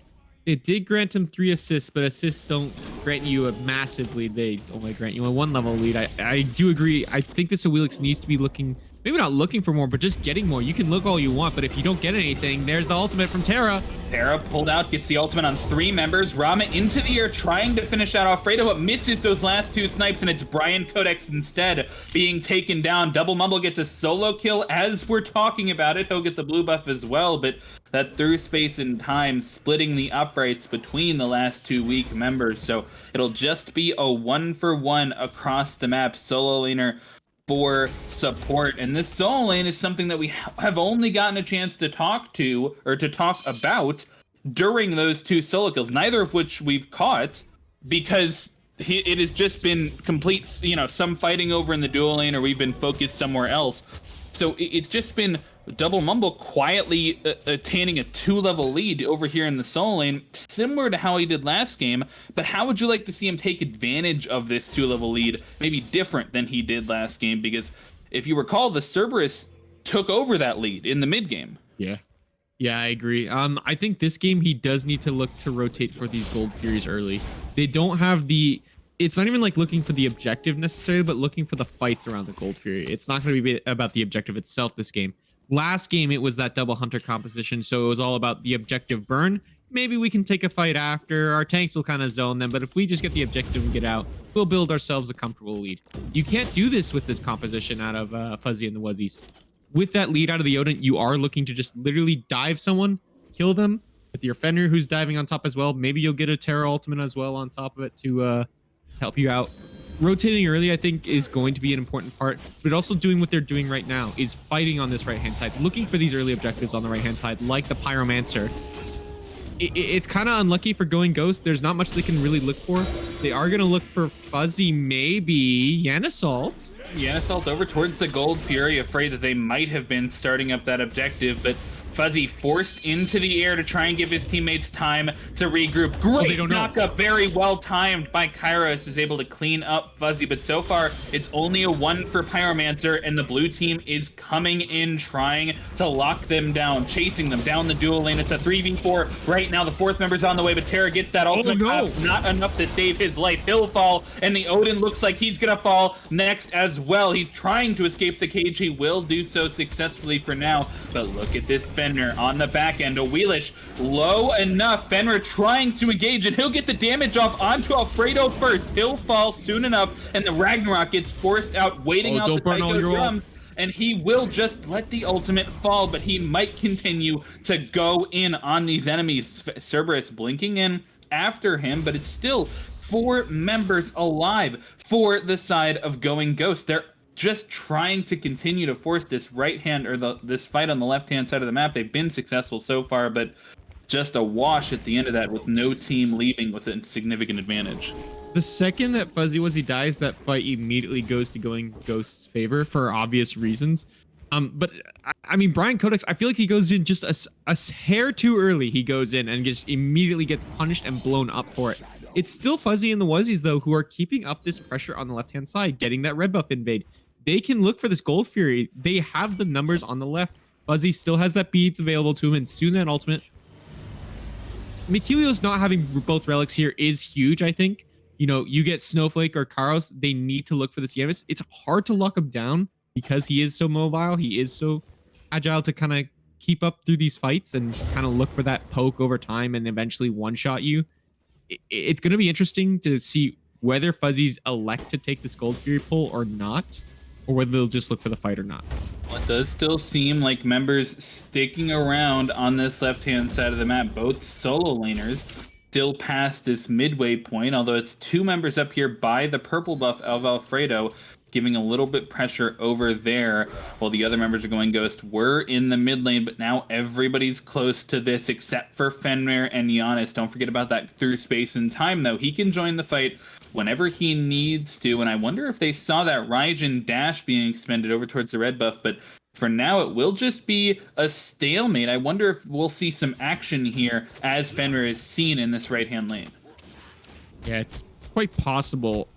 It did grant him 3 assists, but assists don't grant you a massive lead. They only grant you a 1-level lead. I do agree. I think this Awilix needs to be looking, maybe not looking for more, but just getting more. You can look all you want, but if you don't get anything, there's the ultimate from Terra. Terra pulled out, gets the ultimate on 3 members. Rama into the air, trying to finish out Alfredo, but misses those last 2 snipes, and it's Brian Codex instead being taken down. Double Mumble gets a solo kill as we're talking about it. He'll get the blue buff as well, but that through space and time, splitting the uprights between the last 2 weak members. So it'll just be a 1-for-1 across the map. Solo laner for support, and this solo lane is something that we have only gotten a chance to talk to, or to talk about, during those 2 solo kills, neither of which we've caught, because it has just been complete, some fighting over in the dual lane, or we've been focused somewhere else. So it's just been Double Mumble quietly attaining a 2-level lead over here in the solo lane, similar to how he did last game. But how would you like to see him take advantage of this 2-level lead? Maybe different than he did last game, because if you recall, the Cerberus took over that lead in the mid game. Yeah, I agree. I think this game he does need to look to rotate for these Gold Furies early. They don't have the... It's not even like looking for the objective necessarily, but looking for the fights around the Gold Fury. It's not going to be about the objective itself this game. Last game, it was that double hunter composition, so it was all about the objective burn. Maybe we can take a fight after. Our tanks will kind of zone them, but if we just get the objective and get out, we'll build ourselves a comfortable lead. You can't do this with this composition out of Fuzzy and the Wuzzies. With that lead out of the Odin, you are looking to just literally dive someone, kill them, with your Fenrir who's diving on top as well. Maybe you'll get a Terra ultimate as well on top of it to help you out. Rotating early, I think, is going to be an important part, but also doing what they're doing right now is fighting on this right-hand side, looking for these early objectives on the right-hand side, like the Pyromancer. It's kind of unlucky for Going Ghost. There's not much they can really look for. They are going to look for Fuzzy, maybe Yanasalt. Yanasalt over towards the Gold Fury, afraid that they might have been starting up that objective, but Fuzzy forced into the air to try and give his teammates time to regroup. Great knock-up, very well timed by Kairos, is able to clean up Fuzzy, but so far it's only a 1 for Pyromancer, and the blue team is coming in trying to lock them down, chasing them down the dual lane. It's a 3v4 right now. The 4th member's on the way, but Terra gets that ultimate clap, not enough to save his life. He'll fall, and the Odin looks like he's gonna fall next as well. He's trying to escape the cage. He will do so successfully for now, but look at this Fenrir on the back end. Awilish low enough. Fenrir trying to engage, and he'll get the damage off onto Alfredo first. He'll fall soon enough, and the Ragnarok gets forced out, waiting out the Taiko drum, and he will just let the ultimate fall, but he might continue to go in on these enemies. Cerberus blinking in after him, but it's still 4 members alive for the side of Going Ghost. They're just trying to continue to force this this fight on the left-hand side of the map. They've been successful so far, but just a wash at the end of that, with no team leaving with a significant advantage. The second that Fuzzy Wuzzy dies, that fight immediately goes to Going Ghost's favor for obvious reasons. But I mean, Brian Codex, I feel like he goes in just a hair too early. He goes in and just immediately gets punished and blown up for it. It's still Fuzzy and the Wuzzies, though, who are keeping up this pressure on the left-hand side, getting that red buff invade. They can look for this Gold Fury. They have the numbers on the left. Fuzzy still has that beads available to him, and soon that ultimate. Mikilios not having both relics here is huge, I think. You get Snowflake or Karos, they need to look for this Yavis. It's hard to lock him down because he is so mobile. He is so agile to kind of keep up through these fights and kind of look for that poke over time and eventually one-shot you. It's going to be interesting to see whether Fuzzies elect to take this Gold Fury pull or not, or whether they'll just look for the fight or not. Well, it does still seem like members sticking around on this left-hand side of the map, both solo laners. still past this midway point, although it's 2 members up here by the purple buff of Alfredo, giving a little bit pressure over there while the other members are going ghost. We're in the mid lane, but now everybody's close to this except for Fenrir and Giannis. Don't forget about that through space and time, though. He can join the fight whenever he needs to, and I wonder if they saw that Raijin dash being expended over towards the red buff, but for now it will just be a stalemate. I wonder if we'll see some action here as Fenrir is seen in this right-hand lane. Yeah, it's quite possible.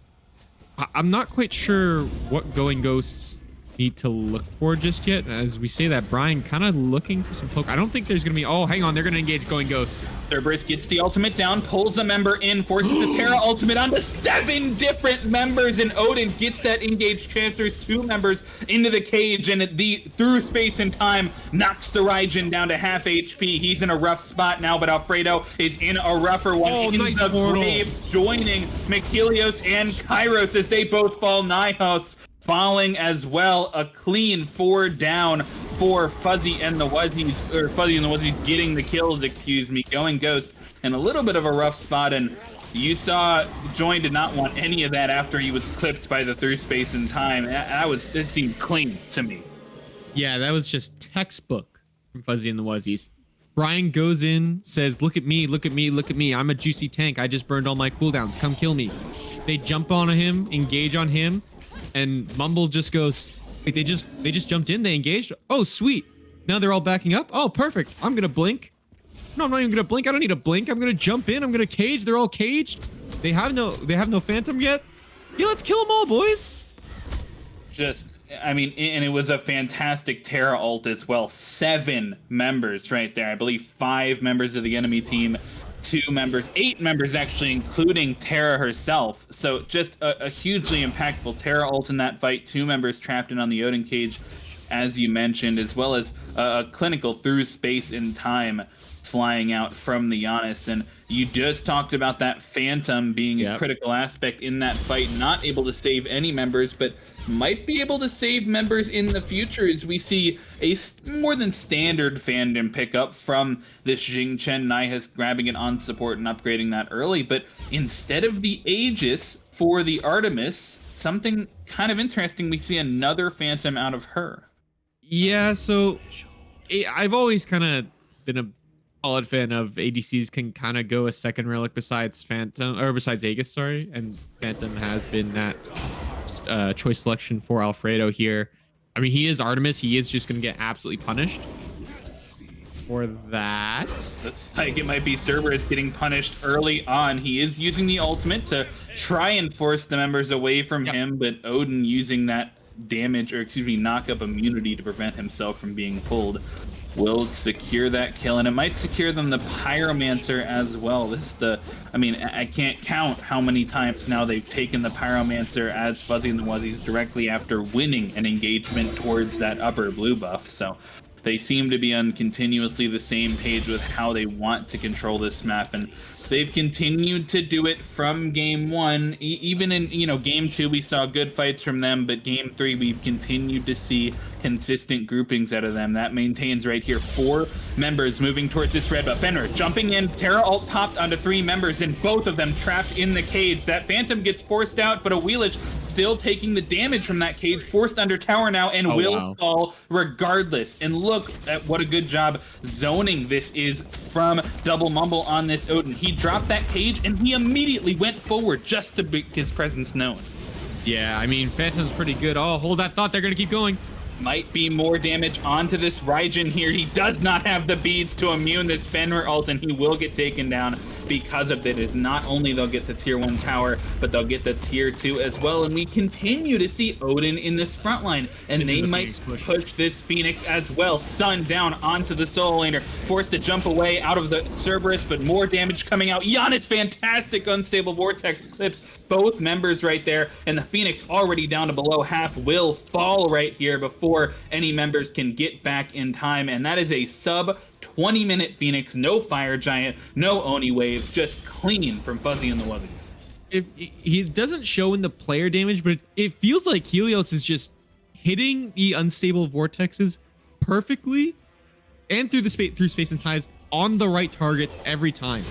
I'm not quite sure what going ghosts need to look for just yet. As we say that, Brian kind of looking for some poke. I don't think there's going to be... Oh, hang on. They're going to engage going ghost. Cerberus gets the ultimate down, pulls a member in, forces the Terra ultimate onto 7 different members, and Odin gets that engage, transfers 2 members into the cage, and through space and time knocks the Raijin down to half HP. He's in a rough spot now, but Alfredo is in a rougher one. Oh, in nice the portal. grave, joining Mikelios and Kairos as they both fall. Nihos falling as well. A clean 4 down for Fuzzy and the Wuzzies, or Fuzzy and the Wuzzies getting the kills, excuse me, going ghost in a little bit of a rough spot. And you saw Join did not want any of that after he was clipped by the through space and time. It seemed clean to me. Yeah, that was just textbook from Fuzzy and the Wuzzies. Brian goes in, says, look at me, look at me, look at me. I'm a juicy tank. I just burned all my cooldowns. Come kill me. They jump on him, engage on him, and Mumble just goes, wait, they just jumped in, they engaged? Oh, sweet. Now they're all backing up? Oh, perfect. I'm gonna blink. No, I'm not even gonna blink. I don't need to blink. I'm gonna jump in. I'm gonna cage. They're all caged. They have no phantom yet. Yeah, let's kill them all, boys. I mean, and it was a fantastic Terra ult as well. 7 members right there. I believe 5 members of the enemy team, 2 members, 8 members actually, including Terra herself. So just a hugely impactful Terra ult in that fight. 2 members trapped in on the Odin cage, as you mentioned, as well as a clinical through space and time flying out from the Giannis. And you just talked about that Phantom being a critical aspect in that fight, not able to save any members, but might be able to save members in the future as we see a more than standard fandom pickup from this Jing Chen. Nihas grabbing it on support and upgrading that early, but instead of the Aegis for the Artemis, something kind of interesting, we see another Phantom out of her. Yeah, so I've always kind of been a solid fan of ADCs can kind of go a second relic besides Phantom, or besides Aegis, sorry, and Phantom has been that choice selection for Alfredo here. I mean, he is Artemis. He is just going to get absolutely punished for that. Looks like it might be Cerberus getting punished early on. He is using the ultimate to try and force the members away from him, but Odin using that damage, or excuse me, knock up immunity to prevent himself from being pulled, will secure that kill, and it might secure them the Pyromancer as well. This is I mean, I can't count how many times now they've taken the Pyromancer as Fuzzy and the Wuzzies directly after winning an engagement towards that upper blue buff. So they seem to be on continuously the same page with how they want to control this map, and they've continued to do it from game 1. Even in, game 2, we saw good fights from them, but game 3, we've continued to see consistent groupings out of them. That maintains right here 4 members moving towards this red buff. Fenrir jumping in, Terra ult popped onto 3 members, and both of them trapped in the cage. That Phantom gets forced out, but a Wheelish still taking the damage from that cage, forced under tower now, and will fall regardless. And look at what a good job zoning this is from Double Mumble on this Odin. He dropped that cage, and he immediately went forward just to make his presence known. Yeah, I mean, Phantom's pretty good. Oh, hold that thought. They're going to keep going. Might be more damage onto this Raijin here. He does not have the beads to immune this Fenrir ult, and he will get taken down because of it. Is not only they'll get the tier 1 tower, but they'll get the tier 2 as well. And we continue to see Odin in this front line, and they might push this Phoenix as well. Stunned down onto the solo laner, forced to jump away out of the Cerberus, but more damage coming out. Giannis, fantastic unstable vortex clips both members right there, and the Phoenix already down to below half will fall right here before any members can get back in time. And that is a sub 20-minute Phoenix, no Fire Giant, no Oni waves, just clean from Fuzzy and the Wuzzies. He doesn't show in the player damage, but it feels like Helios is just hitting the unstable vortexes perfectly and through space and times on the right targets every time.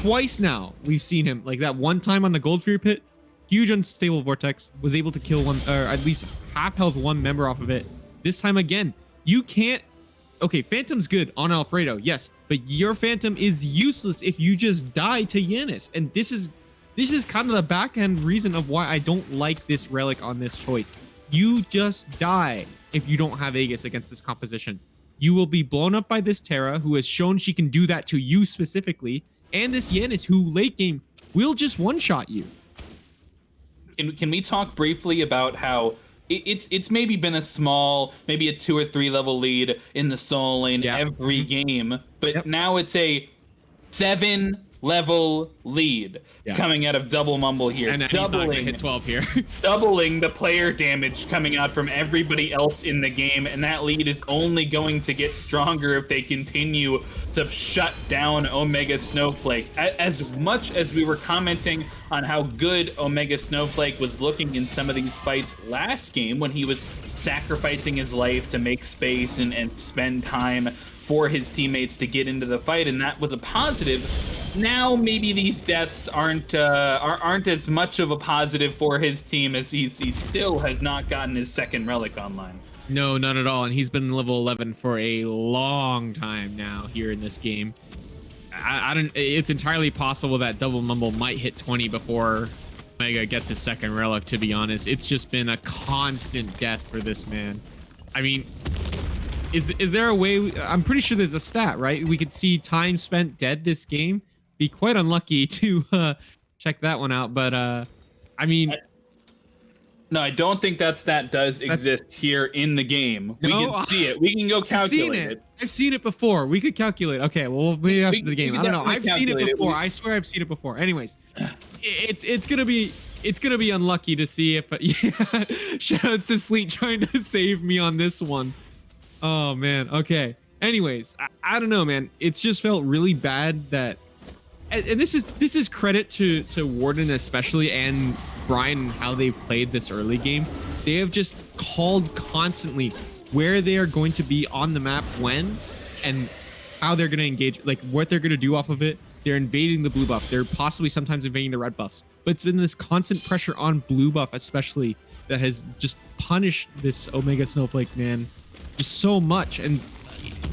twice now we've seen him, like that one time on the Gold Fury pit, huge unstable vortex, was able to kill one, or at least half health one member off of it. This time again, you can't. Okay, Phantom's good on Alfredo, yes, but your Phantom is useless if you just die to Yanis, and this is kind of the back end reason of why I don't like this relic on this choice. You just die if you don't have Aegis against this composition. You will be blown up by this Terra, who has shown she can do that to you specifically, and this Yanis, who late game will just one-shot you. Can we talk briefly about how it's maybe been a small, maybe a 2 or 3 level lead in the solo lane every game, but now it's a 7 level lead coming out of Double Mumble here, and he's not gonna hit 12 here. doubling the player damage coming out from everybody else in the game, and that lead is only going to get stronger if they continue to shut down Omega Snowflake. As much as we were commenting on how good Omega Snowflake was looking in some of these fights last game when he was sacrificing his life to make space and spend time for his teammates to get into the fight, and that was a positive. Now maybe these deaths aren't as much of a positive for his team, as he still has not gotten his second relic online. No, not at all, and he's been level 11 for a long time now here in this game. I don't. It's entirely possible that Double Mumble might hit 20 before Omega gets his second relic. To be honest, it's just been a constant death for this man. I mean, is there a way? I'm pretty sure there's a stat, right? We could see time spent dead this game. Be quite unlucky to check that one out, but I mean, no, I don't think that stat does exist here in the game. We can see it. We can go calculate it. I've seen it before. We could calculate. Okay, well, maybe after the game. I don't know. I've seen it before. I swear I've seen it before. Anyways, it's gonna be unlucky to see if. Yeah, shoutouts to Sleet trying to save me on this one. Oh man. Okay. Anyways, I don't know, man. It's just felt really bad that. And this is credit to Warden especially, and Brian, how they've played this early game. They have just called constantly where they are going to be on the map when, and how they're going to engage, like what they're going to do off of it. They're invading the blue buff. They're possibly sometimes invading the red buffs. But it's been this constant pressure on blue buff especially that has just punished this Omega Snowflake man just so much. And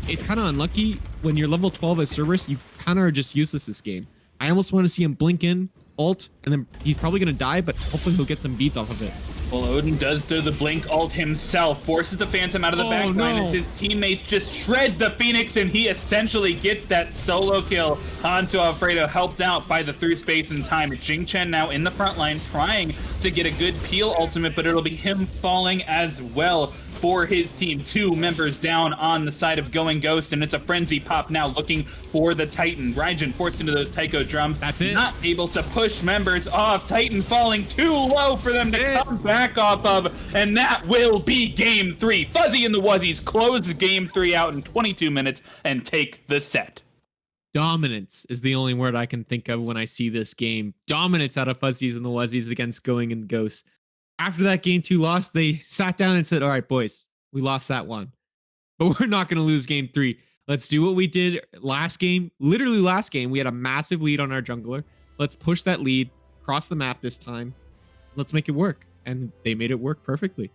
it's kind of unlucky when you're level 12 as Cerberus, you kind of are just useless this game. I almost want to see him blink in, ult, and then he's probably going to die, but hopefully he'll get some beads off of it. Well, Odin does do the blink ult himself, forces the Phantom out of the back line, and his teammates just shred the Phoenix, and he essentially gets that solo kill onto Alfredo, helped out by the through space and time. Jing Chen now in the front line trying to get a good peel ultimate, but it'll be him falling as well for his team. 2 members down on the side of Going Ghost, and it's a frenzy pop now looking for the Titan. Raijin forced into those Taiko drums. That's it. Not able to push members off. Titan falling too low for them to come back off of, and that will be game 3. Fuzzy and the Wuzzies close game 3 out in 22 minutes and take the set. Dominance is the only word I can think of when I see this game. Dominance out of Fuzzies and the Wuzzies against Going and Ghost. After that game 2 loss, they sat down and said, all right, boys, we lost that one, but we're not going to lose game 3. Let's do what we did last game. Literally last game, we had a massive lead on our jungler. Let's push that lead, cross the map this time. Let's make it work. And they made it work perfectly.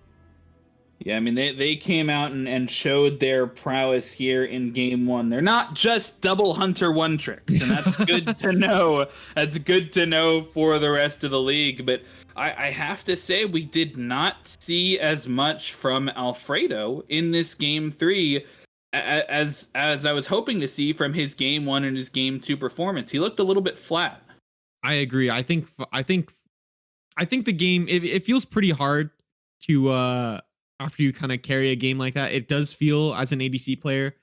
Yeah, I mean, they came out and showed their prowess here in game 1. They're not just double Hunter 1 tricks, and that's good to know. That's good to know for the rest of the league, but I have to say, we did not see as much from Alfredo in this game 3 as I was hoping to see from his game 1 and his game 2 performance. He looked a little bit flat. I agree. I think the game, it feels pretty hard to after you kind of carry a game like that. It does feel, as an ADC player,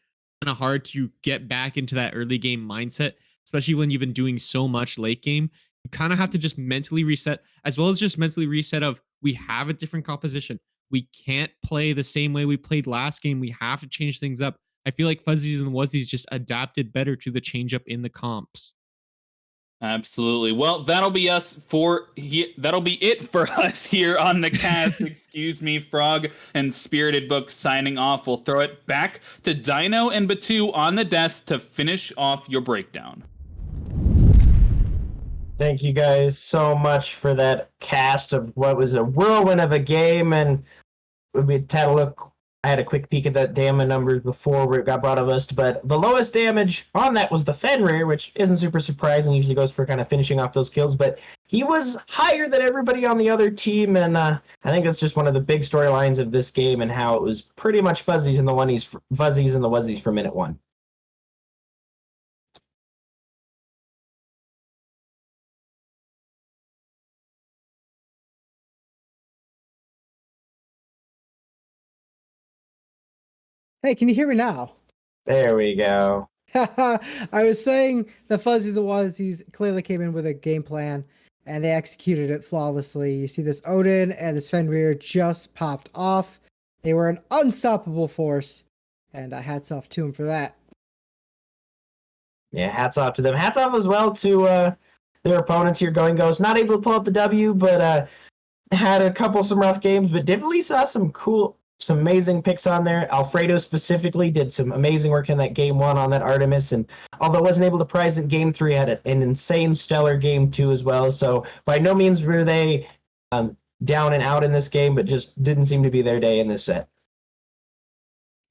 kind of hard to get back into that early game mindset, especially when you've been doing so much late game. You kind of have to just mentally reset, as well as just mentally reset of, we have a different composition. We can't play the same way we played last game. We have to change things up. I feel like Fuzzies and Wuzzies just adapted better to the change up in the comps. Absolutely. Well, that'll be it for us here on the cast. Excuse me, Frog and Spirited Book signing off. We'll throw it back to Dino and Batu on the desk to finish off your breakdown. Thank you guys so much for that cast of what was a whirlwind of a game. And we had a look. I had a quick peek at that damage numbers before where it got brought up list, but the lowest damage on that was the Fenrir, which isn't super surprising. Usually goes for kind of finishing off those kills, but he was higher than everybody on the other team, and I think that's just one of the big storylines of this game and how it was pretty much Fuzzies and the Wuzzies for minute one. Hey, can you hear me now? There we go. I was saying the Fuzzies and Wuzzies clearly came in with a game plan and they executed it flawlessly. You see this Odin and this Fenrir just popped off. They were an unstoppable force, and hats off to them for that. Yeah, hats off to them. Hats off as well to their opponents here. Going Ghost, not able to pull out the W, but had a couple some rough games, but definitely saw some amazing picks on there. Alfredo specifically did some amazing work in that game 1 on that Artemis, and although wasn't able to prize it game 3, had an insane stellar game 2 as well. So by no means were they down and out in this game, but just didn't seem to be their day in this set.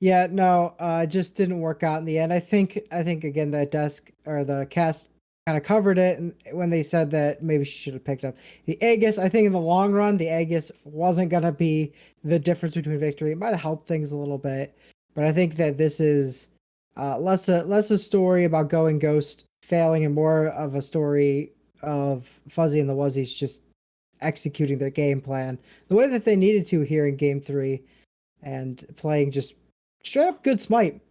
Yeah, no, just didn't work out in the end. I think again the desk or the cast kind of covered it, and when they said that maybe she should have picked up the Aegis. I think in the long run, the Aegis wasn't gonna be the difference between victory. It might have helped things a little bit, but I think that this is less a story about Going Ghost failing and more of a story of Fuzzy and the Wuzzies just executing their game plan the way that they needed to here in Game 3 and playing just straight up good Smite.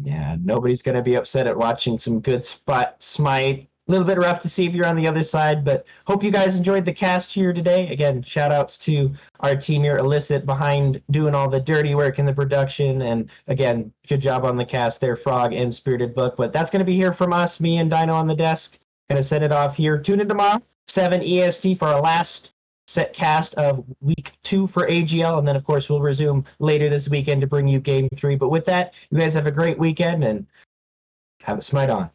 Yeah, nobody's going to be upset at watching some good Smite. A little bit rough to see if you're on the other side, but hope you guys enjoyed the cast here today. Again, shout outs to our team here, Illicit, behind doing all the dirty work in the production. And again, good job on the cast there, Frog and Spirited Book. But that's going to be here from us, me and Dino on the desk. Going to set it off here. Tune in tomorrow, 7 EST for our last set cast of week 2 for AGL, and then of course we'll resume later this weekend to bring you game 3. But with that, you guys have a great weekend and have a Smite on.